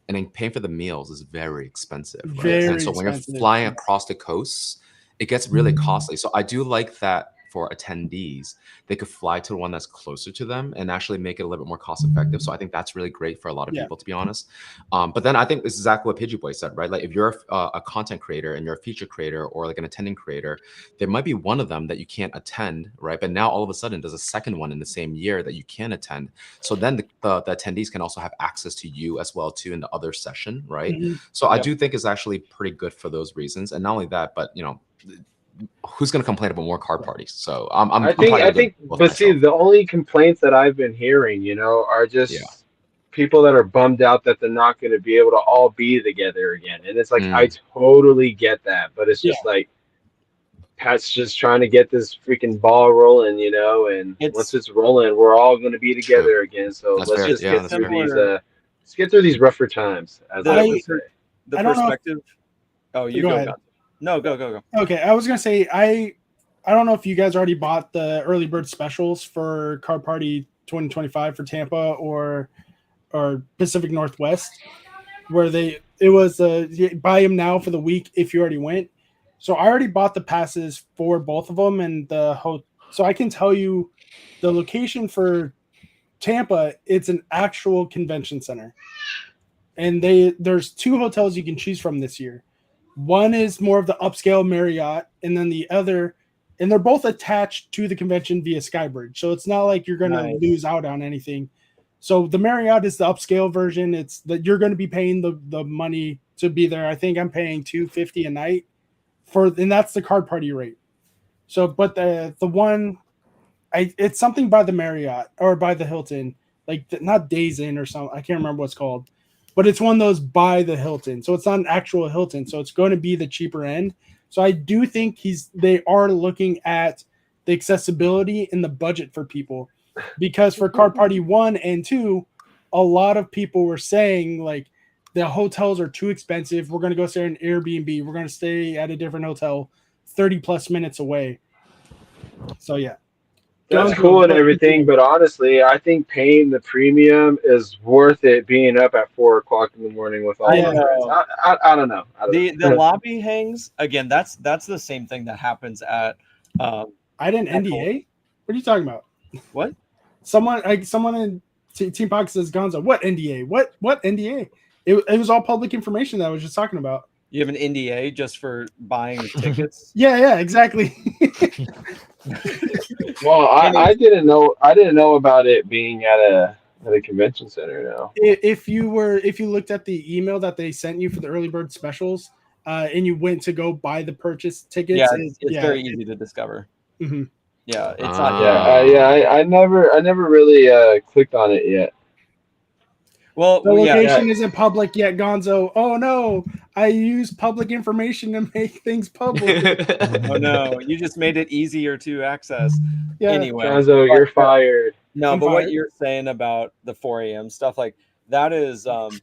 and then paying for the meals is very expensive, right? And Very so when you're expensive. flying across the coasts, it gets really costly. So I do like that for attendees, they could fly to one that's closer to them and actually make it a little bit more cost effective. So I think that's really great for a lot of Yeah. people, to be honest. But then I think this is exactly what Pidgey Boy said, right? Like if you're a content creator and you're a feature creator or like an attending creator, there might be one of them that you can't attend, right? But now all of a sudden there's a second one in the same year that you can attend. So then the attendees can also have access to you as well too in the other session, right? Mhm. So I Yep. do think it's actually pretty good for those reasons. And not only that, but you know, who's going to complain about more card parties? So I'm I probably think, gonna go both but see, myself. the only complaints that I've been hearing, you know, are Yeah. just people that are bummed out that they're not going to be able to all be together again. And it's like, I totally get that, but it's Yeah. just like, Pat's just trying to get this freaking ball rolling, you know, and once it's rolling, we're all going to be True. together again. So That's let's fair. just Yeah, get that's through fair. these, Similar. let's get through these rougher times, as I would say. The I don't know if- perspective. Oh, you Go go. ahead. Gon. No, go. Okay, I was gonna say I don't know if you guys already bought the early bird specials for Card Party 2025 for Tampa or Pacific Northwest, where it was buy them now for the week if you already went. So I already bought the passes for both of them, and so I can tell you the location for Tampa. It's an actual convention center, and there's two hotels you can choose from this year. One is more of the upscale Marriott, and then the other, and they're both attached to the convention via Skybridge. So it's not like you're going to Nice. lose out on anything. So the Marriott is the upscale version. It's that you're going to be paying the money to be there. I think I'm paying $250 a night and that's the card party rate. So, but the one, it's something by the Marriott or by the Hilton, like not Days Inn or something. I can't remember what's called, but it's one of those by the Hilton. So it's not an actual Hilton. So it's going to be the cheaper end. So I do think they are looking at the accessibility and the budget for people, because for Card Party 1 and 2, a lot of people were saying like the hotels are too expensive. We're going to go stay in Airbnb. We're going to stay at a different hotel 30 plus minutes away. So yeah. That's cool and everything, but honestly, I think paying the premium is worth it being up at 4 o'clock in the morning with all my friends. I don't know. The lobby hangs again. That's the same thing that happens at. I didn't NDA. What are you talking about? What? Someone in Team Pocket says Gonzo. What NDA? What NDA? It was all public information that I was just talking about. You have an NDA just for buying tickets? Yeah, exactly. Well, I didn't know about it being at a convention center now. If you looked at the email that they sent you for the early bird specials, and you went to go buy the purchase tickets, it's very easy to discover. Mm-hmm. Yeah, it's not. I never really clicked on it yet. Well, the location isn't public yet, Gonzo. Oh no, I use public information to make things public. Oh no, you just made it easier to access. Yeah. Anyway, Gonzo, you're fired. No, I'm but fired. what you're saying about the 4 a.m. stuff, like that is, the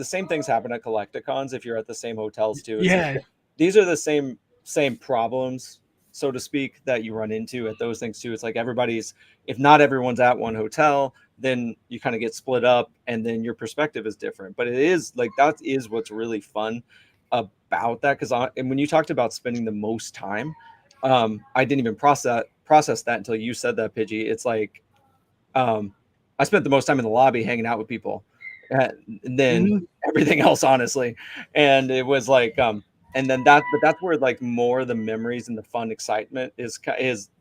same things happen at Collecticons if you're at the same hotels too. It's Yeah. like, these are the same problems so to speak, that you run into at those things too. It's like if not everyone's at one hotel, then you kind of get split up, and then your perspective is different. But it is like, that is what's really fun about that. And when you talked about spending the most time, I didn't even process that until you said that, Pidgey. It's like, I spent the most time in the lobby hanging out with people, and then everything else, honestly. And it was like, and then but that's where like more the memories and the fun excitement is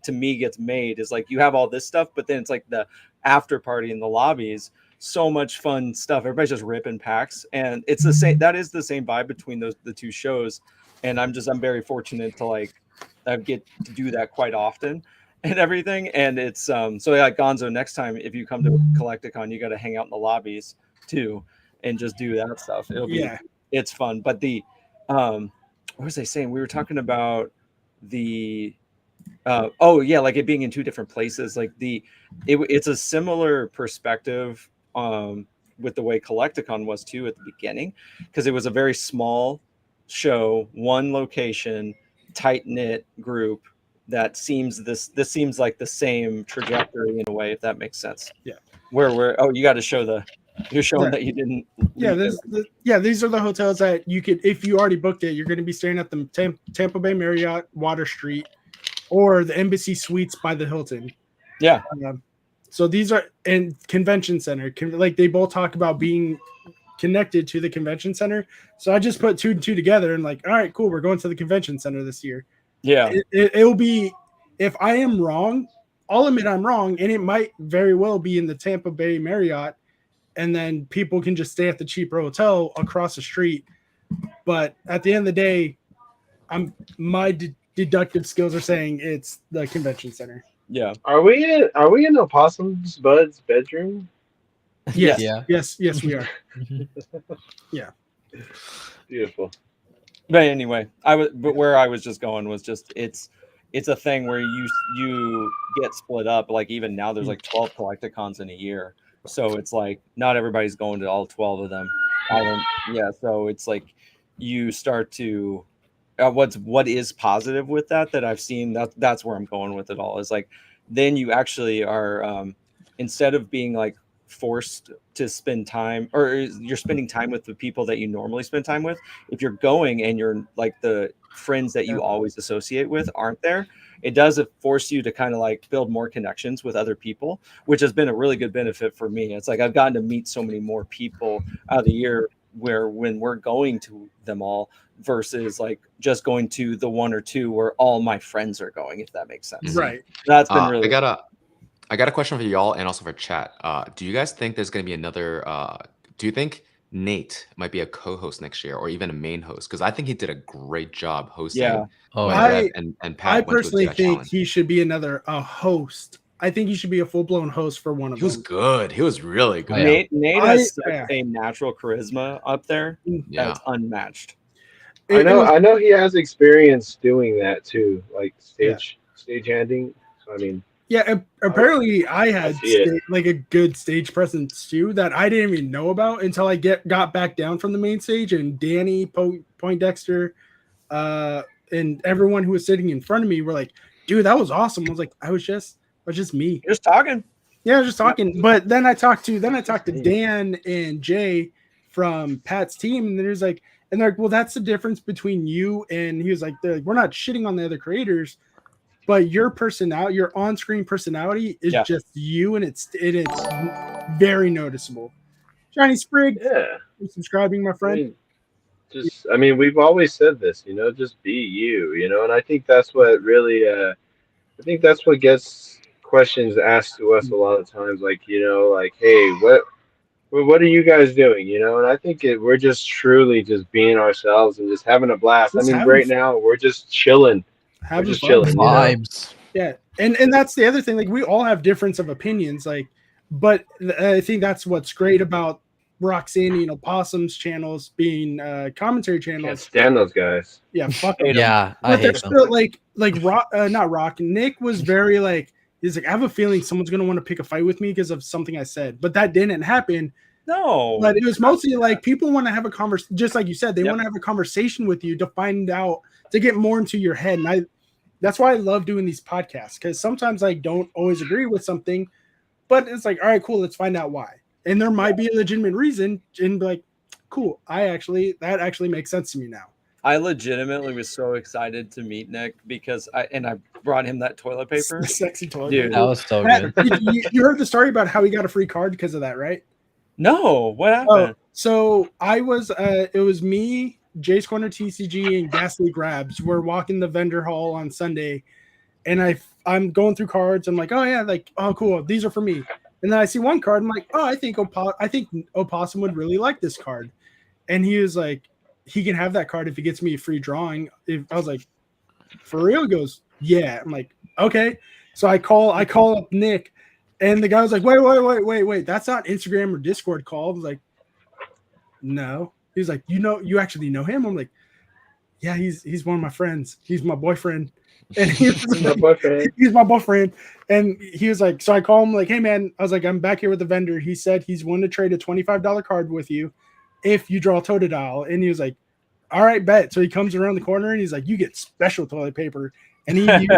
to me gets made, is like you have all this stuff, but then it's like the after party in the lobbies, so much fun stuff. Everybody's just ripping packs, and it's the same. That is the same vibe between the two shows. And I'm very fortunate to like get to do that quite often and everything. And it's so like Gonzo, next time if you come to Collecticon, you got to hang out in the lobbies too and just do that stuff. It's fun. But what was I saying? We were talking about the like it being in two different places. Like it's a similar perspective with the way Collecticon was too at the beginning, because it was a very small show, one location, tight knit group. That seems this seems like the same trajectory in a way, if that makes sense. Yeah. Where you got to show you're showing that you didn't. These are the hotels that you could, if you already booked it, you're going to be staying at the Tampa Bay Marriott, Water Street, or the Embassy Suites by the Hilton. Yeah. So these are in convention center. Like they both talk about being connected to the convention center. So I just put two and two together and like, all right, cool. We're going to the convention center this year. Yeah. It'll be, if I am wrong, I'll admit I'm wrong, and it might very well be in the Tampa Bay Marriott, and then people can just stay at the cheaper hotel across the street. But at the end of the day, my deductive skills are saying it's the convention center. Yeah. Are we in Opossum's Bud's bedroom? Yes. Yeah. Yes, we are. Yeah. Beautiful. But anyway, where I was just going was just it's a thing where you get split up. Like even now there's like 12 Collecticons in a year. So it's like not everybody's going to all 12 of them. So it's like you start to what is positive with that I've seen, that's where I'm going with it all, is like then you actually are instead of being like forced to spend time, or you're spending time with the people that you normally spend time with. If you're going and you're like the friends that you always associate with aren't there, it does force you to kind of like build more connections with other people, which has been a really good benefit for me. It's like I've gotten to meet so many more people out of the year when we're going to them all versus like just going to the one or two where all my friends are going, if that makes sense. Right. That's been really I got a question for y'all and also for chat. Do you guys think there's going to be another? Do you think Nate might be a co-host next year, or even a main host? Because I think he did a great job hosting. Yeah. And Pat I went to a personally think challenge. he should be a host. I think he should be a full-blown host for one of them. He was good. He was really good. Nate has such a natural charisma up there. Yeah. That's unmatched. I know he has experience doing that too, like stage handing. So I mean, yeah. Apparently, I had like a good stage presence too that I didn't even know about until I got back down from the main stage, and Danny Poindexter, and everyone who was sitting in front of me were like, "Dude, that was awesome." I was like, "I was just me, just talking." Yeah, I was just talking. But then I talked to Dan and Jay from Pat's team, and then he was like, and they're like, well, that's the difference between you and he was like, we're not shitting on the other creators, but your personality, your on-screen personality is just you, and it's very noticeable. Johnny Sprigg, you're subscribing, my friend. I mean, we've always said this, just be you, and I think that's what really, I think that's what gets questions asked to us a lot of times, like, hey, what are you guys doing, and I think we're just truly just being ourselves and just having a blast. Just right now we're just chilling. Having we're just fun. chilling. Vibes. Yeah. And that's the other thing. Like, we all have difference of opinions, like, but I think that's what's great about Roxanne and Opossum's channels being commentary channels. Can't stand those guys. Yeah, fuck them. Yeah, but they're still like not Rock. Nick was very like, he's like, I have a feeling someone's gonna want to pick a fight with me because of something I said, but that didn't happen. No, but it was mostly like people want to have a conversation, just like you said, they want to have a conversation with you to find out, to get more into your head. And that's why I love doing these podcasts, because sometimes I don't always agree with something, but it's like, all right, cool, let's find out why. And there might be a legitimate reason, and be like, cool, that actually makes sense to me now. I legitimately was so excited to meet Nick because I brought him that toilet paper. The sexy toilet Dude. paper. That was so good. You heard the story about how he got a free card because of that, right? No, what happened? Oh, so I was it was me, Jace Corner TCG, and Ghastly Grabs. We're walking the vendor hall on Sunday, and I'm going through cards. I'm like, oh yeah, like, oh cool, these are for me. And then I see one card. I'm like, oh, I think Opossum would really like this card. And he was like, he can have that card if he gets me a free drawing. I was like, for real? He goes, yeah. I'm like, okay. So I call up Nick, and the guy was like, wait. That's not Instagram or Discord call. I was like, no. He was like, you actually know him? I'm like, yeah, he's one of my friends. He's my boyfriend. And he's my boyfriend. And he was like, so I call him like, hey man, I was like, I'm back here with the vendor. He said he's willing to trade a $25 card with you if you draw Totodile. And he was like, all right, bet. So he comes around the corner and he's like, you get special toilet paper. And he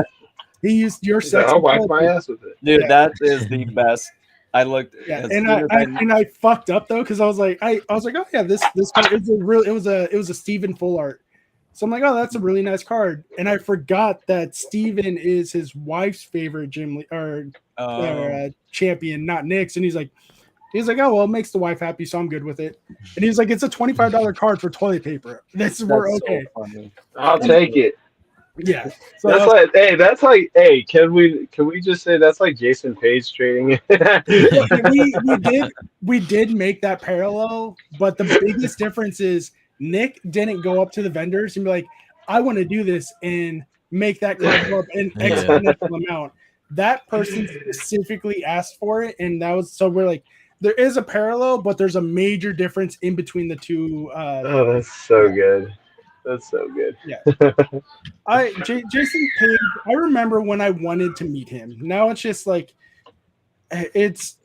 used your sex. I'll wipe my ass with it. Dude, that is the best. I looked, and I fucked up though, because I was like, oh yeah, this card is it was a Steven full art. So I'm like, oh, that's a really nice card. And I forgot that Steven is his wife's favorite champion, not Nick's. And he's like, oh, well, it makes the wife happy, so I'm good with it. And he's like, it's a $25 card for toilet paper. We're okay. So funny. I'll take it. Yeah. So that's like, can we just say that's like Jason Page trading? we did make that parallel, but the biggest difference is Nick didn't go up to the vendors and be like, I want to do this and make that card go up an exponential amount. That person specifically asked for it, and that was, so we're like, there is a parallel, but there's a major difference in between the two. Oh, that's so good. That's so good. Yeah. Jason Page, I remember when I wanted to meet him. Now it's just like, it's.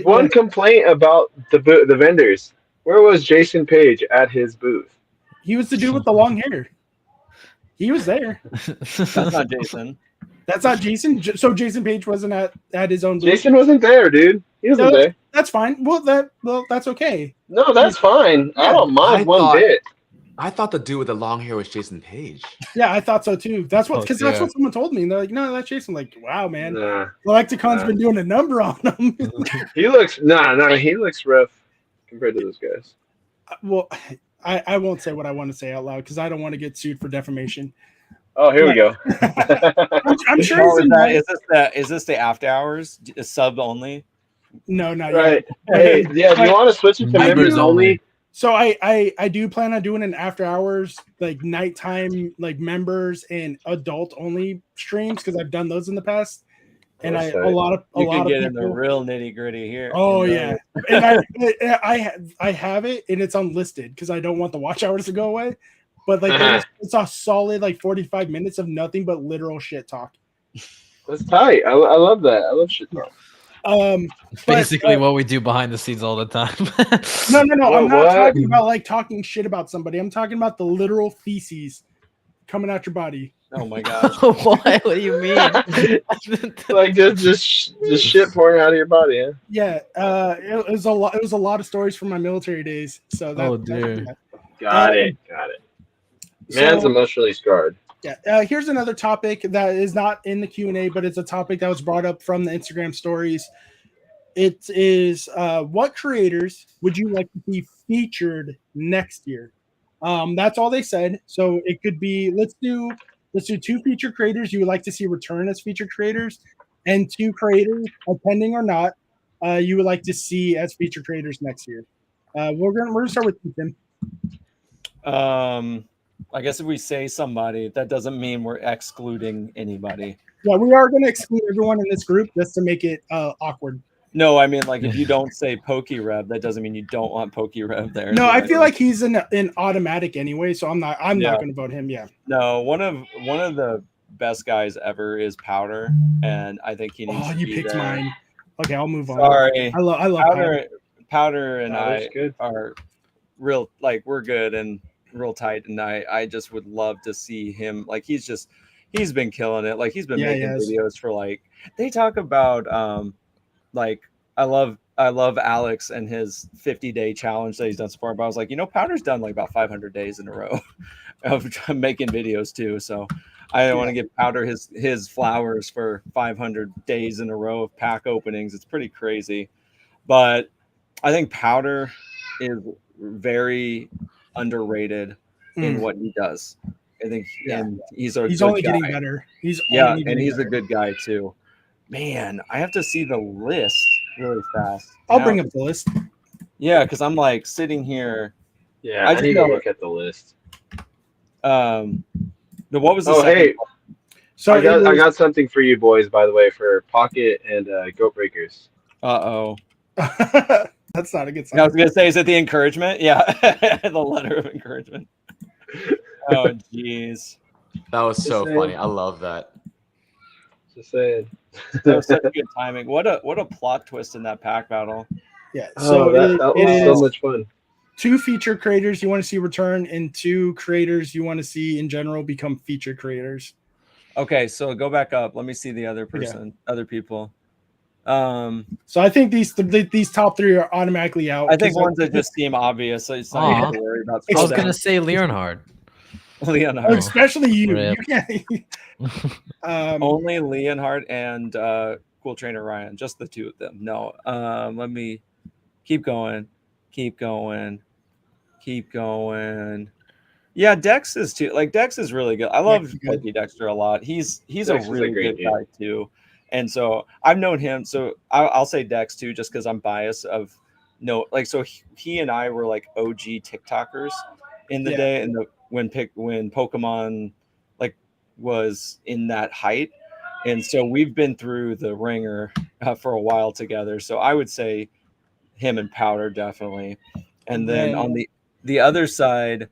One complaint about the vendors. Where was Jason Page at his booth? He was the dude with the long hair. He was there. That's not Jason. That's not Jason. So Jason Page wasn't at his own booth. Jason wasn't there, dude. He wasn't there. That's fine. Well, that's okay. No, that's fine. I don't mind one bit. I thought the dude with the long hair was Jason Page. Yeah, I thought so too. That's what someone told me. And they're like, no, that's Jason. I'm like, wow, man. Galacticon's been doing a number on him. He looks he looks rough compared to those guys. Well, I won't say what I want to say out loud because I don't want to get sued for defamation. Oh, here we go. I'm sure. Is this the after hours sub only? No, not right. yet. Hey, yeah. Do you want to switch it to members only? So I do plan on doing an after hours, like nighttime, like members and adult only streams, because I've done those in the past. And a lot of get people, in the real nitty gritty here. Oh yeah, and I have it, and it's unlisted because I don't want the watch hours to go away. But like it's a solid like 45 minutes of nothing but literal shit talk. That's tight. I love that. I love shit talk. Basically what we do behind the scenes all the time. No. I'm not talking about like talking shit about somebody. I'm talking about the literal feces coming out your body. Oh my gosh. What do you mean? Like just shit pouring out of your body, huh? Yeah. It was a lot of stories from my military days. So dude. Got it. Man's emotionally scarred. Yeah. Here's another topic that is not in the Q&A, but it's a topic that was brought up from the Instagram stories. It is what creators would you like to be featured next year? That's all they said. So it could be let's do 2 featured creators you would like to see return as featured creators, and 2 creators, attending or not, you would like to see as featured creators next year. We're gonna start with Ethan. I guess if we say somebody, that doesn't mean we're excluding anybody. Yeah, we are going to exclude everyone in this group just to make it awkward. No, I mean, like, if you don't say Pokerev, that doesn't mean you don't want Pokerev there. No, I feel like he's an automatic anyway, so I'm not going to vote him. Yeah. No, one of the best guys ever is Powder, and I think he needs to be picked there. mine. Okay, I'll move on. Sorry. I love Powder and I good. are real, like, we're good and real tight, and I just would love to see him. Like, he's just he's been killing it. Like he's been Yeah, he making has. videos for like they talk about like I love Alex and his 50-day challenge that he's done so far. But I was like, Powder's done like about 500 days in a row of making videos too. So I don't want to give Powder his flowers for 500 days in a row of pack openings. It's pretty crazy. But I think Powder is very underrated in what he does. I think, and he's good only guy. getting better. He's and he's a good guy too. Man, I have to see the list really fast. I'll bring up the list. Yeah, because I'm like sitting here. Yeah, I need to look at the list. What was the second? Hey, so I got something for you boys, by the way, for Pocket and Goat Breakers. Uh-oh. That's not a good sign. I was gonna say, is it the encouragement? Yeah, the letter of encouragement. Oh, jeez. That was so funny. I love that. Just saying. That was such good timing. What a plot twist in that pack battle. Yeah. So that was so much fun. 2 feature creators you want to see return, and 2 creators you want to see in general become feature creators. Okay, so go back up. Let me see the other person, other people. So I think these top 3 are automatically out. I think ones that just seem obvious, so it's not even to worry about. I was gonna say Leonhard. Oh, especially you. You can't. Only Leonhard and Cool Trainer Ryan, just the 2 of them. No, let me keep going. Yeah, Dex is too. Like Dex is really good. I love Pokey Dexter a lot. He's a really good guy too. And so I've known him. So I'll say Dex too, just because I'm biased of so he and I were like OG TikTokers in the day, and when Pokemon like was in that height, and so we've been through the ringer for a while together. So I would say him and Powder definitely, and then on the other side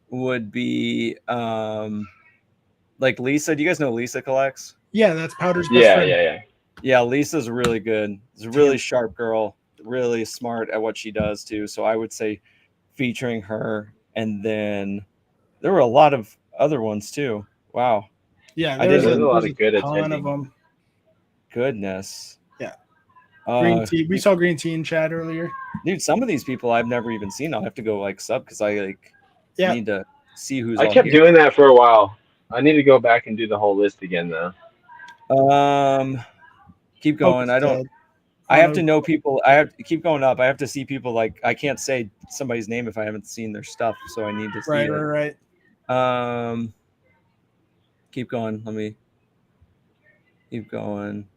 would be like Lisa. Do you guys know Lisa collects? Yeah, that's Powder's best friend. Yeah, Lisa's really good. She's a really sharp girl, really smart at what she does too. So I would say featuring her, and then there were a lot of other ones too. Wow. Yeah, there's a lot of good ton of them. Goodness. Yeah. Green tea. We saw Green Tea in chat earlier. Dude, some of these people I've never even seen. I'll have to go like sub because I need to see who's. I kept doing that for a while. I need to go back and do the whole list again though. Keep going. I have to know people. I have to keep going up. I have to see people. Like I can't say somebody's name if I haven't seen their stuff. So I need to see it. Right. Keep going. Let me keep going.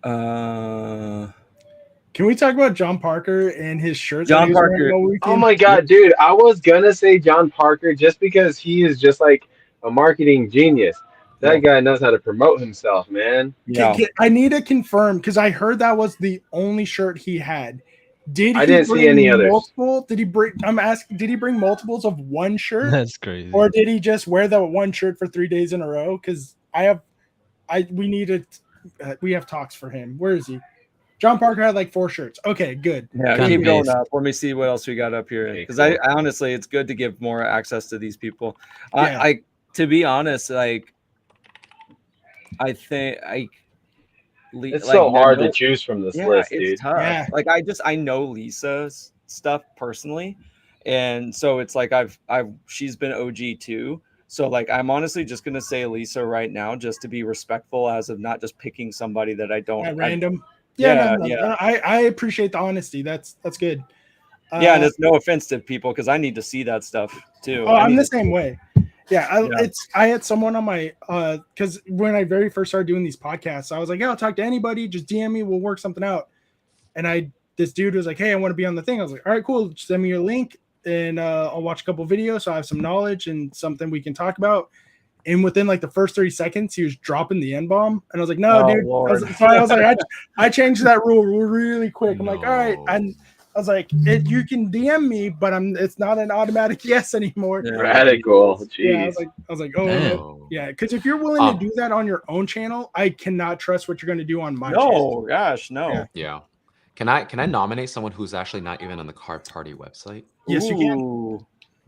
Can we talk about John Parker and his shirts? John Parker. Oh my god, dude! I was gonna say John Parker just because he is just like a marketing genius. That guy knows how to promote himself, man. Yeah. I need to confirm because I heard that was the only shirt he had. I didn't see any others. Did he bring? I'm asking. Did he bring multiples of one shirt? That's crazy. Or did he just wear that one shirt for 3 days in a row? Because we have talks for him. Where is he? John Parker had like 4 shirts. Okay, good. Yeah, keep going up. Let me see what else we got up here. Because I honestly, it's good to give more access to these people. I to be honest, like I think it's so hard to choose from this list, dude. It's tough. Yeah. Like I know Lisa's stuff personally, and so it's like she's been OG too. So like I'm honestly just gonna say Lisa right now, just to be respectful, as of not just picking somebody that I don't at random. No, I appreciate the honesty. That's good. And it's no offense to people because I need to see that stuff too. I'm the same way. I had someone on my because when I very first started doing these podcasts, I was like, I'll talk to anybody, just DM me, we'll work something out. And this dude was like, hey, I want to be on the thing. I was like, all right, cool, just send me your link and I'll watch a couple videos so I have some knowledge and something we can talk about. And within like the first 30 seconds, he was dropping the N-bomb. And I was like, no, dude. I was like, I changed that rule really quick. I'm like, all right. And I was like, you can DM me, but it's not an automatic yes anymore. Radical. Jeez. Yeah, I was like, oh, yeah. Because if you're willing to do that on your own channel, I cannot trust what you're going to do on my channel. No, gosh, no. Yeah. Can I nominate someone who's actually not even on the Card Party website? Yes, you can.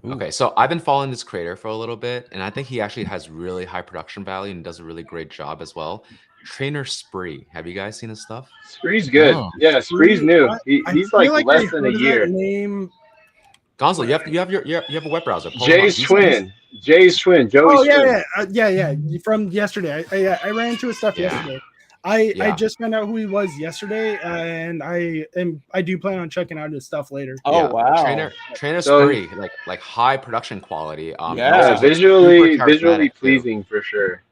Ooh. Okay, so I've been following this creator for a little bit, and I think he actually has really high production value and does a really great job as well. Trainer Spree, have you guys seen his stuff? Spree's good. Oh. Yeah, Spree's new. I He's feel like I less than a heard of year. that name. Gonzo, you have a web browser. Pull him up. Jay's twin. Jay's twin. Joey's Oh twin. yeah. From yesterday. I ran into his stuff Yeah. yesterday. I Yeah. just found out who he was yesterday, and I do plan on checking out his stuff later. Oh Yeah, wow. Trainer So- Spree, like high production quality. And Yeah. also Yeah, he's, like, visually super charismatic, too. pleasing for sure.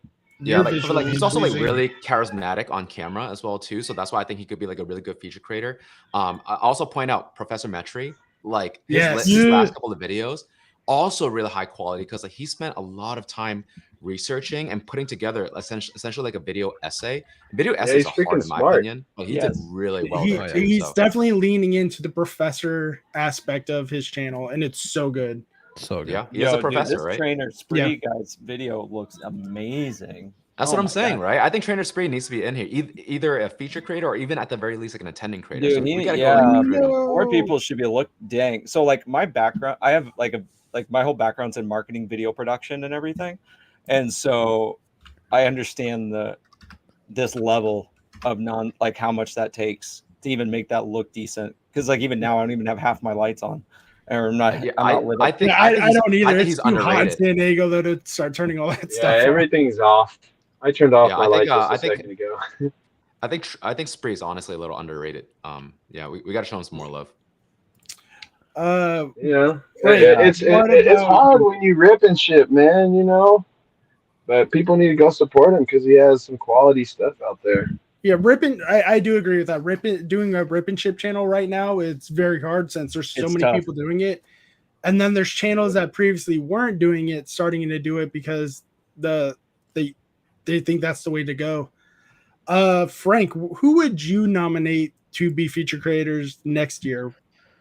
Yeah, You're like, but, like he's also like visually really charismatic on camera as well too. So that's why I think he could be like a really good feature creator. I also point out Professor Metri, like Yes. his last couple of videos, also really high quality because like he spent a lot of time researching and putting together essentially like a video essay. Video essays he's are hard freaking in my smart. opinion, but he did Yes. really well he, there too. he's So. definitely leaning into the professor aspect of his channel, and it's so good. So good. Yeah, he is a professor, this right? Trainer Spree guy's video looks amazing. That's Oh what I'm my saying, God. right? I think Trainer Spree needs to be in here, either a feature creator or even at the very least like an attending creator. Dude, So we gotta yeah, go like, recruit him. more people should be dang. So like my background, I have like my whole background's in marketing, video production, and everything, and so I understand this level of like how much that takes to even make that look decent. Because like even now I don't even have half my lights on, or I'm not. Yeah, I'm not lit I up. think I don't either. I think It's he's too hot in underrated. San Diego though to start turning all that Yeah, stuff off. everything's off. I turned off Yeah, my I light think, just a I think- second ago. I think Spree is honestly a little underrated. Yeah, we got to show him some more love. You know, Right. it's What it's about- hard when you rip and shit, man. You know, but people need to go support him because he has some quality stuff out there. Yeah, ripping. I do agree with that. Doing a rip and ship channel right now, it's very hard since there's so It's many tough. people doing it, and then there's channels that previously weren't doing it starting to do it because they think that's the way to go. Frank, who would you nominate to be feature creators next year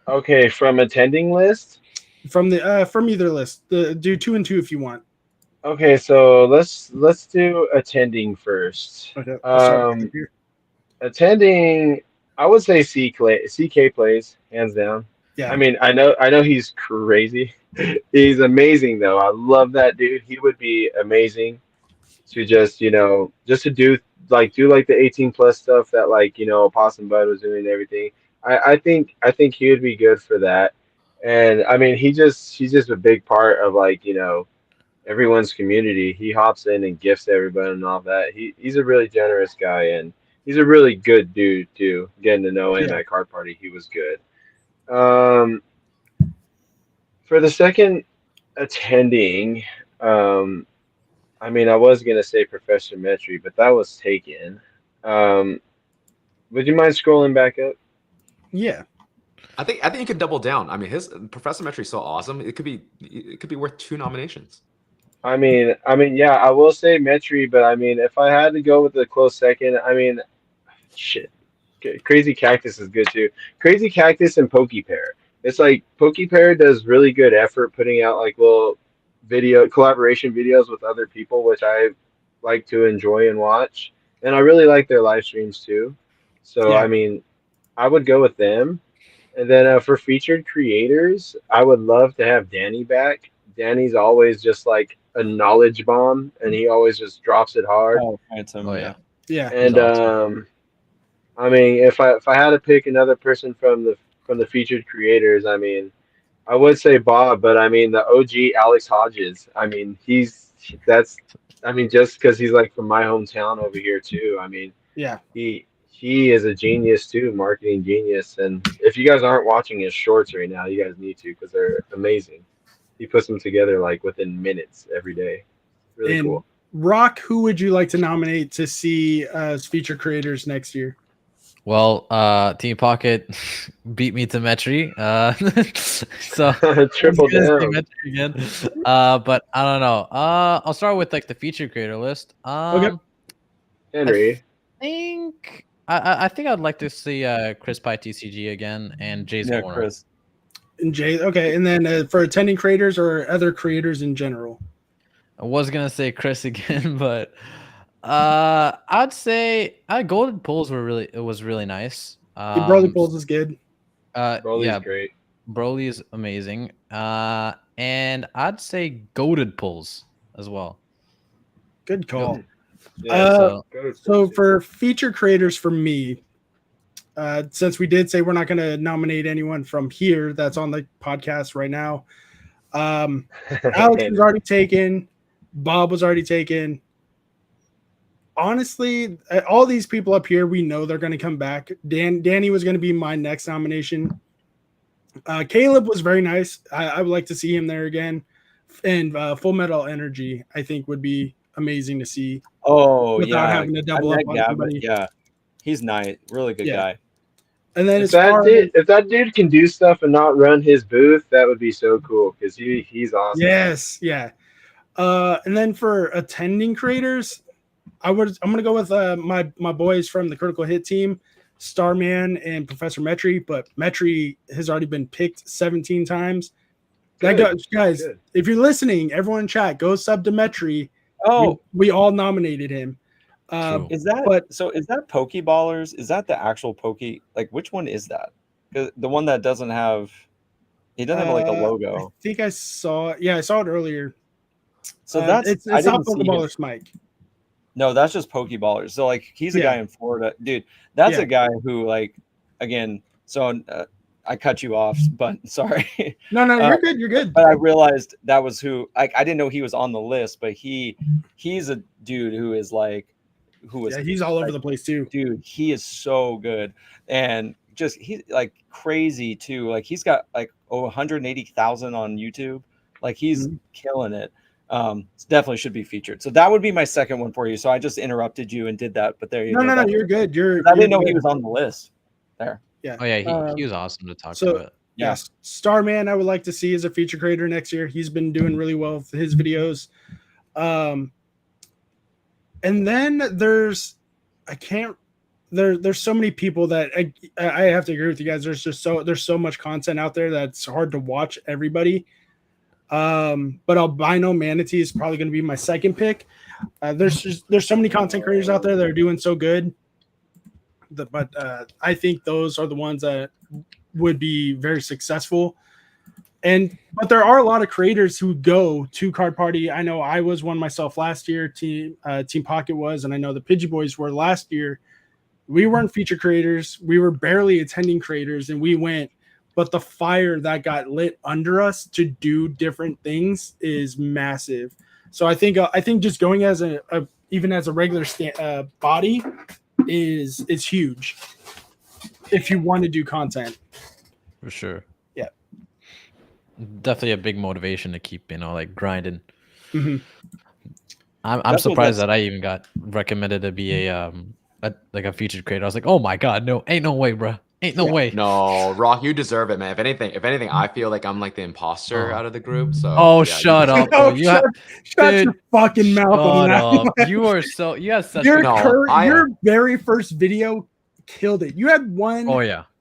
Okay, from attending list. from either list? Do 2 and 2 if you want. Okay, so let's do attending first. Okay. I'll start with you. Attending, I would say CK plays hands down. Yeah. I mean, I know he's crazy. He's amazing though. I love that dude. He would be amazing to just to do like the 18 plus stuff that like Possum Bud was doing and everything. I think he would be good for that. And I mean, he's just a big part of like everyone's community. He hops in and gifts everybody and all that. He's a really generous guy and he's a really good dude too. Getting to know him at card party, he was good. For the second attending, I mean, I was gonna say Professor Metri, but that was taken. Would you mind scrolling back up? Yeah. I think you could double down. I mean, his Professor Metri is so awesome. It could be worth 2 nominations. I mean, yeah, I will say Metri, but I mean, if I had to go with a close second, I mean, shit, Crazy Cactus is good too. Crazy Cactus and PokePair. It's like PokePair does really good effort putting out like little collaboration videos with other people, which I like to enjoy and watch, and I really like their live streams too. So Yeah. I mean, I would go with them. And then for featured creators, I would love to have Danny back. Danny's always just like a knowledge bomb, and he always just drops it hard. Oh, Phantom. Oh, yeah. Yeah. And awesome. I mean, if I had to pick another person from the featured creators, I mean, I would say Bob, but I mean the OG Alex Hodges. I mean, just because he's like from my hometown over here too. I mean, Yeah. he is a genius too, marketing genius. And if you guys aren't watching his shorts right now, you guys need to because they're amazing. He puts them together like within minutes every day. Really And cool. Rock, who would you like to nominate to see as feature creators next year? Well, Team Pocket beat me to Metri. So Triple I was gonna say down. Metri again. But I don't know. I'll start with like the feature creator list. Okay. Henry. I think I'd like to see Chris Pie TCG again and Jay's Yeah, Corner. Chris. And Jay, okay, and then for attending creators or other creators in general. I was gonna say Chris again, but I'd say Golden Pools was really nice. Brother Bulls is good. Broly's Yeah, great. Broly is amazing. And I'd say goated pulls as well. Good call. Yeah, So So for feature creators for me, since we did say we're not going to nominate anyone from here that's on the podcast right now, Alex was already taken. Bob was already taken. Honestly, all these people up here, we know they're going to come back. Danny was going to be my next nomination. Caleb was very nice. I would like to see him there again. And Full Metal Energy, I think, would be amazing to see. Oh, Without yeah. having to double I up met on Gavin. somebody. Yeah. He's nice. Really good Yeah. guy. And then if that dude can do stuff and not run his booth, that would be so cool because he's awesome. Yes, yeah. And then for attending creators, I'm gonna go with my boys from the Critical Hit team, Starman and Professor Metri, but Metri has already been picked 17 times. Guys, if you're listening, everyone in chat, go sub to Metri. Oh, we all nominated him. is that Pokeballers? Is that the actual Poke? Like, which one is that? The one that doesn't have, he doesn't have like a logo. I think I saw it. Yeah, I saw it earlier. So it's not see him. Pokeballers, Mike. No, that's just Pokeballers. So like he's a guy in Florida, dude. That's a guy who like, again. So I cut you off, but sorry. No, you're good. You're good. But I realized that was who. I didn't know he was on the list, but he's a dude who is like, he's all over the place too. Dude, he is so good, and just he's like crazy too. Like he's got like 180,000 on YouTube. Like he's killing it. Definitely should be featured. So that would be my second one for you. So I just interrupted you and did that, but there you go. No, you're good. I didn't know he was on the list. There. Yeah. Oh yeah, he was awesome to talk to. Yes, Starman, I would like to see as a feature creator next year. He's been doing really well with his videos. And then there's so many people that I have to agree with you guys. There's so much content out there that's hard to watch everybody. But Albino Manatee is probably going to be my second pick. There's so many content creators out there that are doing so good. But I think those are the ones that would be very successful. But there are a lot of creators who go to Card Party. I know I was one myself last year. Team Pocket was, and I know the Pidgey Boys were last year. We weren't feature creators. We were barely attending creators, and we went. But the fire that got lit under us to do different things is massive. So I think just going as even as a regular body is huge if you want to do content. For sure. Yeah. Definitely a big motivation to keep, like grinding. Mm-hmm. I'm surprised that I even got recommended to be a featured creator. I was like, oh my god, no, ain't no way, bro. Ain't no way. No, Rock, you deserve it, man. If anything, I feel like I'm like the imposter out of the group. So shut up. Shut your fucking mouth on that. You are so you have such your very first video killed it. You had one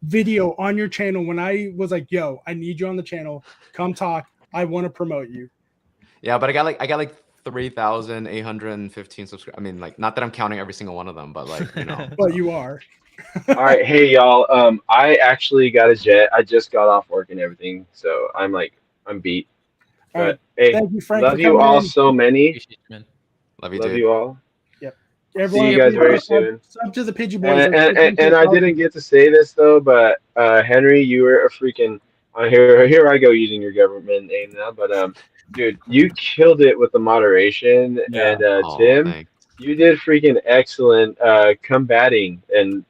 video on your channel when I was like, yo, I need you on the channel. Come talk. I want to promote you. Yeah, but I got like 3,815 subscribers. I mean, like, not that I'm counting every single one of them, but like, But you are. All right, hey y'all. I actually got a jet. I just got off work and everything, so I'm beat. But hey, thank you, Frank, love you all so many. Love you, love you all. Yep. See you guys very soon. Sub to the Pidgey Boys. And I didn't get to say this though, but Henry, you were a freaking. Here I go using your government name now, but dude, you killed it with the moderation, and Tim, thanks. You did freaking excellent combating, and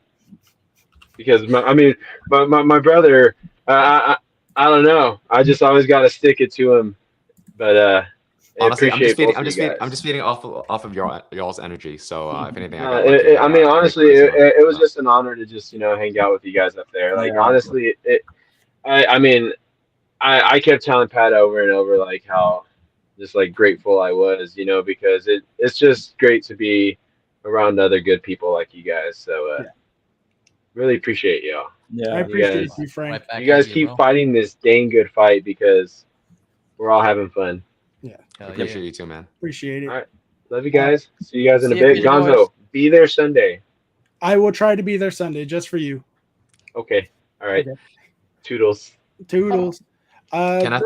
because my brother, I don't know, I just always got to stick it to him, but honestly, I'm just feeding off of y'all's energy. So if anything, honestly, it was just an honor to just hang out with you guys up there. Like honestly, I kept telling Pat over and over like how just like grateful I was, because it's just great to be around other good people like you guys. So really appreciate y'all. Yeah, I appreciate you, Frank. You guys keep fighting this dang good fight because we're all having fun. Yeah, I appreciate you too, man. Appreciate it. All right, love you guys. See you guys in a bit. Gonzo, be there Sunday. I will try to be there Sunday just for you. Okay. All right. Okay. Toodles. Toodles. Can I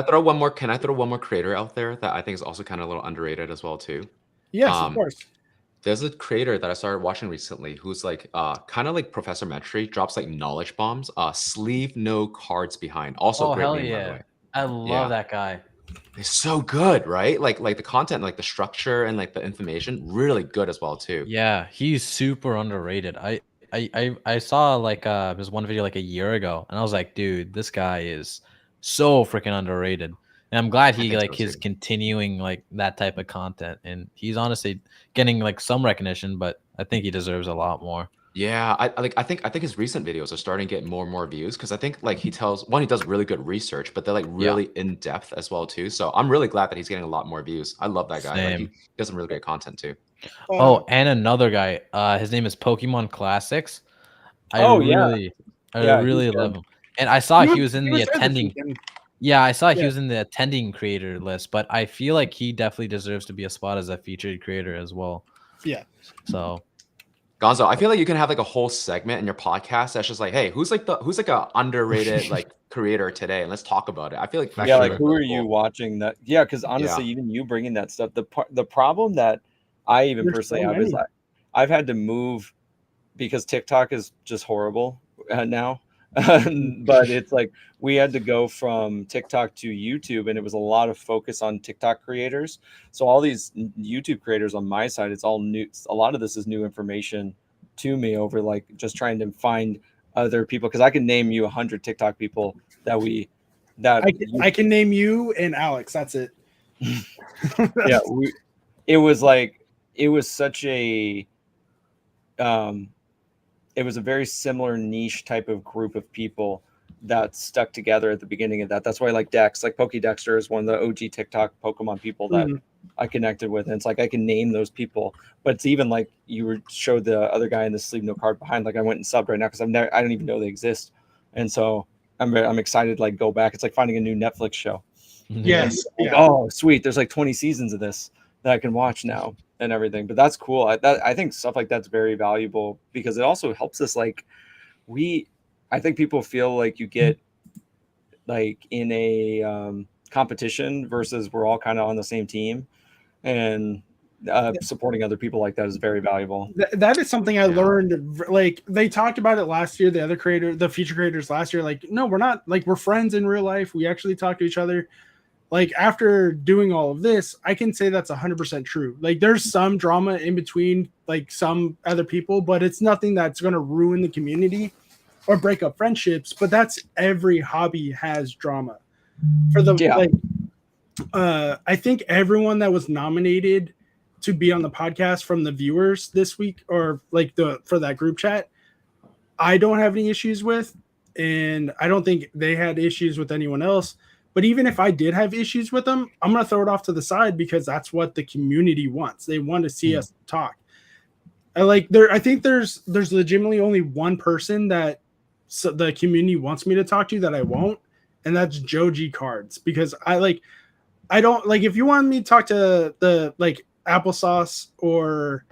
throw one more creator out there that I think is also kind of a little underrated as well too? Yes, of course. There's a creator that I started watching recently who's like kind of like Professor Metry, drops like knowledge bombs. Sleeve no cards behind. Also great hell name, by the yeah. way. I love that guy. It's so good, right? Like the content, like the structure and like the information, really good as well too. Yeah, he's super underrated. I saw like his one video like a year ago, and I was like, dude, this guy is so freaking underrated. And I'm glad he like is continuing like that type of content, and he's honestly getting like some recognition, but I think he deserves a lot more. Yeah, I think his recent videos are starting to get more and more views because I think like he does really good research, but they're like really in depth as well too. So I'm really glad that he's getting a lot more views. I love that guy. Like he does some really great content too. Oh, and another guy. His name is Pokemon Classics. I really love him. And I saw he was in the attending. Yeah, I saw he was in the attending creator list, but I feel like he definitely deserves to be a spot as a featured creator as well. Yeah. So, Gonzo, I feel like you can have like a whole segment in your podcast that's just like, hey, who's like a underrated like creator today, and let's talk about it. I feel like like who are you watching that? Yeah, because honestly, even you bringing that stuff, the problem that I even personally have is I've had to move because TikTok is just horrible now. But it's like we had to go from TikTok to YouTube, and it was a lot of focus on TikTok creators. So all these YouTube creators on my side, it's all new. A lot of this is new information to me over like just trying to find other people, because I can name you 100 TikTok people I can name you and Alex. That's it. Yeah, it was such a it was a very similar niche type of group of people that stuck together at the beginning of that. That's why I like Dex, like Pokédexter is one of the OG TikTok Pokemon people that I connected with. And it's like, I can name those people, but it's even like you showed the other guy in the sleeve no card behind. Like I went and subbed right now because I don't even know they exist. And so I'm excited to like go back. It's like finding a new Netflix show. Yes. Like, oh, sweet. There's like 20 seasons of this that I can watch now and everything. But that's cool. I think stuff like that's very valuable because it also helps us. Like I think people feel like you get like in a competition versus we're all kind of on the same team, and supporting other people like that is very valuable. That is something I learned. Like they talked about it last year, the feature creators last year, like, no, we're not, like, we're friends in real life. We actually talk to each other. Like after doing all of this, I can say that's 100% true. Like there's some drama in between like some other people, but it's nothing that's going to ruin the community or break up friendships. But that's every hobby has drama. For the I think everyone that was nominated to be on the podcast from the viewers this week, or like for that group chat, I don't have any issues with, and I don't think they had issues with anyone else. But even if I did have issues with them, I'm going to throw it off to the side because that's what the community wants. They want to see us talk. I think there's legitimately only one person that the community wants me to talk to that I won't, and that's Joji Cards, because I don't like, if you want me to talk to the like Applesauce or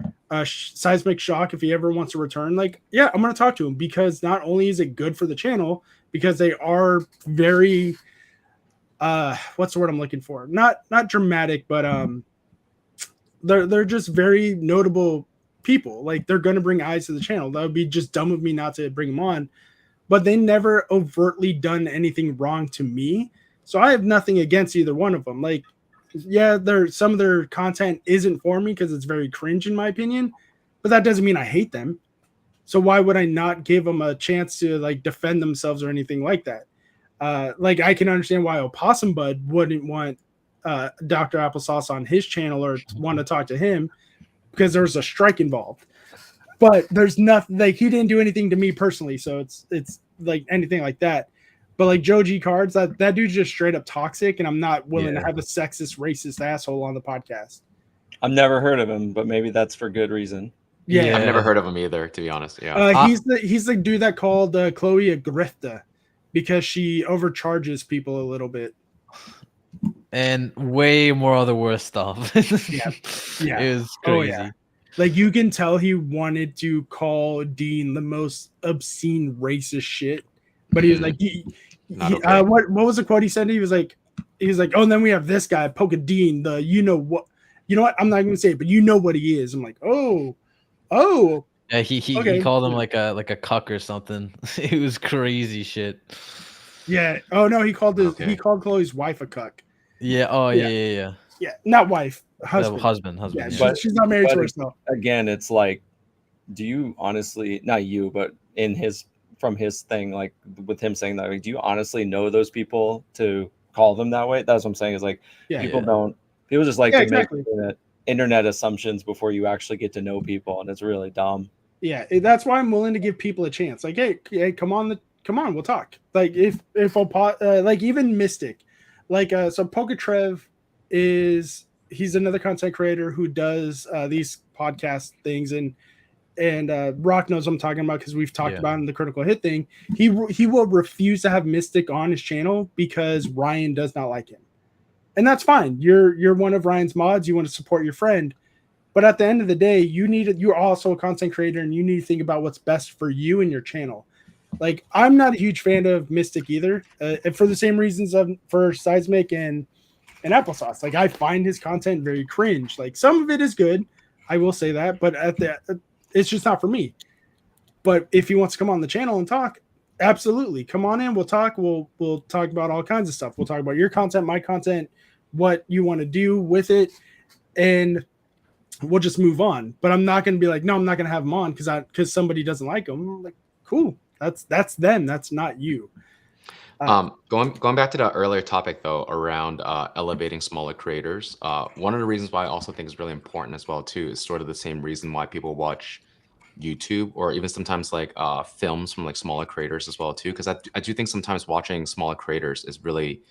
Seismic Shock, if he ever wants to return, like, yeah, I'm going to talk to him, because not only is it good for the channel, because they are very what's the word I'm looking for? Not dramatic, but they're just very notable people. Like they're going to bring eyes to the channel. That would be just dumb of me not to bring them on. But they never overtly done anything wrong to me, so I have nothing against either one of them. Like, yeah, some of their content isn't for me because it's very cringe in my opinion, but that doesn't mean I hate them. So why would I not give them a chance to like defend themselves or anything like that? Like I can understand why Opossum Bud wouldn't want Dr. Applesauce on his channel or want to talk to him, because there's a strike involved. But there's nothing, like, he didn't do anything to me personally, so it's like anything like that. But like Joji Cards, that dude's just straight up toxic, and I'm not willing to have a sexist, racist asshole on the podcast. I've never heard of him, but maybe that's for good reason. Yeah, I've never heard of him either, to be honest. He's the dude that called Chloe a grifta because she overcharges people a little bit, and way more other worse stuff. Yeah, it was crazy. Like you can tell he wanted to call Dean the most obscene racist shit But he was like, Not okay. what was the quote he said? He was like, oh, and then we have this guy, Polka Dean, the you know what, I'm not gonna say it, but you know what he is. I'm like, oh. Yeah, he Okay. called him like a cuck or something. It was crazy shit. Yeah. Oh no, he called Okay. he called Chloe's wife a cuck. Yeah. Oh yeah. Yeah, not wife, husband. Husband. Yeah, Yeah. she's not married to But herself. again, it's like, do you honestly, not you, but from his thing, like with him saying that, like, do you honestly know those people to call them that way? That's what I'm saying, is like, Yeah. people just like Yeah, to exactly. make internet assumptions before you actually get to know people, and it's really dumb. Yeah, that's why I'm willing to give people a chance. Like, hey, come on, we'll talk. Like, if like even Mystic, like so Pokatrev he's another content creator who does these podcast things, and Rock knows what I'm talking about because we've talked about it in the Critical Hit thing. He will refuse to have Mystic on his channel because Ryan does not like him, and that's fine. You're one of Ryan's mods. You want to support your friend. But at the end of the day, you're also a content creator, and you need to think about what's best for you and your channel. Like, I'm not a huge fan of Mystic either, and for the same reasons for Seismic and Applesauce. Like, I find his content very cringe. Like, some of it is good, I will say that, but it's just not for me. But if he wants to come on the channel and talk, absolutely, come on in. We'll talk. We'll talk about all kinds of stuff. We'll talk about your content, my content, what you want to do with it, and we'll just move on. But I'm not going to be like, no, I'm not going to have him on because somebody doesn't like him. I'm like, cool, that's them. That's not you. Going back to the earlier topic though, around elevating smaller creators. One of the reasons why I also think is really important as well too is sort of the same reason why people watch YouTube, or even sometimes like films from like smaller creators as well too. Because I do think sometimes watching smaller creators is really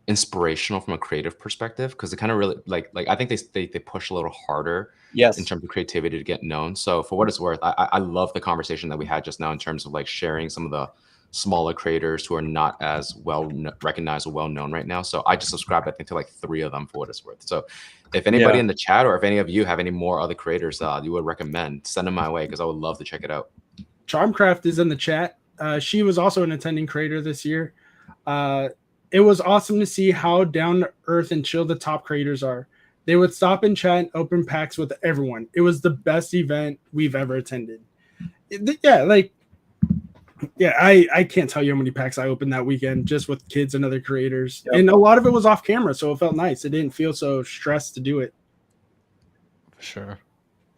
inspirational from a creative perspective, because it kind of really like I think they push a little harder in terms of creativity to get known. So for what it's worth, I love the conversation that we had just now in terms of like sharing some of the smaller creators who are not as well recognized or well known right now. So I just subscribed, I think, to like 3 of them for what it's worth. So if anybody in the chat, or if any of you have any more other creators you would recommend, send them my way, because I would love to check it out. Charmcraft is in the chat. She was also an attending creator this year. It was awesome to see how down to earth and chill the top creators are. They would stop and chat and open packs with everyone. It was the best event we've ever attended. I can't tell you how many packs I opened that weekend just with kids and other creators. Yep. And a lot of it was off camera, so it felt nice. It didn't feel so stressed to do it. For sure.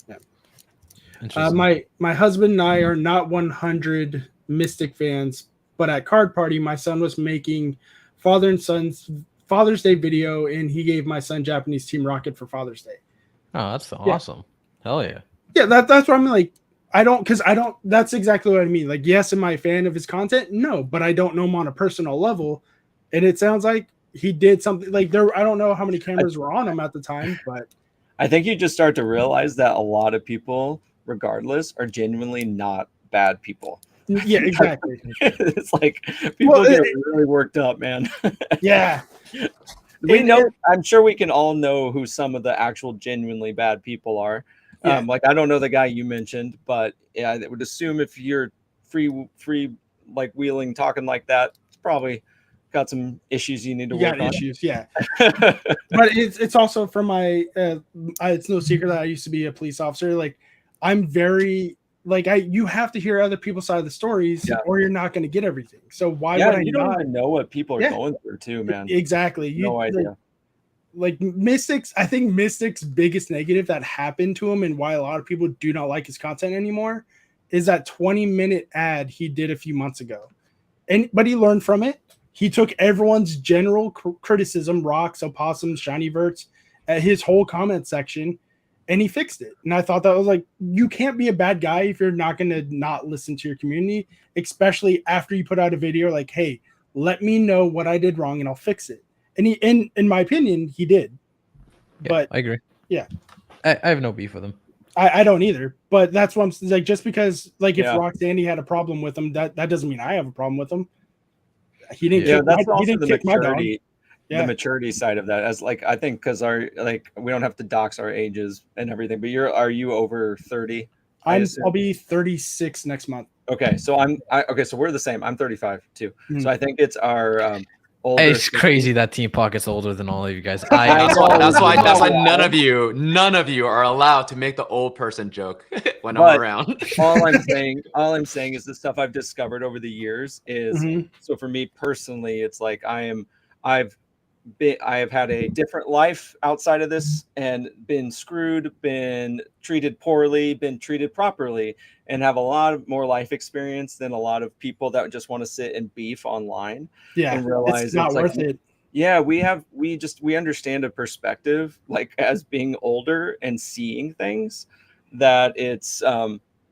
Yeah. My husband and I are not 100 Mystic fans, but at Card Party, my son was making father and son's Father's Day video, and he gave my son Japanese Team Rocket for Father's Day. Oh, that's awesome. Hell yeah. Yeah, that's what I'm like. That's exactly what I mean. Like, yes, am I a fan of his content? No, but I don't know him on a personal level. And it sounds like he did something like I don't know how many cameras were on him at the time, but I think you just start to realize that a lot of people, regardless, are genuinely not bad people. Yeah, exactly. It's like people get really worked up, man. Yeah. I'm sure we can all know who some of the actual genuinely bad people are. Yeah. Like, I don't know the guy you mentioned, but yeah, I would assume if you're free like wheeling, talking like that, it's probably got some issues you need to work on. Issues, yeah. But it's also from my it's no secret that I used to be a police officer. Like, I'm very you have to hear other people's side of the stories, or you're not going to get everything. So why would I you don't even know what people are going through too, man. Exactly. No idea. Like Mystic's, I think Mystic's biggest negative that happened to him and why a lot of people do not like his content anymore is that 20-minute ad he did a few months ago. But he learned from it. He took everyone's general criticism, rocks, opossums, shiny verts, at his whole comment section, and he fixed it. And I thought that was like, you can't be a bad guy if you're not going to not listen to your community, especially after you put out a video like, hey, let me know what I did wrong and I'll fix it. And he, in my opinion, he did. Yeah, but I agree. Yeah. I have no beef with him. I don't either. But that's what I'm like, just because if Roxanne had a problem with him, that doesn't mean I have a problem with him. He didn't kick my dog. The maturity side of that, as I think, because we don't have to dox our ages and everything, but are you over 30? I'll be 36 next month. Okay, so okay, so we're the same. I'm 35 too. Mhm. So I think it's our older. It's crazy that Team Pocket's older than all of you guys. That's why none Wow. of you are allowed to make the old person joke when But I'm around. all I'm saying is the stuff I've discovered over the years is Mhm. so for me personally, it's like I have had a different life outside of this and been screwed, been treated poorly, been treated properly, and have a lot more life experience than a lot of people that just want to sit and beef online Yeah, and realize it's not like, worth it. yeah, we understand a perspective like as being older and seeing things that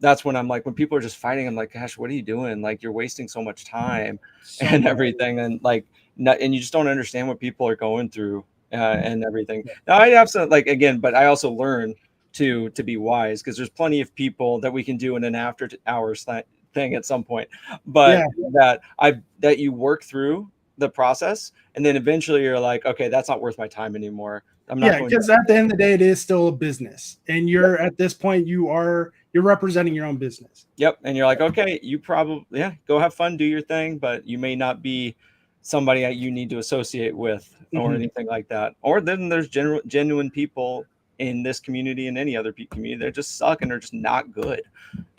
that's when I'm like, when people are just fighting, I'm like, gosh, what are you doing? Like, you're wasting so much time So and much. everything. And like, and you just don't understand what people are going through and everything. Now, I absolutely like, again, but I also learn to be wise because there's plenty of people that we can do in an after hours thing at some point, but that you work through the process and then eventually you're like, okay, that's not worth my time anymore. I'm not going because to. at the end of the day, it is still a business, and you're at this point, you're representing your own business. Yep. And you're like, okay, you probably, go have fun, do your thing, but you may not be somebody that you need to associate with or anything like that. Or then there's genuine people in this community and any other community that just suck and they're just not good.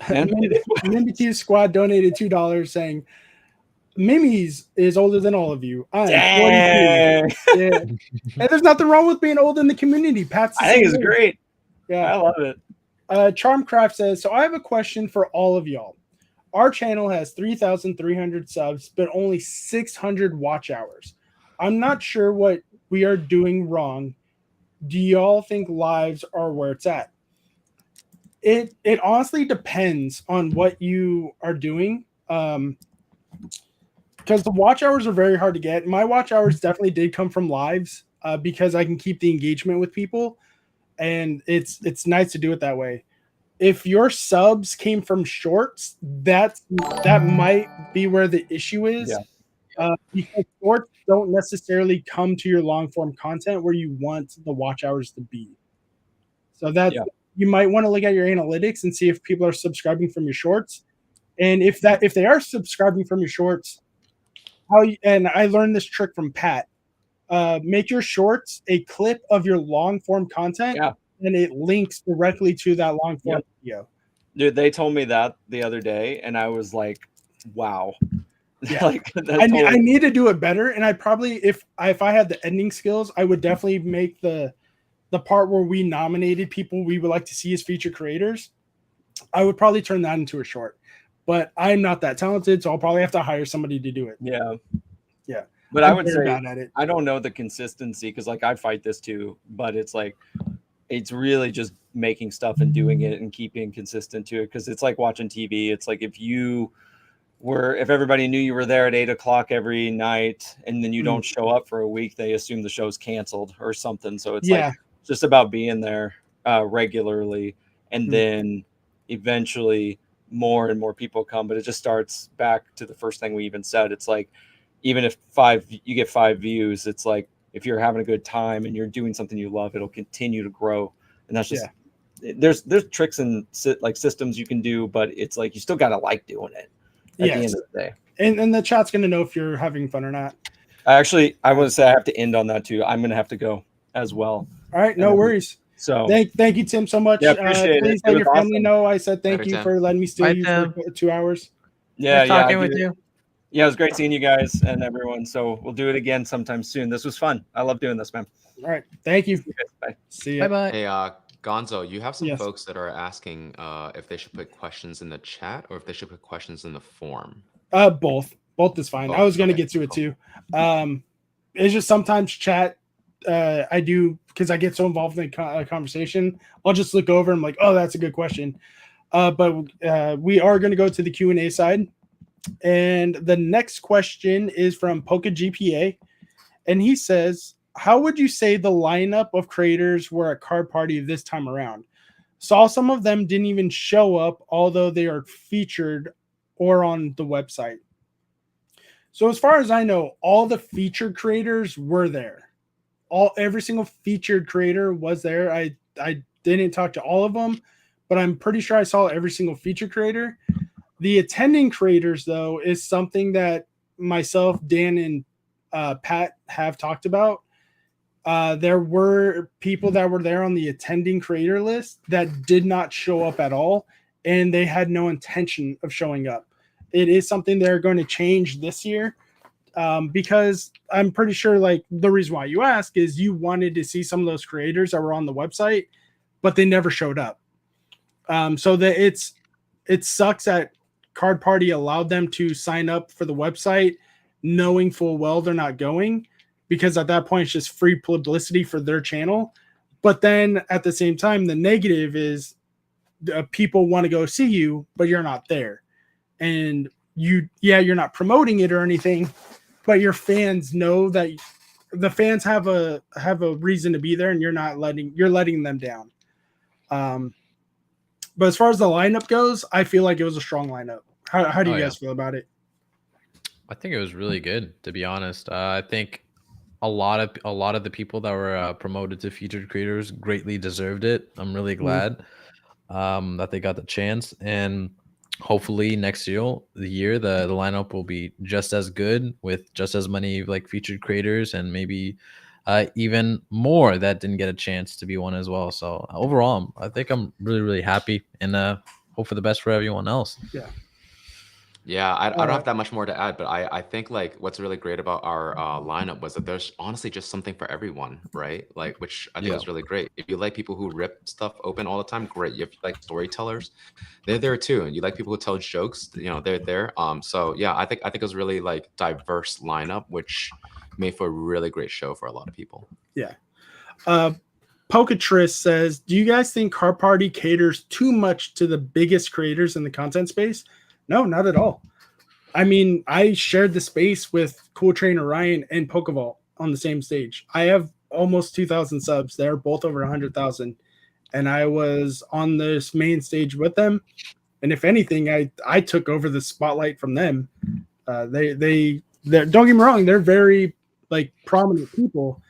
Mimikyu Squad donated $2 saying, Mimi's is older than all of you. I'm 42. Yeah. And there's nothing wrong with being old in the community. Pat's the I think same it's way. great. Yeah. I love it. Charmcraft says, so I have a question for all of y'all. Our channel has 3,300 subs, but only 600 watch hours. I'm not sure what we are doing wrong. Do y'all think lives are where it's at? It honestly depends on what you are doing. Because the watch hours are very hard to get. My watch hours definitely did come from lives because I can keep the engagement with people, and it's nice to do it that way. If your subs came from shorts, that might be where the issue is. Yeah. Because shorts don't necessarily come to your long form content where you want the watch hours to be. So that you might want to look at your analytics and see if people are subscribing from your shorts, and if they are subscribing from your shorts, and I learned this trick from Pat. Make your shorts a clip of your long form content. Yeah. And it links directly to that long form video. Dude, they told me that the other day, and I was like, "Wow!" Yeah, like I need to do it better. And I probably, if I had the editing skills, I would definitely make the part where we nominated people we would like to see as featured creators. I would probably turn that into a short, but I'm not that talented, so I'll probably have to hire somebody to do it. Yeah. But I'm I would say bad at it. I don't know the consistency because like I fight this too, but it's like it's really just making stuff and doing it and keeping consistent to it because it's like watching TV. It's like if everybody knew you were there at 8 o'clock every night and then you don't show up for a week, they assume the show's canceled or something. So it's like just about being there regularly, and then eventually more and more people come. But it just starts back to the first thing we even said. It's like even if you get 5 views, it's like if you're having a good time and you're doing something you love, it'll continue to grow. And that's just there's tricks and like systems you can do, but it's like you still gotta like doing it at the end of the day. And the chat's gonna know if you're having fun or not. I want to say I have to end on that too. I'm gonna have to go as well. All right, no worries. So thank you, Tim, so much. Yeah, appreciate please it. let It your was family awesome. know I said thank you Tim. for letting me steal Bye, you Tim. for 2 hours. Yeah, talking with you. Yeah, it was great seeing you guys and everyone. So we'll do it again sometime soon. This was fun. I love doing this, man. All right, thank you. Bye. See ya. Bye. Hey, Gonzo, you have some Yes. folks that are asking if they should put questions in the chat or if they should put questions in the form. Both is fine. I Both, was gonna okay, get to it cool. too. It's just sometimes chat. I do because I get so involved in a conversation. I'll just look over and I'm like, oh, that's a good question. But we are going to go to the Q&A side. And the next question is from Poca GPA. And he says, how would you say the lineup of creators were at Card Party this time around? Saw some of them didn't even show up, although they are featured or on the website. So as far as I know, all the featured creators were there. Every single featured creator was there. I didn't talk to all of them, but I'm pretty sure I saw every single feature creator. The attending creators, though, is something that myself, Dan, and Pat have talked about. There were people that were there on the attending creator list that did not show up at all, and they had no intention of showing up. It is something they're going to change this year, because I'm pretty sure, like, the reason why you ask is you wanted to see some of those creators that were on the website, but they never showed up. So that it sucks that Card Party allowed them to sign up for the website knowing full well they're not going, because at that point it's just free publicity for their channel. But then at the same time, the negative is people want to go see you, but you're not there. And you're not promoting it or anything, but your fans know that the fans have a reason to be there, and you're letting them down. But as far as the lineup goes, I feel like it was a strong lineup. How do you guys feel about it? I think it was really good, to be honest. I think a lot of the people that were promoted to featured creators greatly deserved it. I'm really glad that they got the chance, and hopefully next year the lineup will be just as good, with just as many like featured creators, and maybe even more that didn't get a chance to be one as well. So overall, I think I'm really, really happy, and hope for the best for everyone else. Yeah, I don't have that much more to add, but I think like what's really great about our lineup was that there's honestly just something for everyone, right? Like, which I think was really great. If you like people who rip stuff open all the time, great. If you like storytellers, they're there too. And you like people who tell jokes, they're there. So yeah, I think it was really like diverse lineup, which made for a really great show for a lot of people. Yeah. Pocatris says, do you guys think Card Party caters too much to the biggest creators in the content space? No, not at all. I mean, I shared the space with Cool Trainer Ryan and Pokeball on the same stage. I have almost 2,000 subs. They're both over 100,000. And I was on this main stage with them. And if anything, I took over the spotlight from them. They're, don't get me wrong, they're very like prominent people.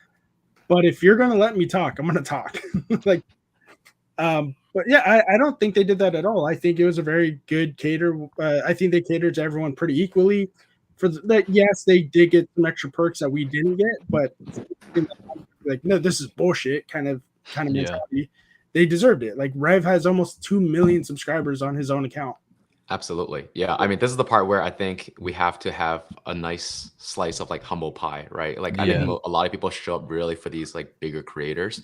But if you're going to let me talk, I'm going to talk. But yeah, I don't think they did that at all. I think it was a very good cater. I think they catered to everyone pretty equally. For that, yes, they did get some extra perks that we didn't get, but like, no, this is bullshit kind of mentality. They deserved it. Like, Rev has almost 2 million subscribers on his own account. Absolutely. Yeah. I mean, this is the part where I think we have to have a nice slice of like humble pie, right? Like, I think a lot of people show up really for these like bigger creators.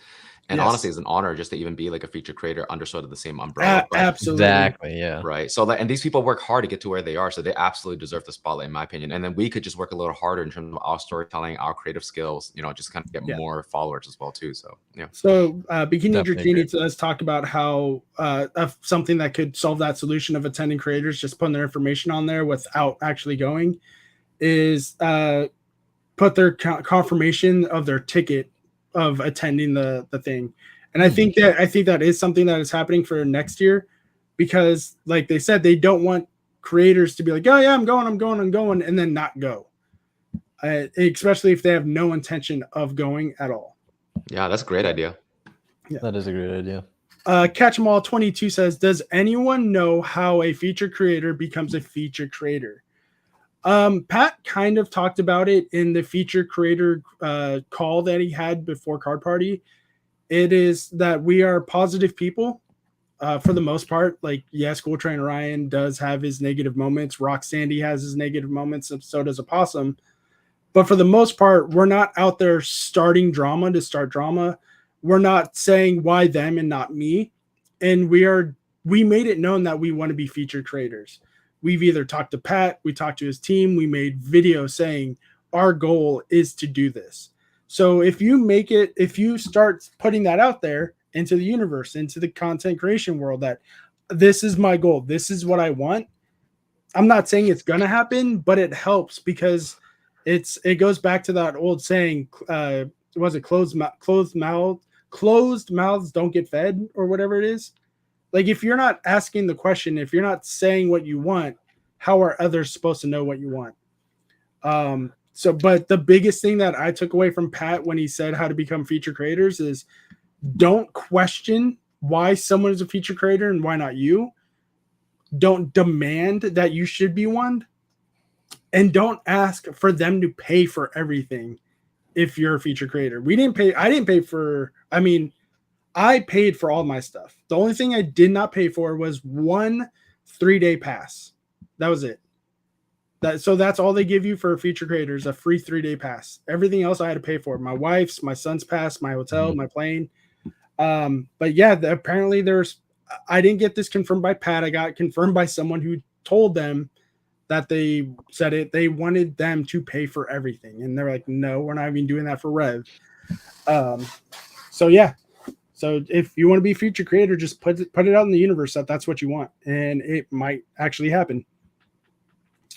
And honestly, it's an honor just to even be like a feature creator under sort of the same umbrella. Absolutely. Exactly. Yeah. Right. So and these people work hard to get to where they are. So they absolutely deserve the spotlight, in my opinion. And then we could just work a little harder in terms of our storytelling, our creative skills, just kind of get more followers as well, too. So, yeah. So Bikini Drakini does talk about how something that could solve that solution of attending creators, just putting their information on there without actually going, is put their confirmation of their ticket of attending the thing. And I think that is something that is happening for next year, because like they said, they don't want creators to be like, oh yeah, I'm going, and then not go, especially if they have no intention of going at all. Yeah, that's a great idea. Yeah, that is a great idea. Catch 'em all 22 says, does anyone know how a feature creator becomes a feature creator? Pat kind of talked about it in the feature creator call that he had before Card Party. It is that we are positive people for the most part. Like, yes, Cool Trainer Ryan does have his negative moments. Rock Sandy has his negative moments, and so does Opossum. But for the most part, we're not out there starting drama to start drama. We're not saying why them and not me. And we made it known that we want to be featured creators. We've either talked to Pat, we talked to his team, we made videos saying our goal is to do this. So if you start putting that out there into the universe, into the content creation world, that this is my goal, this is what I want. I'm not saying it's going to happen, but it helps, because it goes back to that old saying, was it closed mouths don't get fed, or whatever it is. Like, if you're not asking the question, if you're not saying what you want, how are others supposed to know what you want? But the biggest thing that I took away from Pat when he said how to become feature creators is, don't question why someone is a feature creator and why not you. Don't demand that you should be one, and don't ask for them to pay for everything. If you're a feature creator, I didn't pay for, I paid for all my stuff. The only thing I did not pay for was 1 3-day pass. That was it. So that's all they give you for feature creators, a free 3-day pass. Everything else I had to pay for. My wife's, my son's pass, my hotel, my plane. But yeah, apparently I didn't get this confirmed by Pat. I got confirmed by someone who told them that they said they wanted them to pay for everything. And they're like, no, we're not even doing that for Rev. So yeah. So if you want to be a feature creator, just put it out in the universe that's what you want. And it might actually happen.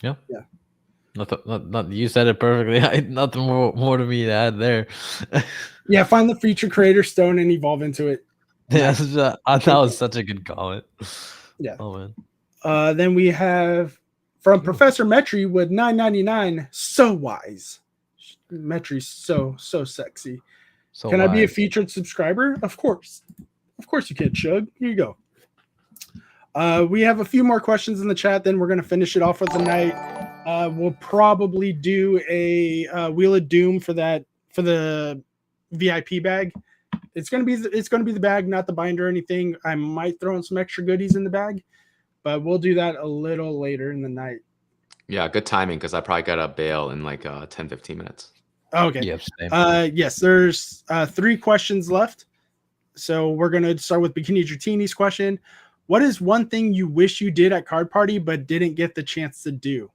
Yeah. Yeah. Not you said it perfectly. Nothing more to me to add there. Yeah, find the feature creator stone and evolve into it. Yeah, that was such a good comment. Yeah. Oh man. Then we have from Professor Metri with 9.99. So wise. Metri's so sexy. So can wise. I be a featured subscriber? Of course you can, Chug. Here you go. We have a few more questions in the chat. Then we're going to finish it off for the night. We'll probably do a Wheel of Doom for the VIP bag. It's going to be the bag, not the binder or anything. I might throw in some extra goodies in the bag, but we'll do that a little later in the night. Yeah, good timing because I probably got to bail in like 10-15 minutes. Okay. Yep, same. Yes, there's 3 questions left. So we're going to start with Bikini Dratini's question. What is one thing you wish you did at Card Party but didn't get the chance to do?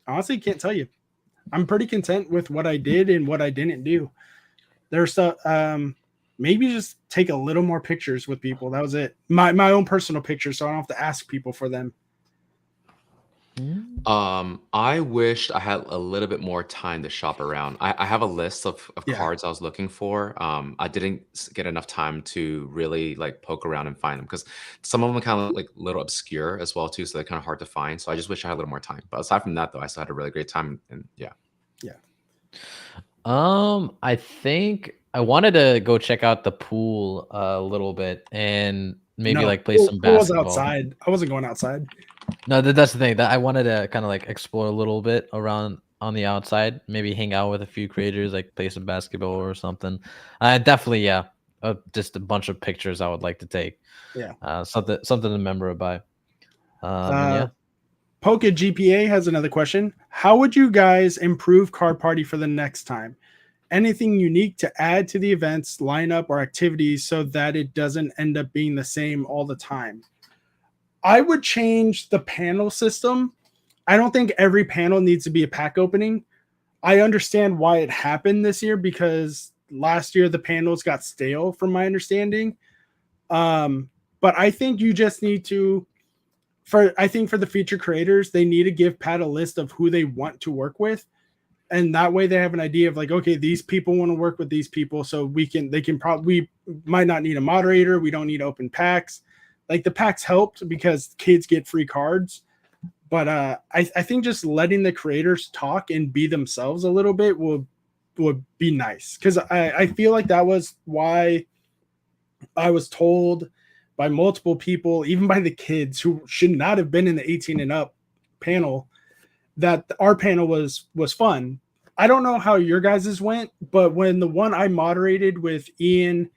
Honestly, can't tell you. I'm pretty content with what I did and what I didn't do. There's maybe just take a little more pictures with people. That was it. My own personal pictures, so I don't have to ask people for them. I wished I had a little bit more time to shop around. I have a list of Yeah. cards I was looking for. I didn't get enough time to really like poke around and find them because some of them are kind of like a little obscure as well too, so they're kind of hard to find. So I just wish I had a little more time. But aside from that, though, I still had a really great time. And yeah. I think I wanted to go check out the pool a little bit and maybe like play some basketball. I was outside. I wasn't going outside. No, that's the thing. That I wanted to kind of like explore a little bit around on the outside, maybe hang out with a few creators, like play some basketball or something. Definitely, yeah. Just a bunch of pictures I would like to take. Yeah. Something to remember by. Yeah. Poca GPA has another question. How would you guys improve Card Party for the next time? Anything unique to add to the events, lineup, or activities so that it doesn't end up being the same all the time? I would change the panel system. I don't think every panel needs to be a pack opening. I understand why it happened this year because last year the panels got stale from my understanding. But I think you just need to, for the feature creators, they need to give Pat a list of who they want to work with. And that way they have an idea of like, okay, these people want to work with these people. So we might not need a moderator. We don't need open packs. Like the packs helped because kids get free cards. But I think just letting the creators talk and be themselves a little bit would be nice. Because I feel like that was why I was told by multiple people, even by the kids who should not have been in the 18 and up panel, that our panel was fun. I don't know how your guys's went, but when the one I moderated with Ian,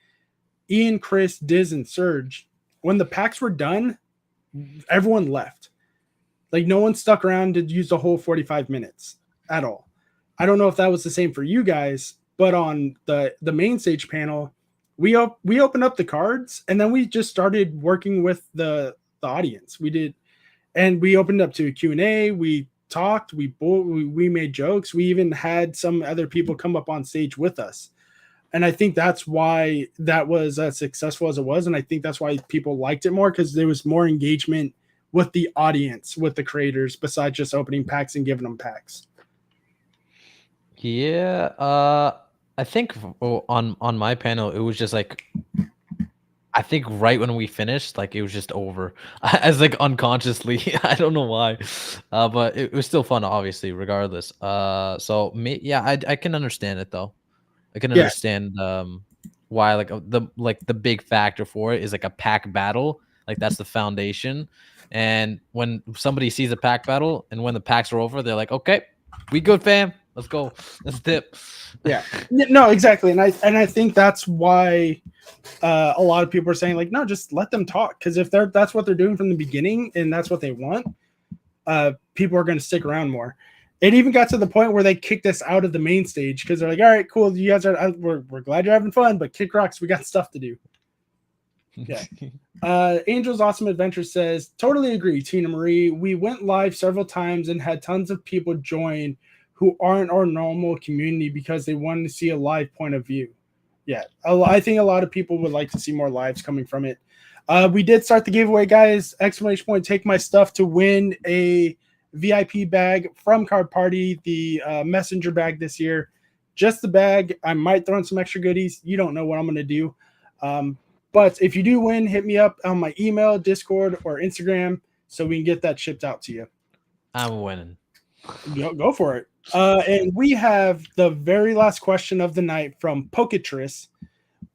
Chris, Diz, and Serge, when the packs were done, everyone left. Like no one stuck around to use the whole 45 minutes at all. I don't know if that was the same for you guys, but on the main stage panel, we opened up the cards and then we just started working with the audience. We did, and we opened up to a Q&A. We talked, we made jokes. We even had some other people come up on stage with us. And I think that's why that was as successful as it was. And I think that's why people liked it more, because there was more engagement with the audience, with the creators, besides just opening packs and giving them packs. Yeah, I think on my panel, it was just like, I think right when we finished, like it was just over. As like unconsciously, I don't know why, but it was still fun, obviously, regardless. So yeah, I can understand it though. I can understand why the big factor for it is like a pack battle. Like that's the foundation. And when somebody sees a pack battle and when the packs are over, they're like, okay, we good, fam. Let's go. Let's dip. Yeah. No, exactly. And I think that's why a lot of people are saying like, no, just let them talk. Because if that's what they're doing from the beginning and that's what they want, people are going to stick around more. It even got to the point where they kicked us out of the main stage because they're like, all right, cool. You guys we're glad you're having fun, but kick rocks. We got stuff to do. Yeah. Angel's Awesome Adventure says, totally agree, Tina Marie. We went live several times and had tons of people join who aren't our normal community because they wanted to see a live point of view. Yeah, I think a lot of people would like to see more lives coming from it. We did start the giveaway, guys. ! Take my stuff to win a VIP bag from Card Party, the messenger bag this year. Just the bag. I might throw in some extra goodies. You don't know what I'm going to do. But if you do win, hit me up on my email, Discord, or Instagram so we can get that shipped out to you. I'm winning. Go for it. And we have the very last question of the night from Pocatris.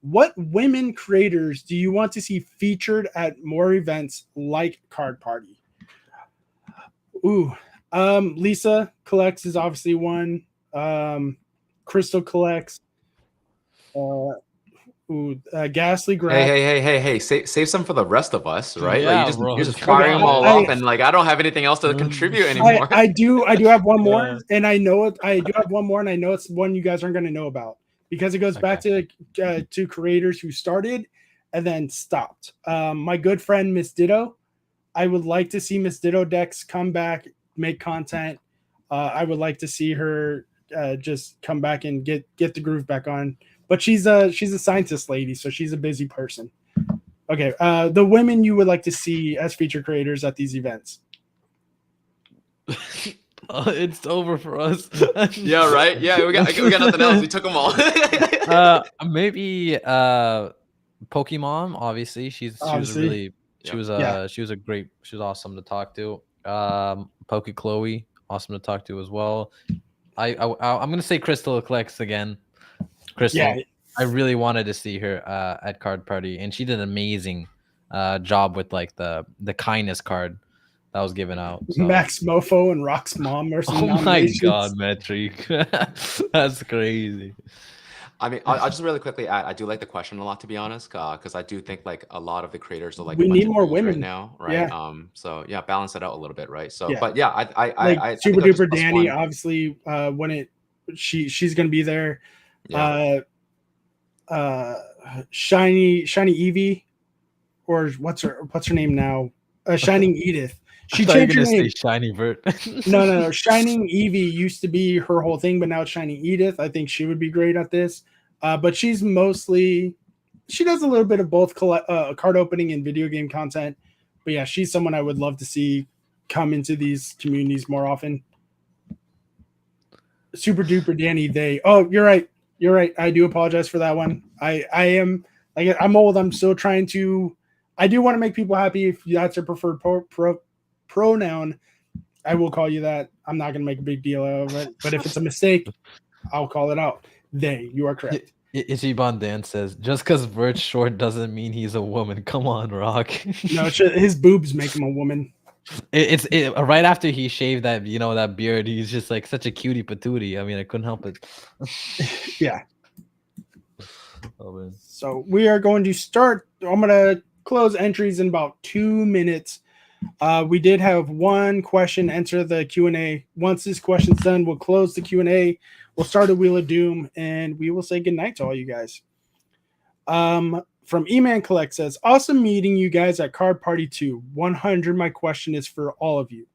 What women creators do you want to see featured at more events like Card Party? Lisa Collects is obviously one. Crystal Collects. Ghastly Grab. Hey! Save some for the rest of us, right? Yeah, like bro. you're just firing them all off, and like I don't have anything else to contribute anymore. I do have one more, and I know it. I do have one more, and I know it's one you guys aren't going to know about because it goes back to creators who started and then stopped. My good friend Miss Ditto. I would like to see Miss Ditto Dex come back, make content. I would like to see her just come back and get the groove back on. But she's a scientist lady, so she's a busy person. Okay, the women you would like to see as feature creators at these events. It's over for us. Yeah, right. Yeah, we got nothing else. We took them all. Maybe Pokemon. Obviously, she was awesome to talk to. Poke Chloe, awesome to talk to as well. I'm gonna say Crystal Collects again. Crystal, yeah. I really wanted to see her at Card Party, and she did an amazing job with like the kindness card that was given out. So. Max Mofo and Rock's mom or something. Oh my god, Metric. That's crazy. I mean, I'll just really quickly add, I do like the question a lot, to be honest, because I do think like a lot of the creators are like, we need more women right now, right? Yeah. So yeah, balance it out a little bit, right? So, yeah. but yeah, I Super Duper Danny, obviously, when she's gonna be there. Yeah. Shiny Evie, or what's her name now? Shining Edith. She changed her name. Shiny Vert. No. Shining Evie used to be her whole thing, but now it's Shining Edith. I think she would be great at this. But she does a little bit of both card opening and video game content. But yeah, she's someone I would love to see come into these communities more often. Super Duper Danny, you're right. You're right. I do apologize for that one. I am like, I'm old. I'm still trying to. I do want to make people happy. If that's your preferred pronoun, I will call you that. I'm not going to make a big deal out of it. But if it's a mistake, I'll call it out. You are correct. Ichiban Dan says, just because Vert's short doesn't mean he's a woman. Come on, Rock. No, his boobs make him a woman. It's right after he shaved that, that beard, he's just like such a cutie patootie. I mean, I couldn't help it. Yeah. Oh, man. So we are going to start. I'm going to close entries in about 2 minutes. We did have one question enter the Q&A. Once this question's done, we'll close the Q&A. We'll start a Wheel of Doom, and we will say goodnight to all you guys. From E-Man Collect says, awesome meeting you guys at Card Party 2. 100. My question is for all of you.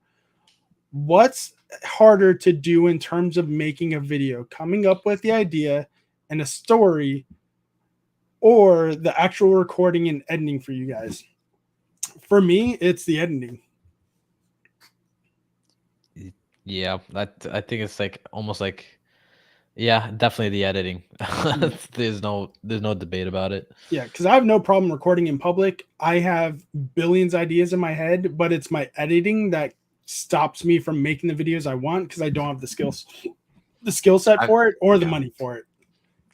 What's harder to do in terms of making a video, coming up with the idea and a story, or the actual recording and editing for you guys? For me, it's the editing. Yeah, I think it's like almost like, yeah, definitely the editing. There's no debate about it. Yeah, because I have no problem recording in public. I have billions of ideas in my head, but it's my editing that stops me from making the videos I want because I don't have the skill set for it or the money for it.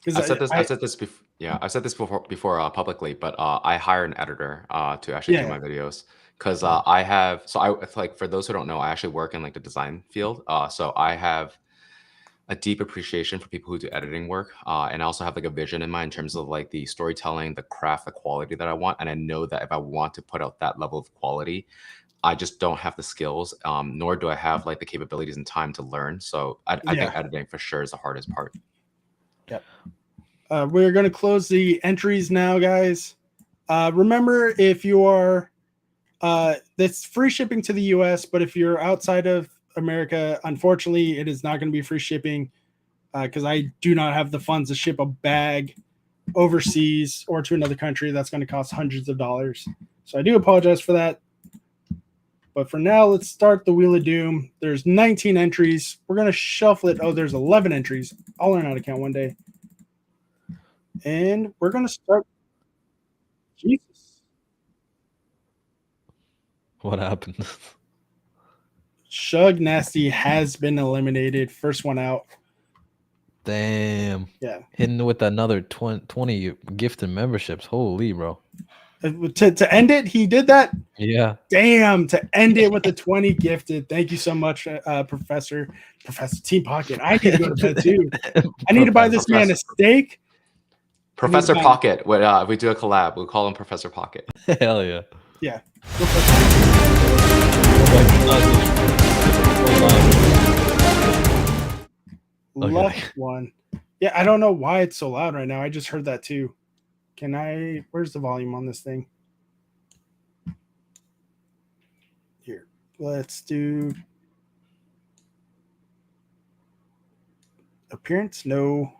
I said this Yeah, I've said this before publicly, but I hire an editor to actually do my videos because I have. So like for those who don't know, I actually work in like the design field. So I have a deep appreciation for people who do editing work, and I also have like a vision in mind in terms of like the storytelling, the craft, the quality that I want. And I know that if I want to put out that level of quality, I just don't have the skills, nor do I have like the capabilities and time to learn. So I think editing for sure is the hardest part. Yep. We're going to close the entries now, guys. Remember, if you are, that's free shipping to the US, but if you're outside of America, unfortunately, it is not going to be free shipping because I do not have the funds to ship a bag overseas or to another country. That's going to cost hundreds of dollars. So I do apologize for that. But for now, let's start the Wheel of Doom. There's 19 entries. We're going to shuffle it. Oh, there's 11 entries. I'll learn how to count one day. And we're going to start. Jesus. What happened? Shug Nasty has been eliminated. First one out. Damn. Yeah. Hitting with another 20 gifted memberships. Holy, bro. To end it, he did that? Yeah. Damn, to end it with the 20 gifted. Thank you so much, Professor Team Pocket. I need to go to bed too. I need to buy this man a steak. Professor Pocket. If we do a collab, we'll call him Professor Pocket. Hell yeah. Yeah. Left one. Yeah, I don't know why it's so loud right now. I just heard that too. Where's the volume on this thing? Here. Let's do appearance. No.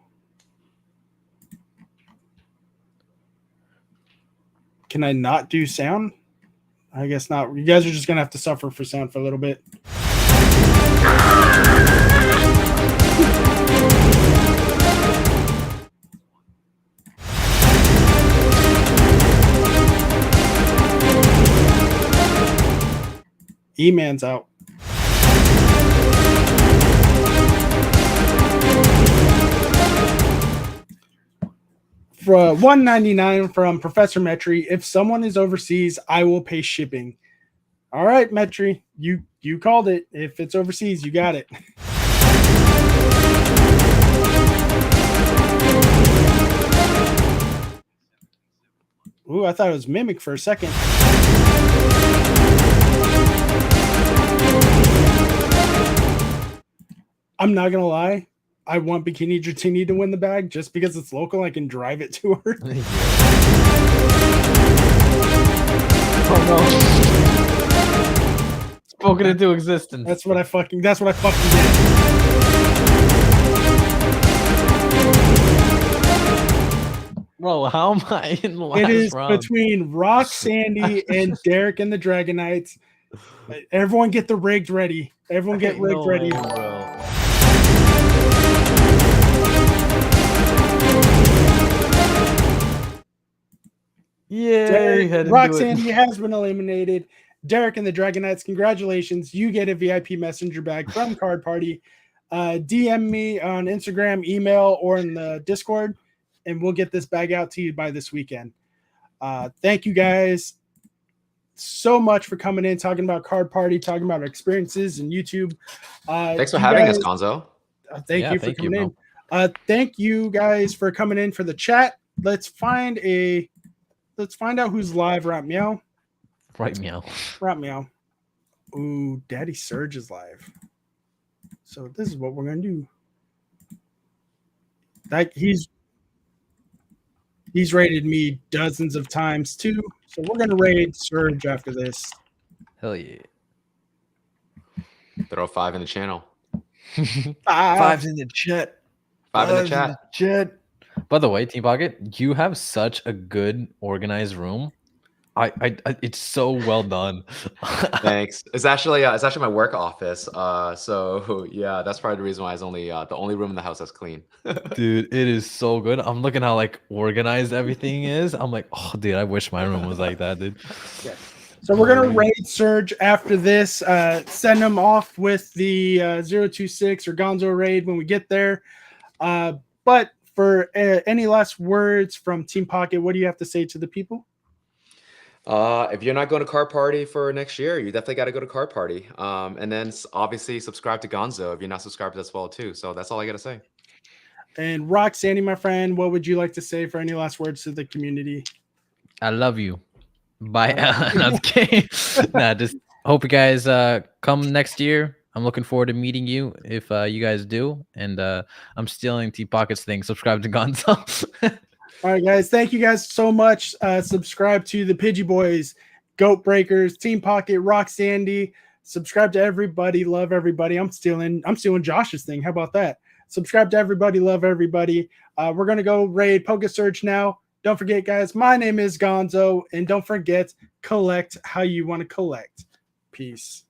Can I not do sound? I guess not. You guys are just going to have to suffer for sound for a little bit. E-Man's out. For $1.99 from Professor Metri. If someone is overseas, I will pay shipping. All right, Metri, you called it. If it's overseas, you got it. Ooh, I thought it was Mimic for a second. I'm not gonna lie. I want Bikini Dratini to win the bag just because it's local. I can drive it to her. Oh no! Spoken into existence. That's what I fucking did. Bro, how am I in the last It is round? between Rock Sandy and Derek and the Dragonites. Everyone get the rigged ready. Everyone get rigged ready. Bro. Yeah, Rock Sandy has been eliminated. Derek and the Dragonites, congratulations. You get a VIP messenger bag from Card Party. DM me on Instagram, email, or in the Discord, and we'll get this bag out to you by this weekend. Thank you guys so much for coming in, talking about Card Party, talking about our experiences and YouTube. Thanks for having us, Gonzo. Thank you for coming in. Thank you guys for coming in for the chat. Let's find out who's live. Rat Meow. Right, meow. Rat Meow. Ooh, Daddy Surge is live. So this is what we're gonna do. He's raided me dozens of times too. So we're gonna raid Surge after this. Hell yeah. Throw 5 in the channel. Five's in the chat. 5 in the chat. By the way, Team Pocket, you have such a good organized room. I it's so well done. Thanks. It's actually my work office. So yeah, that's probably the reason why it's only the only room in the house that's clean. Dude, it is so good. I'm looking how like organized everything is. I'm like, oh, dude, I wish my room was like that, dude. Yeah. So we're gonna raid Surge after this. Send them off with the 026 or Gonzo raid when we get there. But for any last words from Team Pocket, what do you have to say to the people? If you're not going to Card Party for next year, you definitely got to go to Card Party. And then obviously subscribe to Gonzo if you're not subscribed as well too. So that's all I got to say. And Roxanne, my friend, what would you like to say for any last words to the community? I love you. Bye. No, I'm kidding. Nah, just hope you guys come next year. I'm looking forward to meeting you if you guys do. And I'm stealing T Pocket's thing. Subscribe to Gonzo. All right, guys. Thank you guys so much. Subscribe to the Pidgey Boys, Goat Breakers, Team Pocket, Rock Sandy. Subscribe to everybody. Love everybody. I'm stealing Josh's thing. How about that? Subscribe to everybody. Love everybody. We're gonna go raid Poke Search now. Don't forget, guys. My name is Gonzo, and don't forget, collect how you want to collect. Peace.